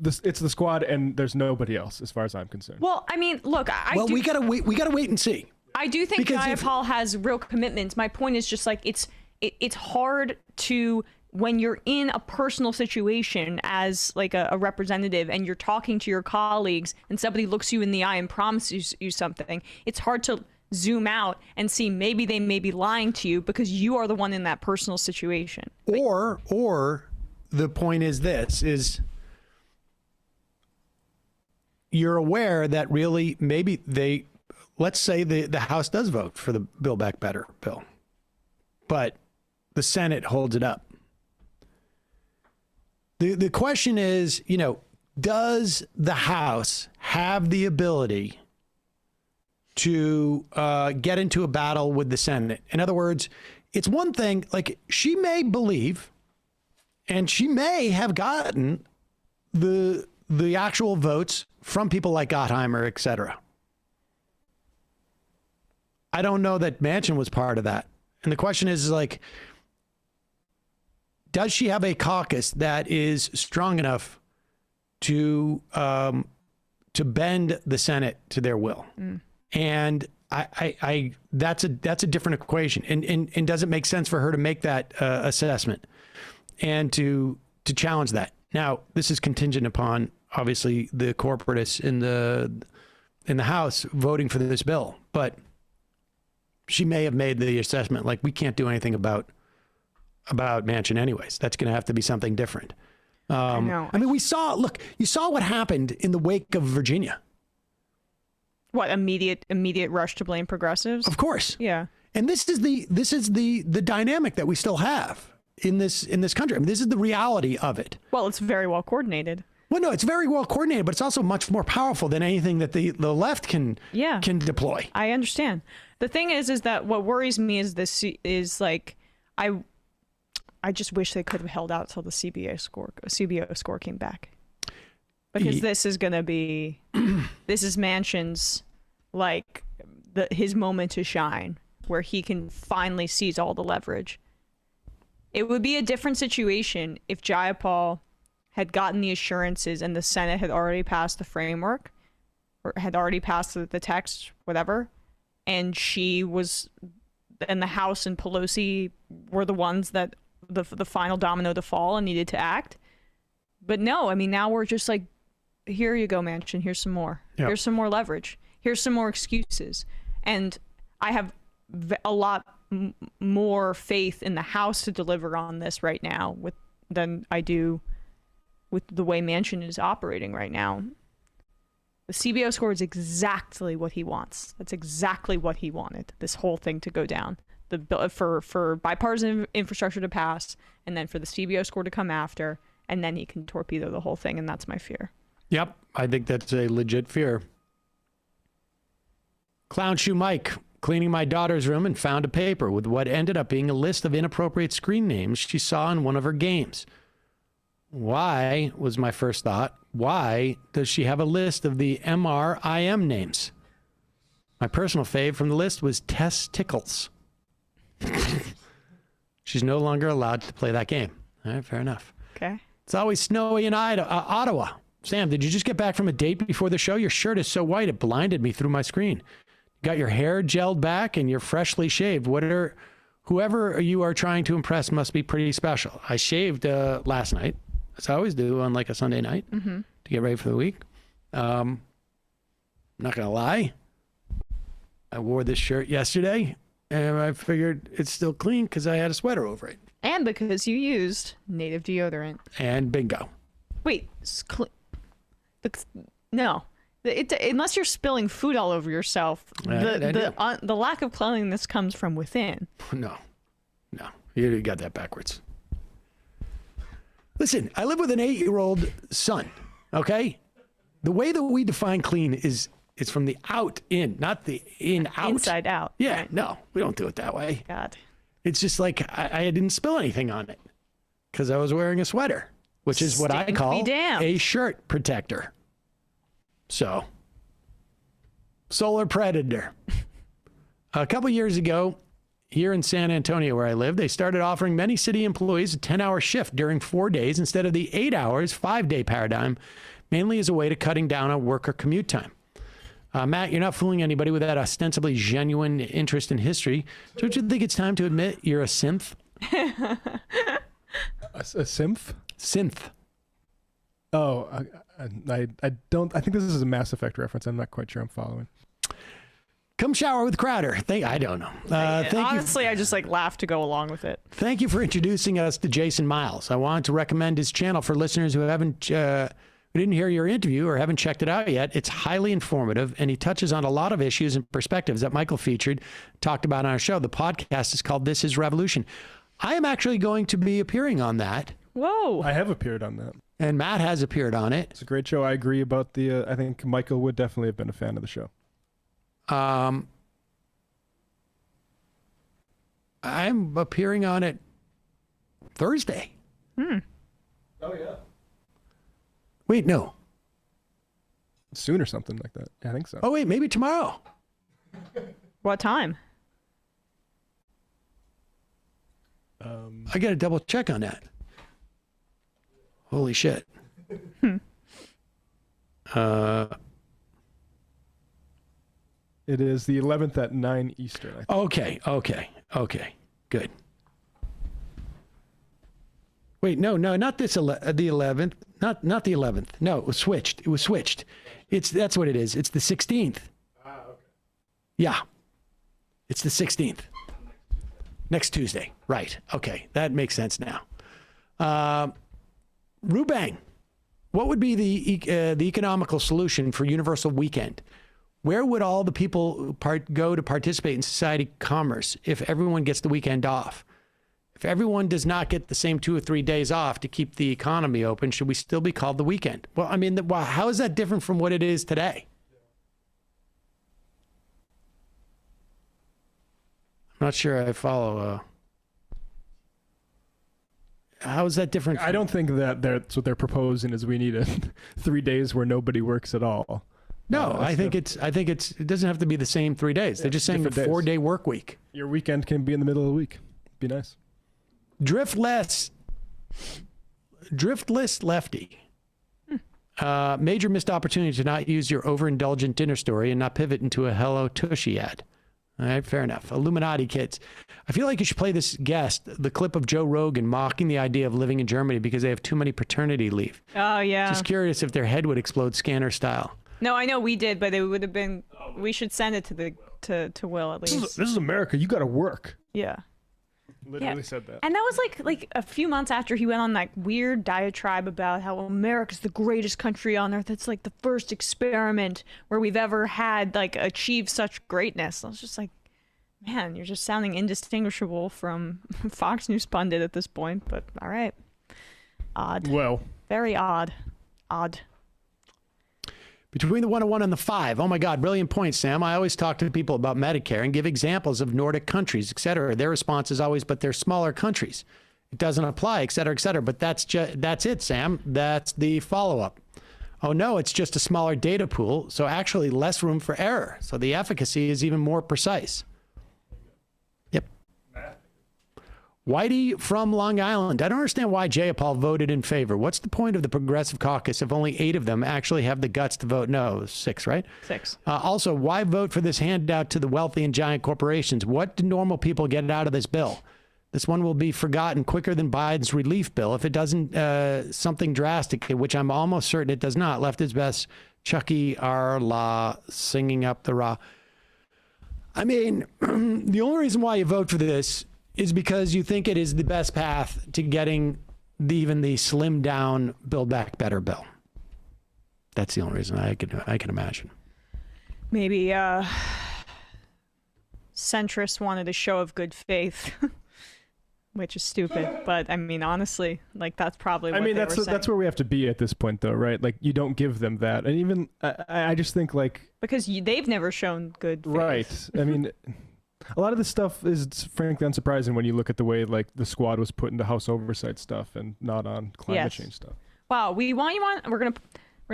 it's the squad, and there's nobody else as far as I'm concerned. Well, I mean, look, we gotta wait. We gotta wait and see. I do think Jayapal has real commitments. My point is just it's hard to, when you're in a personal situation as a representative and you're talking to your colleagues and somebody looks you in the eye and promises you something, it's hard to zoom out and see maybe they may be lying to you because you are the one in that personal situation. Or the point is this, is you're aware that really maybe let's say the House does vote for the Build Back Better bill, but the Senate holds it up. The question is, does the House have the ability to get into a battle with the Senate? In other words, it's one thing, she may believe, and she may have gotten the actual votes from people like Gottheimer, et cetera. I don't know that Manchin was part of that. And the question is does she have a caucus that is strong enough to bend the Senate to their will? Mm. And I that's a different equation. And does it make sense for her to make that assessment and to challenge that? Now, this is contingent upon obviously the corporatists in the House voting for this bill, but she may have made the assessment we can't do anything about Manchin anyways. That's going to have to be something different. I know. I mean, you saw what happened in the wake of Virginia. What, immediate rush to blame progressives? Of course. Yeah. And this is the dynamic that we still have in this country. I mean, this is the reality of it. Well, it's very well coordinated. Well, no, it's very well coordinated, but it's also much more powerful than anything that the left can deploy. I understand. The thing is that what worries me is is like I just wish they could have held out till the CBO score came back, because this is gonna be this is Manchin's like his moment to shine, where he can finally seize all the leverage. It would be a different situation if Jayapal had gotten the assurances and the Senate had already passed the framework, or had already passed the text, whatever, and and the House and Pelosi were the ones that the final domino to fall and needed to act. But no, I mean, now we're just like, here you go, Manchin, here's some more. Yep. Here's some more leverage. Here's some more excuses. And I have a lot more faith in the House to deliver on this right now than I do with the way Manchin is operating right now. The CBO score is exactly what he wants. That's exactly what he wanted, this whole thing to go down. For bipartisan infrastructure to pass, and then for the CBO score to come after, and then he can torpedo the whole thing, and that's my fear. Yep, I think that's a legit fear. Clown Shoe Mike, cleaning my daughter's room and found a paper with what ended up being a list of inappropriate screen names she saw in one of her games. Why, was my first thought, why does she have a list of the MRIM names? My personal fave from the list was Testicles. She's no longer allowed to play that game. All right, fair enough. Okay. It's always snowy in Ottawa. Sam, did you just get back from a date before the show? Your shirt is so white it blinded me through my screen. You got your hair gelled back and you're freshly shaved. Whoever you are trying to impress must be pretty special. I shaved last night, as I always do on like a Sunday night, to get ready for the week. Not gonna lie, I wore this shirt yesterday and I figured it's still clean because I had a sweater over it. And because you used native deodorant. And bingo. Wait, no. Unless you're spilling food all over yourself, the lack of cleanliness comes from within. No, you got that backwards. Listen, I live with an 8-year-old son, okay? The way that we define clean is it's from the out in, not the in out. Inside out. Yeah, right. No, we don't do it that way. God. It's just like I didn't spill anything on it because I was wearing a sweater, which is what I call a shirt protector. So, solar predator. A couple years ago, here in San Antonio where I live, they started offering many city employees a 10-hour shift during 4 days instead of the 8 hours, 5-day paradigm, mainly as a way to cutting down on work or commute time. Matt, you're not fooling anybody with that ostensibly genuine interest in history. Don't you think it's time to admit you're a synth? A synth? Synth. Oh, I don't. I think this is a Mass Effect reference. I'm not quite sure I'm following. Come shower with Crowder. I don't know. Honestly, I just laugh to go along with it. Thank you for introducing us to Jason Miles. I wanted to recommend his channel for listeners who didn't hear your interview or haven't checked it out yet. It's highly informative, and he touches on a lot of issues and perspectives that Michael talked about on our show. The podcast is called This Is Revolution. I am actually going to be appearing on that. Whoa. I have appeared on that. And Matt has appeared on it. It's a great show. I agree about I think Michael would definitely have been a fan of the show. I'm appearing on it Thursday. Oh, yeah. Wait, no. Soon or something like that. I think so. Oh, wait, maybe tomorrow. What time? I got to double check on that. Holy shit. It is the 11th at 9 Eastern. I think. Okay. Good. Wait, no, not this. The 11th. Not the 11th. No, it was switched. That's what it is. It's the 16th. Ah, okay. Yeah. It's the 16th. Next Tuesday. Right. Okay. That makes sense now. Rubang, what would be the economical solution for universal weekend? Where would all the people go to participate in society commerce if everyone gets the weekend off? If everyone does not get the same 2 or 3 days off to keep the economy open, should we still be called the weekend? Well, I mean, how is that different from what it is today? I'm not sure I follow. How is that different? I don't think that that's what they're proposing is we need 3 days where nobody works at all. No, I think it doesn't have to be the same 3 days. They're just saying a 4-day work week. Your weekend can be in the middle of the week. Be nice. Driftless lefty. Major missed opportunity to not use your overindulgent dinner story and not pivot into a Hello Tushy ad. All right, fair enough. Illuminati kids. I feel like you should play this guest, the clip of Joe Rogan mocking the idea of living in Germany because they have too many paternity leave. Oh, yeah. Just curious if their head would explode scanner style. No, I know we did, but it would have been. We should send it to Will at least. This is America. You got to work. Yeah. Literally said that. And that was like a few months after he went on that weird diatribe about how America's the greatest country on earth. It's like the first experiment where we've ever had like achieved such greatness. I was just like, man, you're just sounding indistinguishable from Fox News pundit at this point. But all right, odd. Well, very odd. Between the 101 and the 5. Oh my God, brilliant point, Sam. I always talk to people about Medicare and give examples of Nordic countries, et cetera. Their response is always, but they're smaller countries. It doesn't apply, et cetera, et cetera. But that's it, Sam. That's the follow-up. Oh no, it's just a smaller data pool, so actually less room for error. So the efficacy is even more precise. Yep. Whitey from Long Island. I don't understand why Jayapal voted in favor. What's the point of the Progressive Caucus if only 8 of them actually have the guts to vote no? 6, right? 6. Also, why vote for this handout to the wealthy and giant corporations? What do normal people get out of this bill? This one will be forgotten quicker than Biden's relief bill if it doesn't something drastic, which I'm almost certain it does not. Left his best, Chucky R. La singing up the raw. I mean, the only reason why you vote for this is because you think it is the best path to getting even the slimmed down Build Back Better bill. That's the only reason I can imagine. Maybe centrists wanted a show of good faith, which is stupid. But I mean, honestly, like that's probably what they were saying. That's where we have to be at this point, though, right? Like you don't give them that, and even I just think like because they've never shown good faith. Right. I mean. A lot of this stuff is frankly unsurprising when you look at the way like the squad was put into House oversight stuff and not on climate change stuff. Wow, we want you on. We're gonna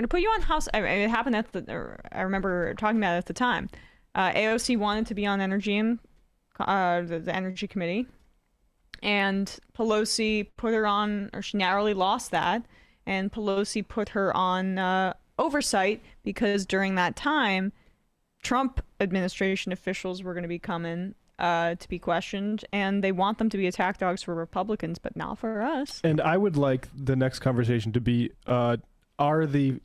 put you on House. I mean, it happened I remember talking about it at the time. AOC wanted to be on energy and the energy committee, and Pelosi put her on, or she narrowly lost that, and Pelosi put her on oversight because during that time, Trump administration officials were going to be coming to be questioned, and they want them to be attack dogs for Republicans, but not for us. And I would like the next conversation to be, are the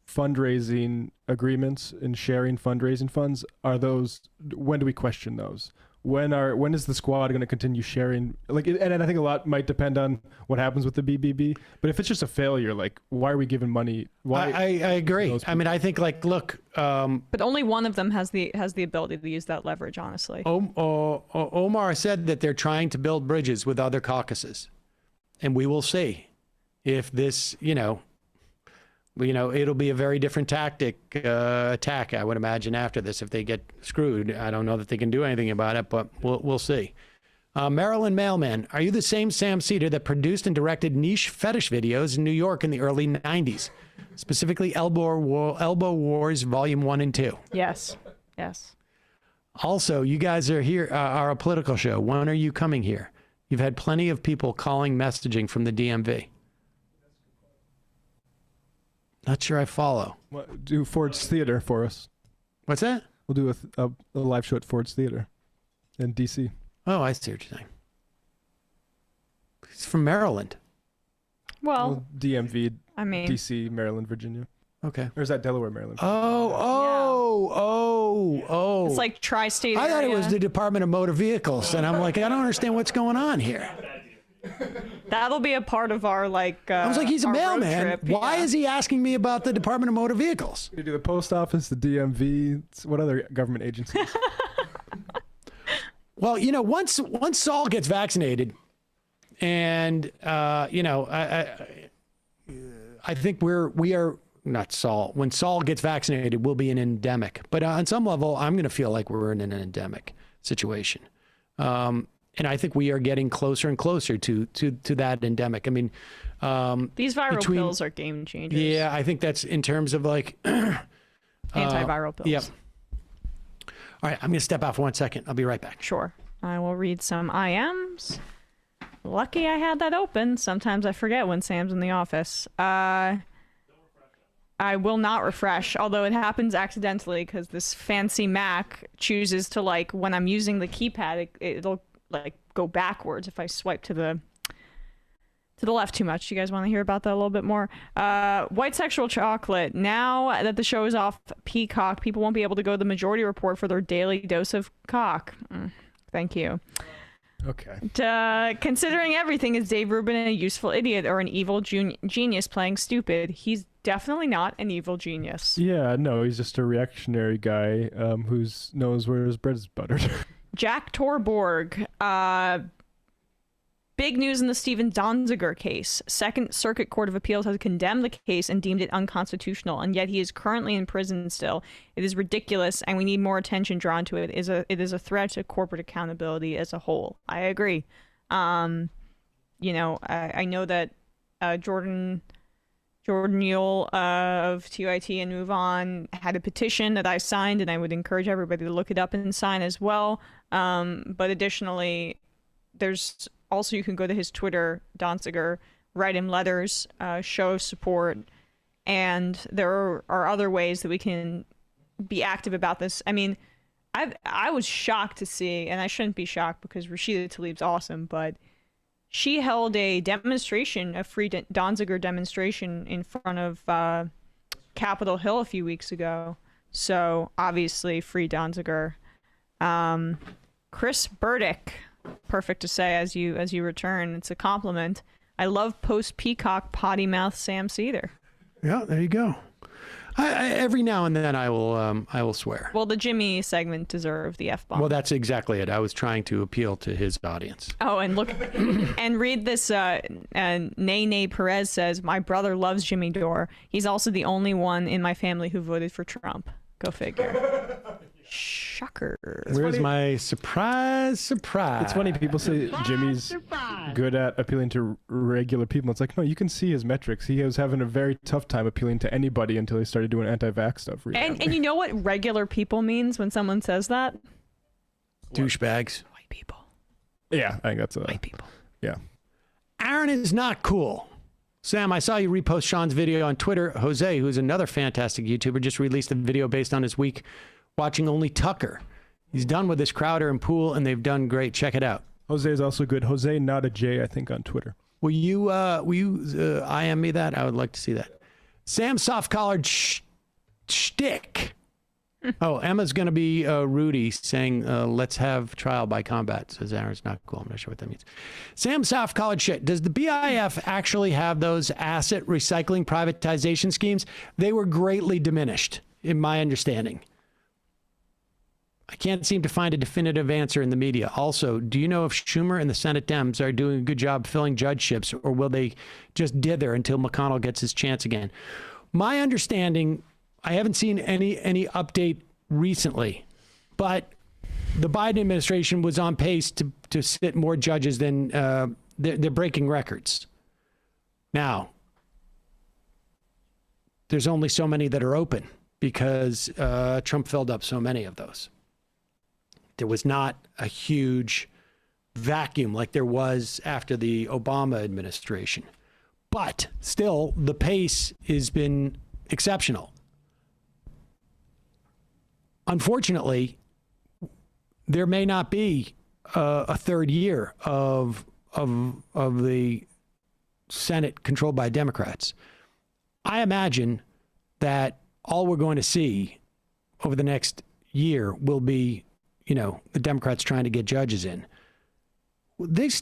fundraising agreements and sharing fundraising funds, when do we question those? When is the squad going to continue sharing? Like, and I think a lot might depend on what happens with the BBB. But if it's just a failure, like, why are we giving money? Why? I agree. I mean, I think like, look. But only one of them has the ability to use that leverage. Honestly, Omar said that they're trying to build bridges with other caucuses, and we will see if this, it'll be a very different attack, I would imagine, after this. If they get screwed, I don't know that they can do anything about it, but we'll see. Maryland Mailman, are you the same Sam Seder that produced and directed niche fetish videos in New York in the early 90s? Specifically, Elbow Wars Volume 1 and 2. Yes. Also, you guys are here, are a political show. When are you coming here? You've had plenty of people calling messaging from the DMV. Not sure I follow. Do Ford's Theater for us. What's that? We'll do a live show at Ford's Theater in D.C. Oh, I see what you're saying. He's from Maryland. Well, DMV, I mean, D.C., Maryland, Virginia. Okay. Or is that Delaware, Maryland? Oh. It's like tri-state I thought area. it was the Department of Motor Vehicles, and I'm like, I don't understand what's going on here. That'll be a part of our I was like, he's a mailman. Why is he asking me about the Department of Motor Vehicles? You do the post office, the DMV. What other government agencies? Well, once Saul gets vaccinated, And I think we are not Saul. When Saul gets vaccinated, we'll be an endemic. But on some level, I'm going to feel like we're in an endemic situation. And I think we are getting closer and closer to that endemic. I mean, these viral pills are game changers. Yeah, I think that's in terms of like antiviral pills. Yep. All right, I'm going to step out for 1 second. I'll be right back. Sure. I will read some IMs. Lucky I had that open. Sometimes I forget when Sam's in the office. I will not refresh, although it happens accidentally because this fancy Mac chooses to, like, when I'm using the keypad, it'll like go backwards if I swipe to the left too much. You guys want to hear about that a little bit more? White sexual chocolate. Now that the show is off Peacock, people won't be able to go to the Majority Report for their daily dose of cock. Thank you. Okay. Considering everything, is Dave Rubin a useful idiot or an evil genius playing stupid? He's definitely not an evil genius. Yeah, no, he's just a reactionary guy who knows where his bread is buttered. Jack Torborg. Big news in the Stephen Donziger case. Second Circuit Court of Appeals has condemned the case and deemed it unconstitutional, and yet he is currently in prison still. It is ridiculous, and we need more attention drawn to it. It is a threat to corporate accountability as a whole. I agree. I know that Jordan Yule of TYT and Move On had a petition that I signed, and I would encourage everybody to look it up and sign as well. But additionally, there's also, you can go to his Twitter, Donziger, write him letters, show support, and there are other ways that we can be active about this. I mean, I was shocked to see, and I shouldn't be shocked because Rashida Tlaib's awesome, but she held a demonstration, a free Donziger demonstration in front of Capitol Hill a few weeks ago. So obviously, free Donziger. Chris Burdick, perfect to say as you return. It's a compliment. I love post Peacock potty mouth Sam Seder. Yeah, there you go. Every now and then I will swear. Well, the Jimmy segment deserved the F-bomb. Well, that's exactly it. I was trying to appeal to his audience. Oh, and look, and read this. Nay Perez says, my brother loves Jimmy Dore. He's also the only one in my family who voted for Trump. Go figure. Shocker. Where's my surprise? It's funny, people say Jimmy's good at appealing to regular people. It's like, no, you can see his metrics. He was having a very tough time appealing to anybody until he started doing anti-vax stuff. And you know what regular people means when someone says that? Douchebags. White people. Yeah, I think that's white people. Yeah. Aaron is not cool. Sam, I saw you repost Sean's video on Twitter. Jose, who's another fantastic YouTuber, just released a video based on his week watching only Tucker. He's done with this Crowder and Poole, and they've done great. Check it out. Jose is also good. Jose, not a J, I think, on Twitter. Will you IM me that? I would like to see that. Sam soft-collared shtick. Oh, Emma's going to be Rudy saying, let's have trial by combat. Says Aaron's not cool. I'm not sure what that means. Sam soft-collared shit. Does the BIF actually have those asset recycling privatization schemes? They were greatly diminished, in my understanding. I can't seem to find a definitive answer in the media. Also, do you know if Schumer and the Senate Dems are doing a good job filling judgeships, or will they just dither until McConnell gets his chance again? My understanding, I haven't seen any update recently, but the Biden administration was on pace to sit more judges than they're breaking records. Now, there's only so many that are open because Trump filled up so many of those. There was not a huge vacuum like there was after the Obama administration. But still, the pace has been exceptional. Unfortunately, there may not be a third year of the Senate controlled by Democrats. I imagine that all we're going to see over the next year will be, the Democrats trying to get judges in. They've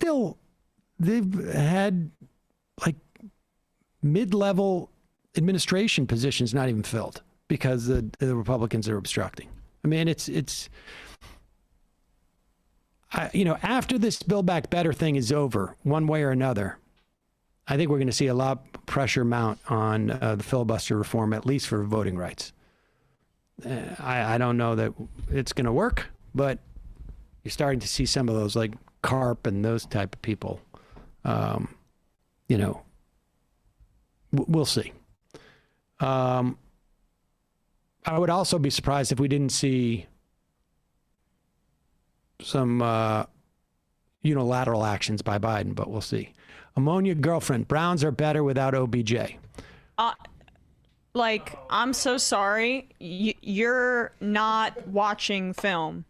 had like mid-level administration positions not even filled because the Republicans are obstructing. I mean, after this Build Back Better thing is over, one way or another, I think we're going to see a lot of pressure mount on the filibuster reform, at least for voting rights. I don't know that it's going to work, but you're starting to see some of those, like Carp and those type of people. We'll see. I would also be surprised if we didn't see some unilateral actions by Biden, but we'll see. Ammonia girlfriend, Browns are better without OBJ. I'm so sorry. You're not watching film.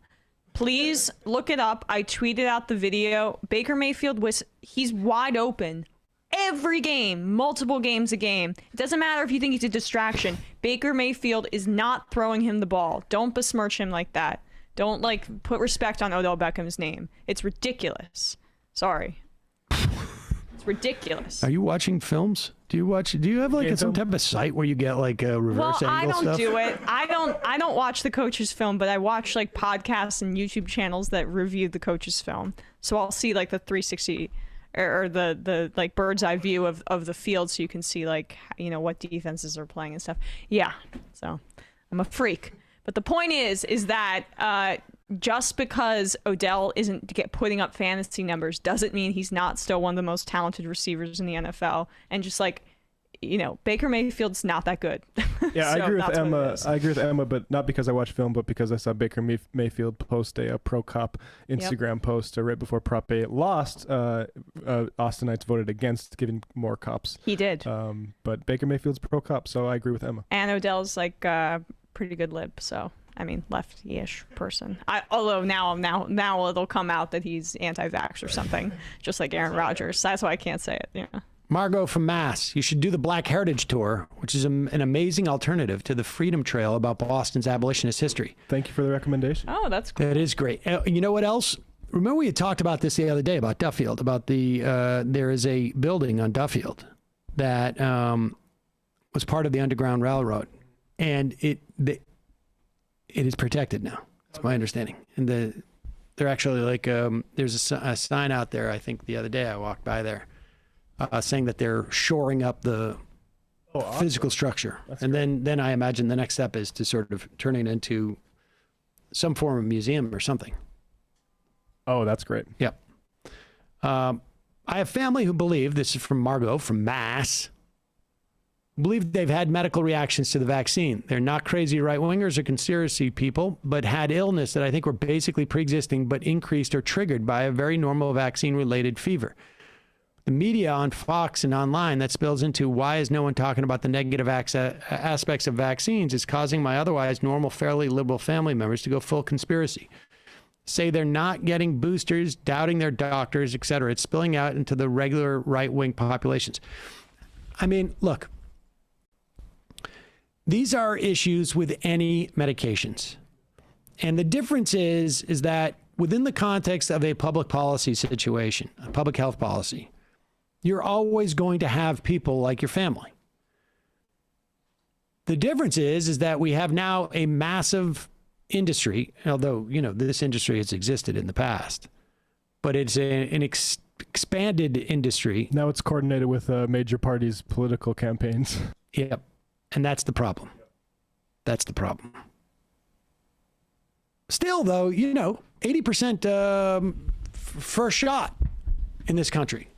Please look it up. I tweeted out the video. Baker Mayfield he's wide open. Every game, multiple games a game. It doesn't matter if you think he's a distraction. Baker Mayfield is not throwing him the ball. Don't besmirch him like that. Don't put respect on Odell Beckham's name. It's ridiculous. Sorry. It's ridiculous. Are you watching films? Do you have some type of site where you get a reverse angle I don't stuff? do it. I don't watch the coach's film, but I watch podcasts and YouTube channels that review the coach's film. So I'll see the 360 or the bird's eye view of the field, so you can see what defenses are playing and stuff. Yeah. So I'm a freak. But the point is that just because Odell isn't putting up fantasy numbers doesn't mean he's not still one of the most talented receivers in the NFL. And just Baker Mayfield's not that good. Yeah, So I agree with Emma. it is. I agree with Emma, but not because I watch film, but because I saw Baker Mayfield post a Pro Cop Instagram post right before Prop 8 lost. Austinites voted against giving more cops. He did. But Baker Mayfield's Pro Cop, so I agree with Emma. And Odell's pretty good lib, so lefty-ish person. Although now it'll come out that he's anti-vax or something, just like Aaron Rodgers. That's why I can't say it. Yeah. Margot from Mass, you should do the Black Heritage Tour, which is an amazing alternative to the Freedom Trail about Boston's abolitionist history. Thank you for the recommendation. Oh, that's cool. That is great. You know what else? Remember we had talked about this the other day about Duffield, about there is a building on Duffield that was part of the Underground Railroad, and it is protected now. That's my understanding. And they're actually there's a sign out there, I think the other day I walked by there, saying that they're shoring up the physical structure. And then I imagine the next step is to sort of turn it into some form of museum or something. Oh, that's great. Yep. I have family who believe, this is from Margot from Mass, believe they've had medical reactions to the vaccine. They're not crazy right-wingers or conspiracy people, but had illness that I think were basically pre-existing but increased or triggered by a very normal vaccine-related fever. The media on Fox and online that spills into why is no one talking about the negative aspects of vaccines is causing my otherwise normal, fairly liberal family members to go full conspiracy. Say they're not getting boosters, doubting their doctors, etc. It's spilling out into the regular right-wing populations. I mean, look, these are issues with any medications. And the difference is that within the context of a public policy situation, a public health policy, you're always going to have people like your family. The difference is that we have now a massive industry, although, this industry has existed in the past, but it's an expanded industry. Now it's coordinated with major parties' political campaigns. Yep. And that's the problem. That's the problem. Still, though, 80% first shot in this country.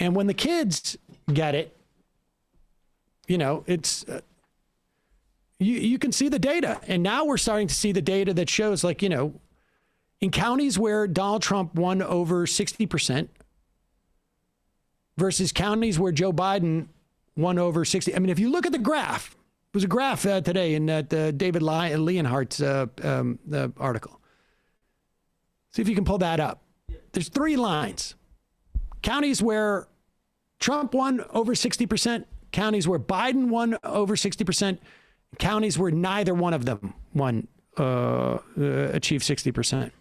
And when the kids get it, it's you can see the data. And now we're starting to see the data that shows, in counties where Donald Trump won over 60% versus counties where Joe Biden won over 60. I mean, if you look at the graph, it was a graph today in that David Leonhardt's article. See if you can pull that up. There's 3 lines. Counties where Trump won over 60%, counties where Biden won over 60%, counties where neither one of them achieved 60%.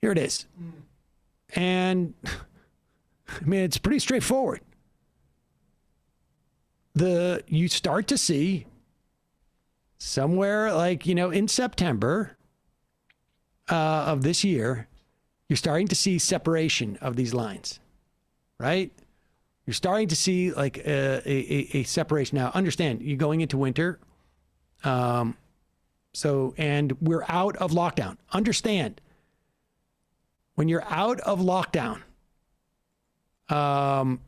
Here it is. And I mean, it's pretty straightforward. You start to see somewhere in September of this year, you're starting to see separation of these lines, right? You're starting to see like a separation. Now, understand, you're going into winter. And we're out of lockdown. Understand, when you're out of lockdown, and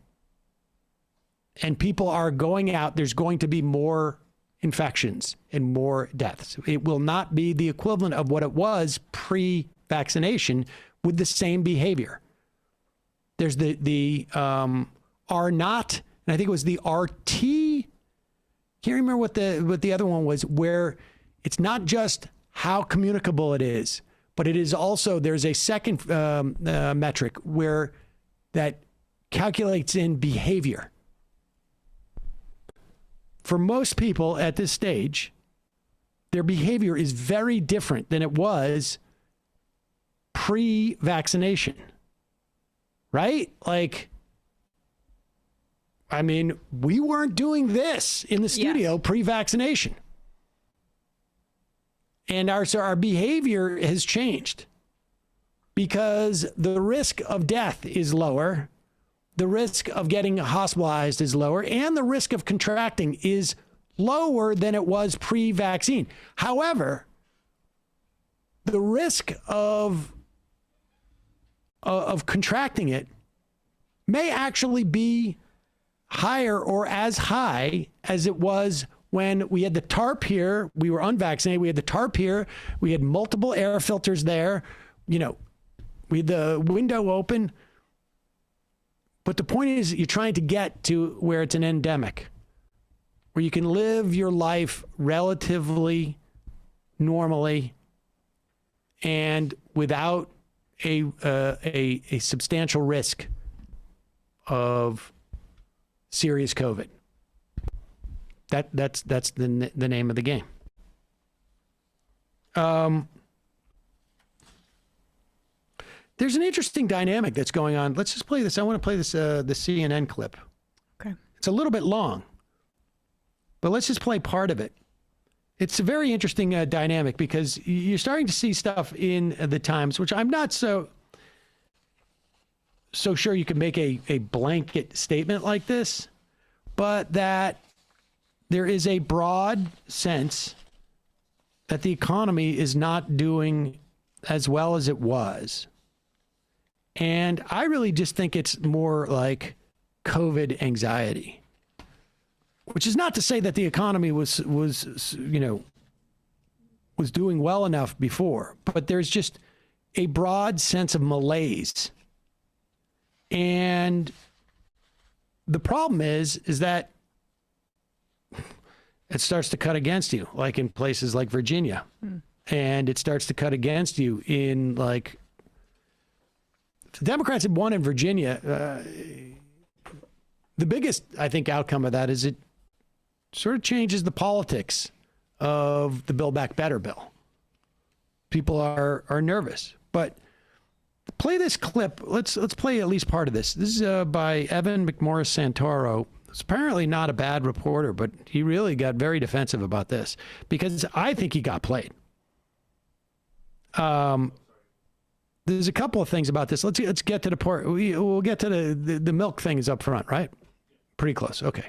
people are going out, there's going to be more infections and more deaths. It will not be the equivalent of what it was pre-vaccination with the same behavior. There's the R naught, and I think it was the RT. Can't remember what the other one was, where it's not just how communicable it is, but it is also, there's a second metric where that calculates in behavior. For most people at this stage, their behavior is very different than it was pre-vaccination, right? Like, I mean, we weren't doing this in the studio pre-vaccination. And our behavior has changed because the risk of death is lower, the risk of getting hospitalized is lower, and the risk of contracting is lower than it was pre-vaccine. However, the risk of contracting it may actually be higher or as high as it was when we had the tarp here. We were unvaccinated. We had the tarp here. We had multiple air filters there. You know, we had the window open. But the point is, you're trying to get to where it's an endemic, where you can live your life relatively normally and without a substantial risk of serious COVID. That's the name of the game. There's an interesting dynamic that's going on. Let's just play this. I want to play this the CNN clip. Okay. It's a little bit long, but let's just play part of it. It's a very interesting dynamic because you're starting to see stuff in the Times, which I'm not so sure you can make a blanket statement like this, but that there is a broad sense that the economy is not doing as well as it was. And I really just think it's more like COVID anxiety, which is not to say that the economy was doing well enough before, but there's just a broad sense of malaise. And the problem is that it starts to cut against you, like in places like Virginia. And it starts to cut against you in like, if the Democrats had won in Virginia, the biggest, I think, outcome of that is it sort of changes the politics of the Build Back Better bill. People are nervous. But play this clip. Let's play at least part of this. This is by Evan McMorris Santoro. It's apparently not a bad reporter, but he really got very defensive about this because I think he got played. There's a couple of things about this. Let's get to the part. We'll get to the milk thing is up front, right? Pretty close. Okay.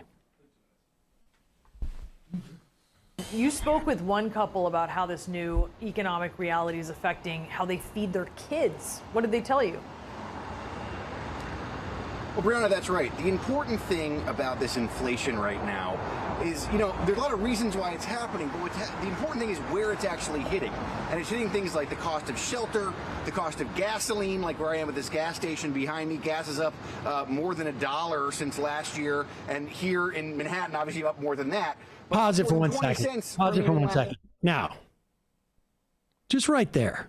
You spoke with one couple about how this new economic reality is affecting how they feed their kids. What did they tell you? Well, Brianna, that's right. The important thing about this inflation right now is, there's a lot of reasons why it's happening, but the important thing is where it's actually hitting. And it's hitting things like the cost of shelter, the cost of gasoline, like where I am at this gas station behind me. Gas is up more than $1 since last year. And here in Manhattan, obviously up more than that. But pause it for 1 second. Pause it for 1 second. Now, just right there,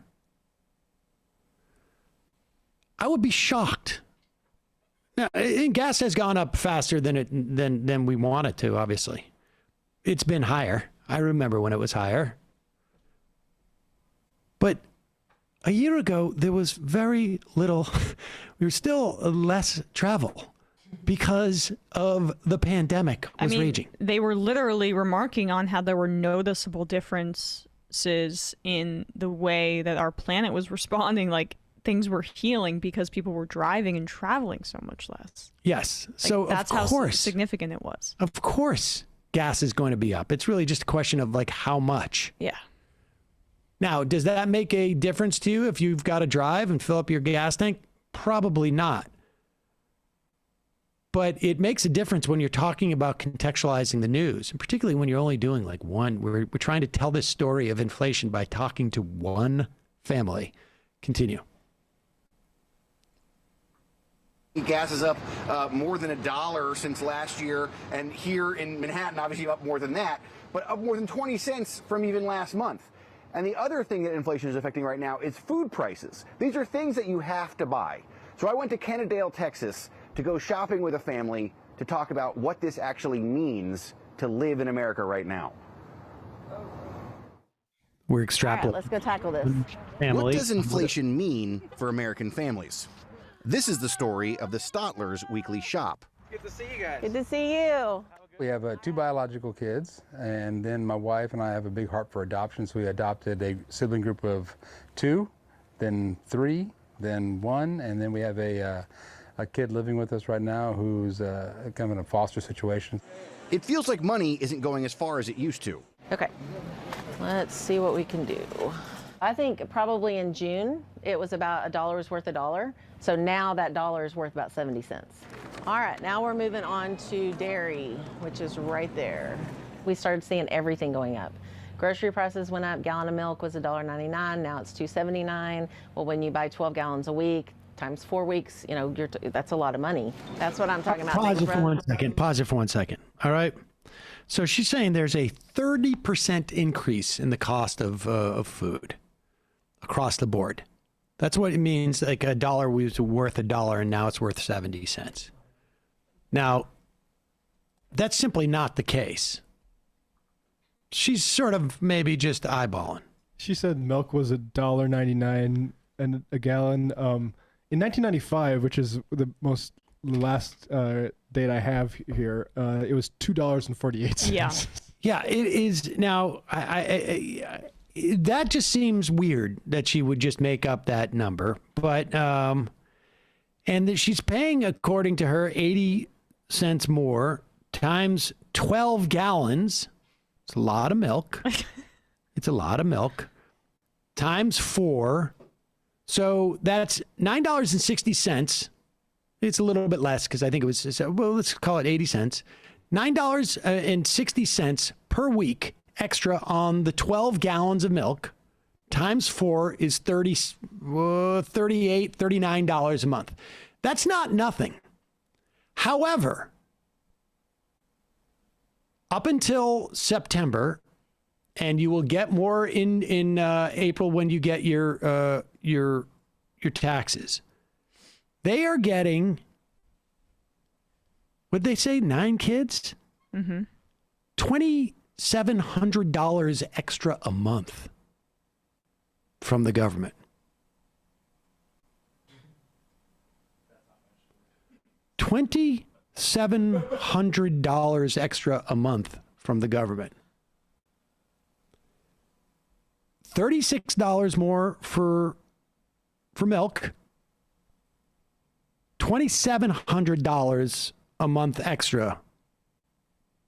I would be shocked. Now, gas has gone up faster than we want it to, obviously. It's been higher. I remember when it was higher. But a year ago, there was very little, we were still less travel because of the pandemic was raging. They were literally remarking on how there were noticeable differences in the way that our planet was responding. Like, things were healing because people were driving and traveling so much less. Yes. Like, So that's of course, how significant it was. Of course, gas is going to be up. It's really just a question of like how much. Yeah. Now, does that make a difference to you if you've got to drive and fill up your gas tank? Probably not. But it makes a difference when you're talking about contextualizing the news, and particularly when you're only doing like one. We're trying to tell this story of inflation by talking to one family. Continue. Gas is up more than $1 since last year, and here in Manhattan, obviously up more than that, but up more than 20 cents from even last month. And the other thing that inflation is affecting right now is food prices. These are things that you have to buy. So I went to Kennedale, Texas, to go shopping with a family to talk about what this actually means to live in America right now. We're extrapolating. All right, let's go tackle this. What does inflation mean for American families? This is the story of the Stotler's weekly shop. Good to see you guys. Good to see you. We have 2 biological kids, and then my wife and I have a big heart for adoption, so we adopted a sibling group of 2, then 3, then 1, and then we have a kid living with us right now who's kind of in a foster situation. It feels like money isn't going as far as it used to. Okay, let's see what we can do. I think probably in June, it was about $1 was worth $1. So now that $1 is worth about 70 cents. All right, now we're moving on to dairy, which is right there. We started seeing everything going up. Grocery prices went up. Gallon of milk was $1.99. Now it's $2.79. Well, when you buy 12 gallons a week, times 4 weeks, you know, that's a lot of money. That's what I'm talking about. Pause it for 1 second. Pause it for 1 second. All right. So she's saying there's a 30% increase in the cost of food across the board. That's what it means. Like $1 was worth $1 and now it's worth 70 cents. Now, that's simply not the case. She's sort of maybe just eyeballing. She said milk was $1.99 and a gallon. In 1995, which is the last date I have here, it was $2.48. Yeah. Yeah, it is. Now, that just seems weird that she would just make up that number. But, and that she's paying, according to her, 80 cents more times 12 gallons. It's a lot of milk. It's a lot of milk. Times 4. So that's $9.60. It's a little bit less because I think it was, well, let's call it 80 cents. $9.60 per week extra on the 12 gallons of milk times 4 is $38, $39 a month. That's not nothing. However, up until September, and you will get more in April when you get your taxes, they are getting, what'd they say, 9 kids? Mm-hmm. $2,700 extra a month from the government. $2,700 extra a month from the government. $36 more for milk. $2,700 a month extra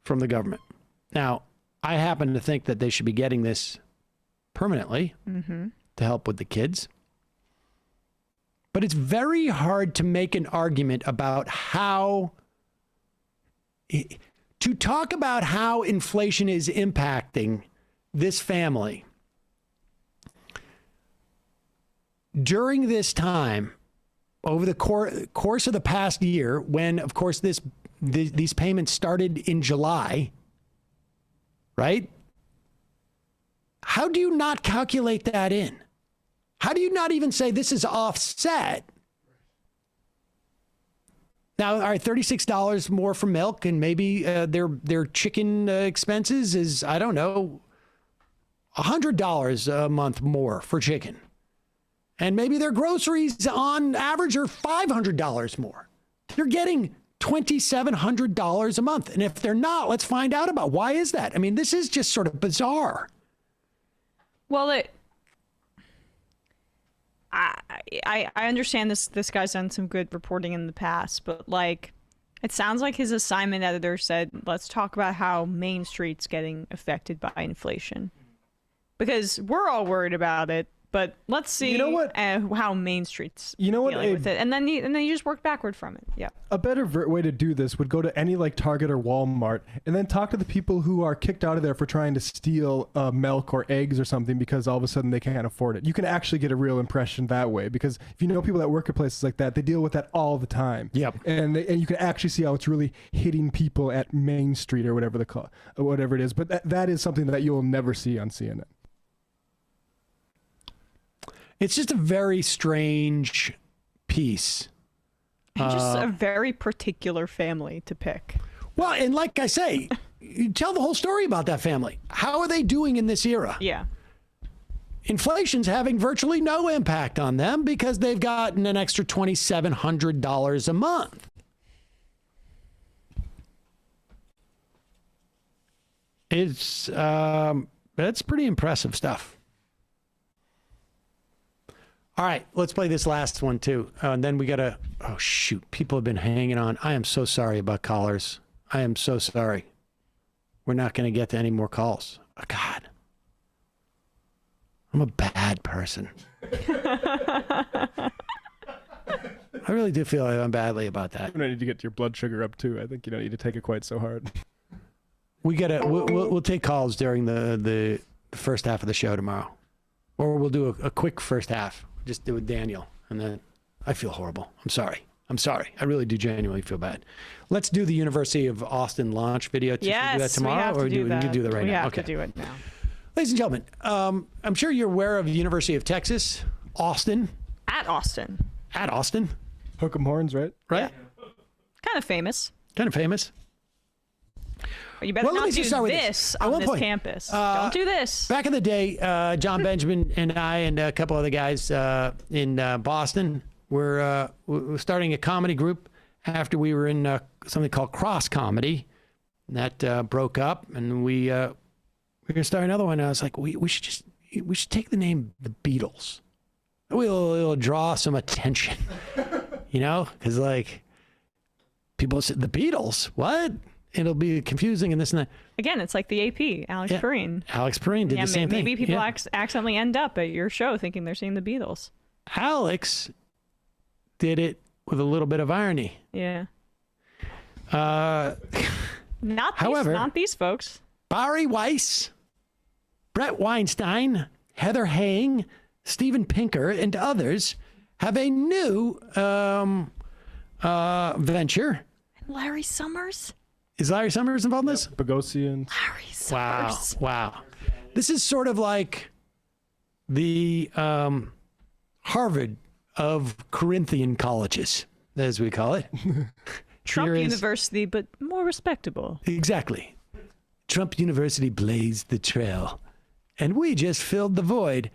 from the government. Now, I happen to think that they should be getting this permanently to help with the kids. But it's very hard to make an argument about how, to talk about how inflation is impacting this family during this time, over the course of the past year, when, of course, these payments started in July, right? How do you not calculate that in? How do you not even say this is offset? Now, all right, $36 more for milk, and maybe their chicken expenses is, I don't know, $100 a month more for chicken. And maybe their groceries on average are $500 more. They're getting $2,700 a month. And if they're not, let's find out about why is that? I mean, this is just sort of bizarre. Well, I understand this guy's done some good reporting in the past, but like, it sounds like his assignment editor said, let's talk about how Main Street's getting affected by inflation. Because we're all worried about it, but let's see how Main Street's dealing with it. And then you just work backward from it. Yeah. A better way to do this would go to any like Target or Walmart and then talk to the people who are kicked out of there for trying to steal milk or eggs or something because all of a sudden they can't afford it. You can actually get a real impression that way, because if you know people that work at places like that, they deal with that all the time. Yep. And you can actually see how it's really hitting people at Main Street or whatever whatever it is. But that is something that you'll never see on CNN. It's just a very strange piece. And just a very particular family to pick. Well, and like I say, you tell the whole story about that family. How are they doing in this era? Yeah. Inflation's having virtually no impact on them because they've gotten an extra $2,700 a month. It's that's pretty impressive stuff. All right, let's play this last one too. And then we gotta, oh shoot, people have been hanging on. I am so sorry about callers. I am so sorry. We're not gonna get to any more calls. Oh, God. I'm a bad person. I really do feel like I'm badly about that. You don't need to get your blood sugar up too. I think you don't need to take it quite so hard. We'll take calls during the first half of the show tomorrow. Or we'll do a quick first half. Just do it with Daniel. And then I feel horrible. I'm sorry. I really do genuinely feel bad. Let's do the University of Austin launch video. Yes, do that tomorrow, we have to do that. You do that right we now. have Okay. to do it now. Ladies and gentlemen, I'm sure you're aware of the University of Texas, Austin. At Austin. Hook 'em horns, right? Right? Yeah. Kind of famous. But you better not do this on this campus. Don't do this. Back in the day, John Benjamin and I and a couple other guys in Boston were starting a comedy group after we were in something called Cross Comedy. That broke up, and we were going to start another one. And I was like, we should take the name The Beatles. It'll draw some attention, because like people say The Beatles, what? It'll be confusing and this and that. Again, it's like the AP, Alex Perrine. Alex Perrine did the same thing. Maybe people accidentally end up at your show thinking they're seeing the Beatles. Alex did it with a little bit of irony. Yeah. However, not these folks. Barry Weiss, Brett Weinstein, Heather Hang, Steven Pinker, and others have a new venture. Larry Summers? Is Larry Summers involved in this? Bogosian. Larry Summers. Wow. This is sort of like the Harvard of Corinthian colleges, as we call it. Trump University, but more respectable. Exactly. Trump University blazed the trail, and we just filled the void.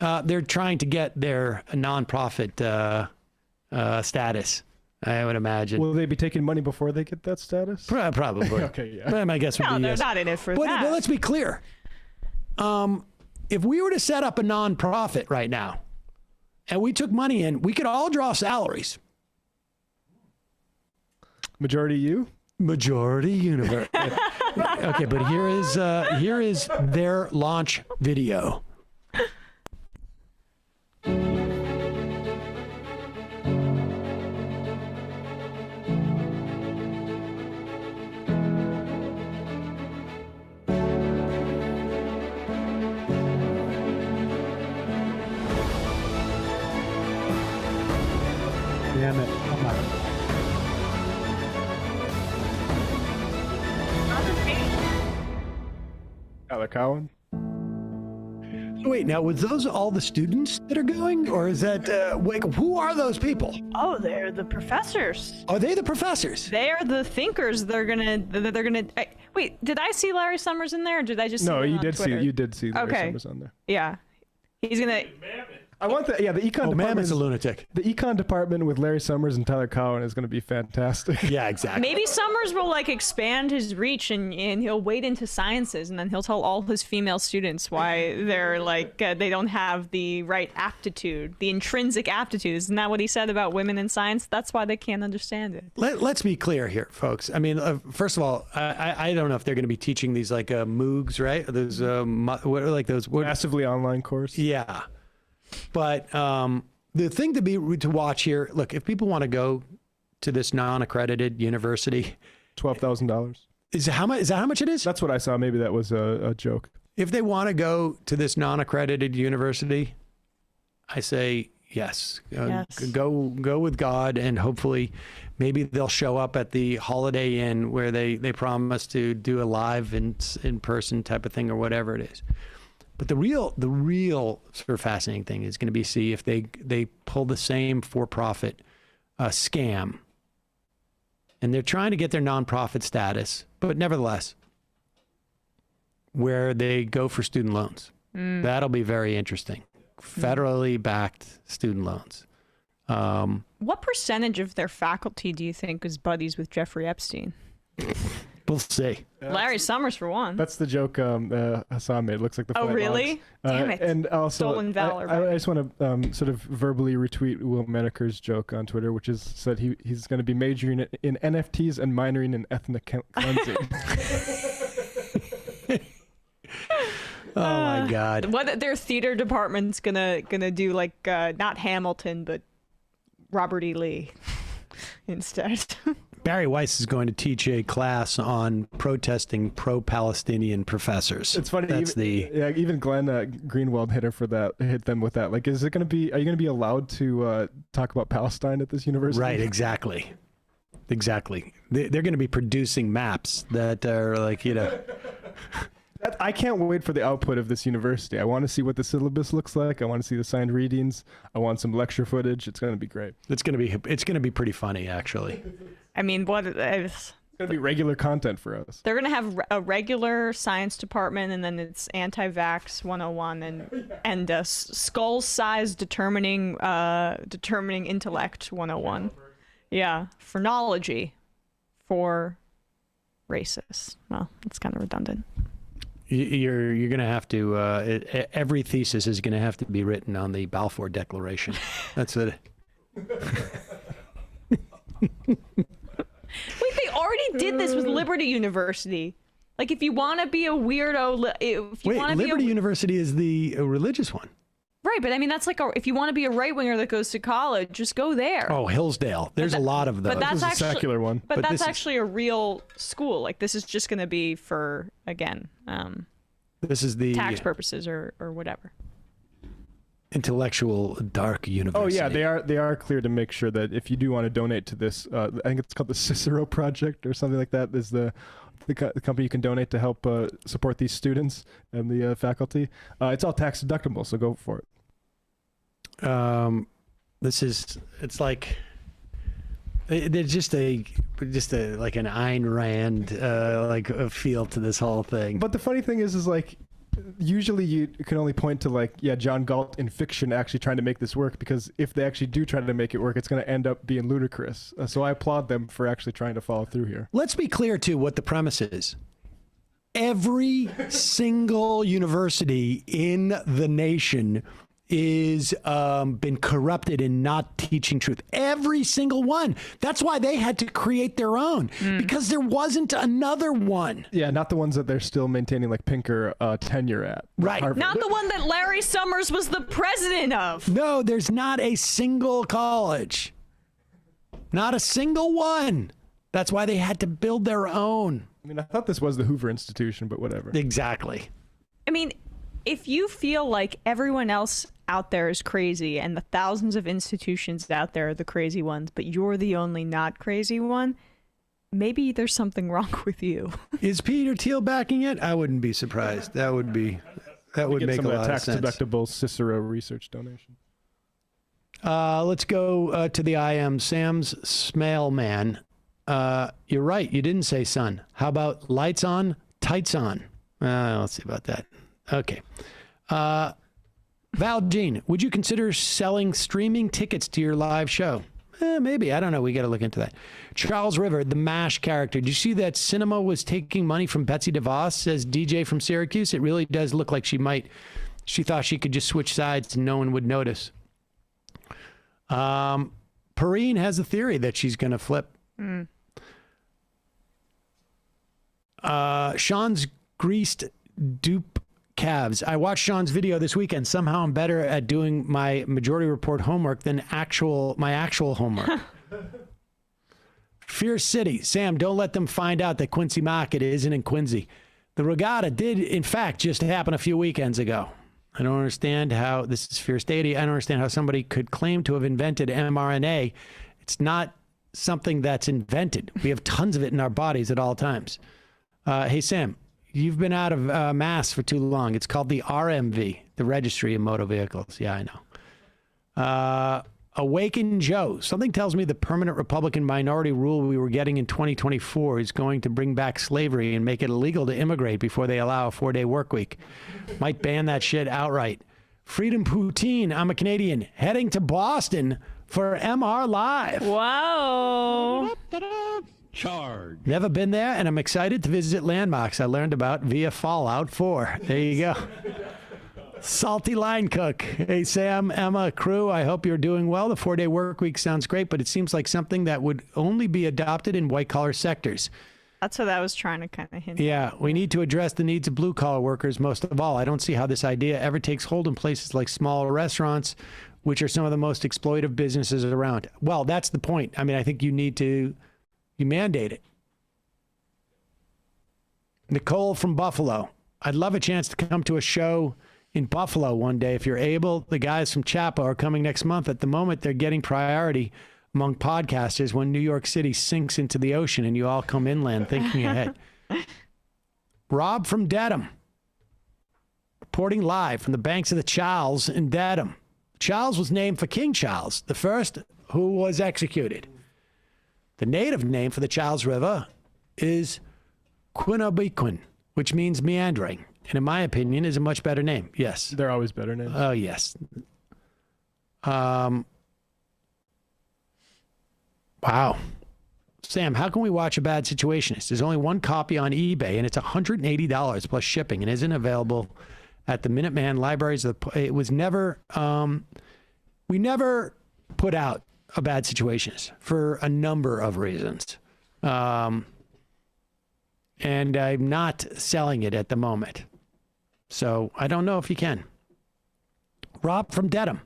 They're trying to get their nonprofit status, I would imagine. Will they be taking money before they get that status? Probably. Okay, yeah. My guess would be they're yes. not in it for but that. But let's be clear. If we were to set up a nonprofit right now, and we took money in, we could all draw salaries. Majority you? Majority universe. Okay, but here is their launch video. Damn it. Come on. Tyler Cowan. Wait, now, was those all the students that are going? Or is that, who are those people? Oh, they're the professors. Are they the professors? They're the thinkers. They're gonna. Wait, did I see Larry Summers in there? Or did I just? No, see him you on did Twitter? see. You did see Larry Okay. Summers on there. Yeah, he's gonna. I want the econ department. Mammoth's a lunatic. The econ department with Larry Summers and Tyler Cowen is going to be fantastic. Yeah, exactly. Maybe Summers will like expand his reach and he'll wade into sciences, and then he'll tell all his female students why they're like they don't have the right aptitude, the intrinsic aptitude. Isn't that what he said about women in science? That's why they can't understand it. Let's be clear here, folks. I mean, first of all, I don't know if they're going to be teaching these like MOOCs, right? Those what are like those massively online course. Yeah. But the thing to watch here, look, if people want to go to this non-accredited university, $12,000. Is that how much it is? That's what I saw. Maybe that was a joke. If they want to go to this non-accredited university, I say yes. Go with God, and hopefully maybe they'll show up at the Holiday Inn where they promise to do a live in person type of thing or whatever it is. But the real sort of fascinating thing is going to be see if they pull the same for-profit scam, and they're trying to get their nonprofit status, but nevertheless, where they go for student loans. That'll be very interesting. Federally backed student loans. What percentage of their faculty do you think is buddies with Jeffrey Epstein? We'll see. Larry Summers, for one. That's the joke Hassan made. It looks like the Oh, flight really? logs. Damn it. And also, Stolen valor. I just want to sort of verbally retweet Will Menaker's joke on Twitter, which is said he's going to be majoring in NFTs and minoring in ethnic cleansing. Oh my God! What their theater department's gonna do, like not Hamilton, but Robert E. Lee instead. Barry Weiss is going to teach a class on protesting pro-Palestinian professors. It's funny. Even Glenn Greenwald hit them with that. Like, are you going to be allowed to talk about Palestine at this university? Right. Exactly. They're going to be producing maps that are like, I can't wait for the output of this university. I want to see what the syllabus looks like. I want to see the signed readings. I want some lecture footage. It's going to be great. It's going to be pretty funny, actually. I mean, it's going to be regular content for us. They're going to have a regular science department, and then it's anti-vax 101 and skull-size determining intellect 101. Yeah, phrenology for racists. Well, it's kind of redundant. You're going to have to, every thesis is going to have to be written on the Balfour Declaration. That's it. Wait, they already did this with Liberty University. Like, if you want to be a weirdo, Liberty University is the religious one. Right, but I mean, that's like, if you want to be a right-winger that goes to college, just go there. Oh, Hillsdale. There's a lot of those. But that's actually a secular one. But that's actually a real school. Like, this is just going to be for, again, this is the tax purposes or whatever. Intellectual dark university. Oh yeah, they are clear to make sure that if you do want to donate to this, I think it's called the Cicero Project or something like that. Is the company you can donate to help support these students and the faculty. It's all tax deductible, so go for it. It's like there's just a like an Ayn Rand like a feel to this whole thing. But the funny thing is like, usually you can only point to like, John Galt in fiction actually trying to make this work, because if they actually do try to make it work, it's going to end up being ludicrous. So I applaud them for actually trying to follow through here. Let's be clear too what the premise is. Every single university in the nation is been corrupted in not teaching truth. Every single one. That's why they had to create their own, because there wasn't another one. Yeah, not the ones that they're still maintaining like Pinker tenure at. Right. Harvard. Not the one that Larry Summers was the president of. No, there's not a single college. Not a single one. That's why they had to build their own. I mean, I thought this was the Hoover Institution, but whatever. Exactly. I mean, if you feel like everyone else out there is crazy and the thousands of institutions out there are the crazy ones, but you're the only not crazy one, maybe there's something wrong with you. Is Peter Thiel backing it? I wouldn't be surprised. That would make a lot of sense. Tax-deductible Cicero research donation. Let's go to the IM. Sam's Smale Man. You're right. You didn't say sun. How about lights on, tights on? Let's see about that. Okay. Val Jean, would you consider selling streaming tickets to your live show? Maybe. I don't know. We got to look into that. Charles River, the MASH character. Did you see that Cinema was taking money from Betsy DeVos, says DJ from Syracuse? It really does look like she thought she could just switch sides and no one would notice. Perrine has a theory that she's going to flip. Sean's greased dupe calves. I watched Sean's video this weekend. Somehow I'm better at doing my Majority Report homework than my actual homework. Fierce City. Sam, don't let them find out that Quincy Market isn't in Quincy. The regatta did, in fact, just happen a few weekends ago. I don't understand how, this is Fierce Deity, I don't understand how somebody could claim to have invented mRNA. It's not something that's invented. We have tons of it in our bodies at all times. Hey, Sam, you've been out of mass for too long. It's called the RMV, the Registry of Motor Vehicles. Yeah, I know. Awaken Joe. Something tells me the permanent Republican minority rule we were getting in 2024 is going to bring back slavery and make it illegal to immigrate before they allow a 4-day work week. Might ban that shit outright. Freedom Poutine. I'm a Canadian heading to Boston for MR Live. Wow. Charge. Never been there, and I'm excited to visit landmarks I learned about via Fallout 4. There you go. Salty Line Cook. Hey, Sam, Emma, crew, I hope you're doing well. The 4-day work week sounds great, but it seems like something that would only be adopted in white-collar sectors. That's what I was trying to kind of hint at. Yeah, we need to address the needs of blue-collar workers most of all. I don't see how this idea ever takes hold in places like smaller restaurants, which are some of the most exploitive businesses around. Well, that's the point. I mean, I think you mandate it. Nicole from Buffalo. I'd love a chance to come to a show in Buffalo one day if you're able. The guys from Chapo are coming next month. At the moment, they're getting priority among podcasters when New York City sinks into the ocean and you all come inland thinking ahead. Rob from Dedham. Reporting live from the banks of the Charles in Dedham. Charles was named for King Charles, the first who was executed. The native name for the Charles River is Quinabiquin, which means meandering, and in my opinion is a much better name. Yes. They're always better names. Oh, yes. Wow. Sam, how can we watch A Bad Situationist? There's only one copy on eBay, and it's $180 plus shipping, and isn't available at the Minuteman libraries. It was never, we never put out A Bad Situationist for a number of reasons. And I'm not selling it at the moment. So I don't know if you can. Rob from Dedham.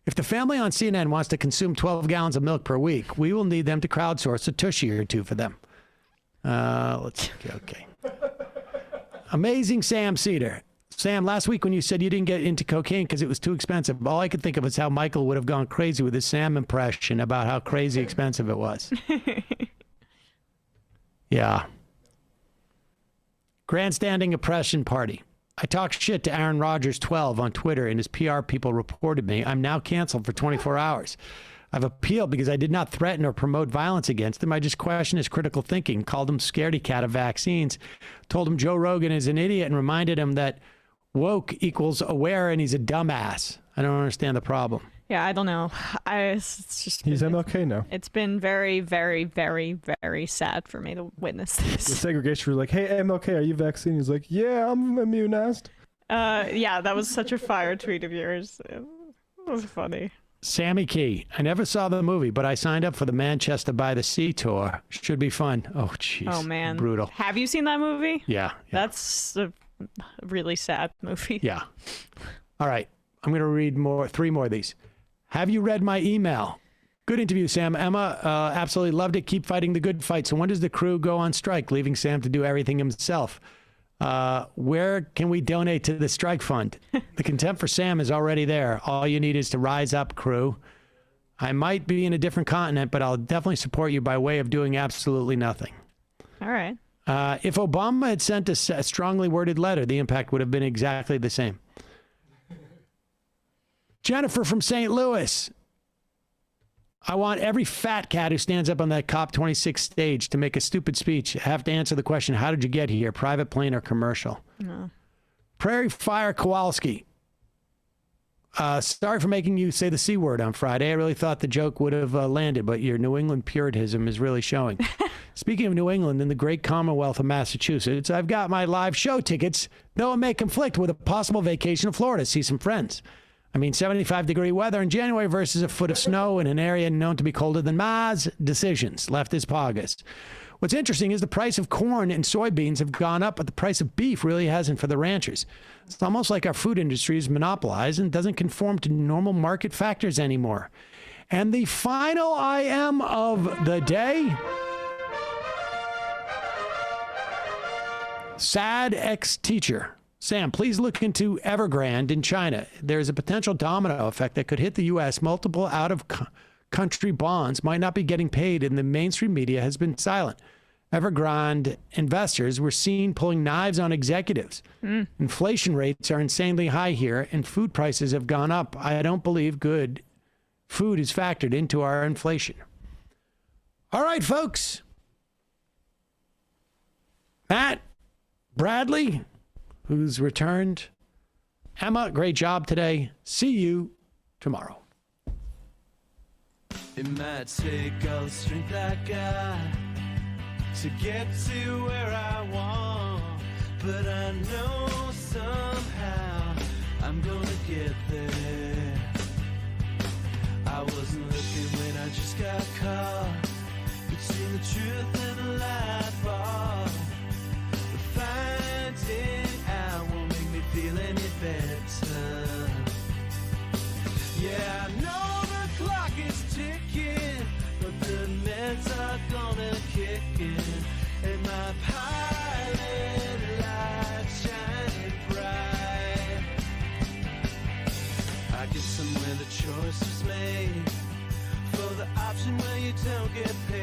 If the family on CNN wants to consume 12 gallons of milk per week, we will need them to crowdsource a tushy or two for them. Let's see. Okay. Amazing Sam Seder. Sam, last week when you said you didn't get into cocaine because it was too expensive, all I could think of is how Michael would have gone crazy with his Sam impression about how crazy expensive it was. Yeah. Grandstanding oppression party. I talked shit to Aaron Rodgers 12 on Twitter and his PR people reported me. I'm now canceled for 24 hours. I've appealed because I did not threaten or promote violence against him. I just questioned his critical thinking, called him scaredy cat of vaccines, told him Joe Rogan is an idiot and reminded him that woke equals aware and he's a dumbass. I don't understand the problem. Yeah, I don't know. It's just he's MLK now. It's been very, very, very, very sad for me to witness this. The segregation was like, "Hey, MLK, are you vaccinated?" He's like, "Yeah, I'm immunized." Yeah, that was such a fire tweet of yours. It was funny. Sammy Key. I never saw the movie, but I signed up for the Manchester by the Sea tour. Should be fun. Oh, jeez. Oh, man. Brutal. Have you seen that movie? Yeah. That's a really sad movie. Yeah. All right. I'm going to read 3 more of these. Have you read my email? Good interview, Sam. Emma, absolutely loved it. Keep fighting the good fight. So when does the crew go on strike, leaving Sam to do everything himself? Where can we donate to the strike fund? The contempt for Sam is already there. All you need is to rise up, crew. I might be in a different continent, but I'll definitely support you by way of doing absolutely nothing. All right. If Obama had sent a strongly worded letter, the impact would have been exactly the same. Jennifer from St. Louis. I want every fat cat who stands up on that COP26 stage to make a stupid speech have to answer the question, how did you get here, private plane or commercial? No. Prairie Fire Kowalski. Sorry for making you say the C word on Friday. I really thought the joke would have landed, but your New England Puritanism is really showing. Speaking of New England and the great Commonwealth of Massachusetts, I've got my live show tickets, though it may conflict with a possible vacation to Florida to see some friends. 75-degree weather in January versus a foot of snow in an area known to be colder than Mars. Decisions left this August. What's interesting is the price of corn and soybeans have gone up, but the price of beef really hasn't for the ranchers. It's almost like our food industry is monopolized and doesn't conform to normal market factors anymore. And the final IM of the day, sad ex-teacher. Sam, please look into Evergrande in China. There's a potential domino effect that could hit the U.S. Multiple out-of-country bonds might not be getting paid, and the mainstream media has been silent. Evergrande investors were seen pulling knives on executives. Inflation rates are insanely high here, and food prices have gone up. I don't believe good food is factored into our inflation. All right, folks. Matt, Bradley, who's returned. Emma, great job today. See you tomorrow. It might take all the strength I got to get to where I want, but I know somehow I'm gonna get there. I wasn't looking when I just got caught between the truth and the lie bar. But finding out won't make me feel any better. Yeah, I know the clock is ticking, but the meds are gonna kick in, and my pilot light shining bright. I get somewhere the choice was made for the option where you don't get paid.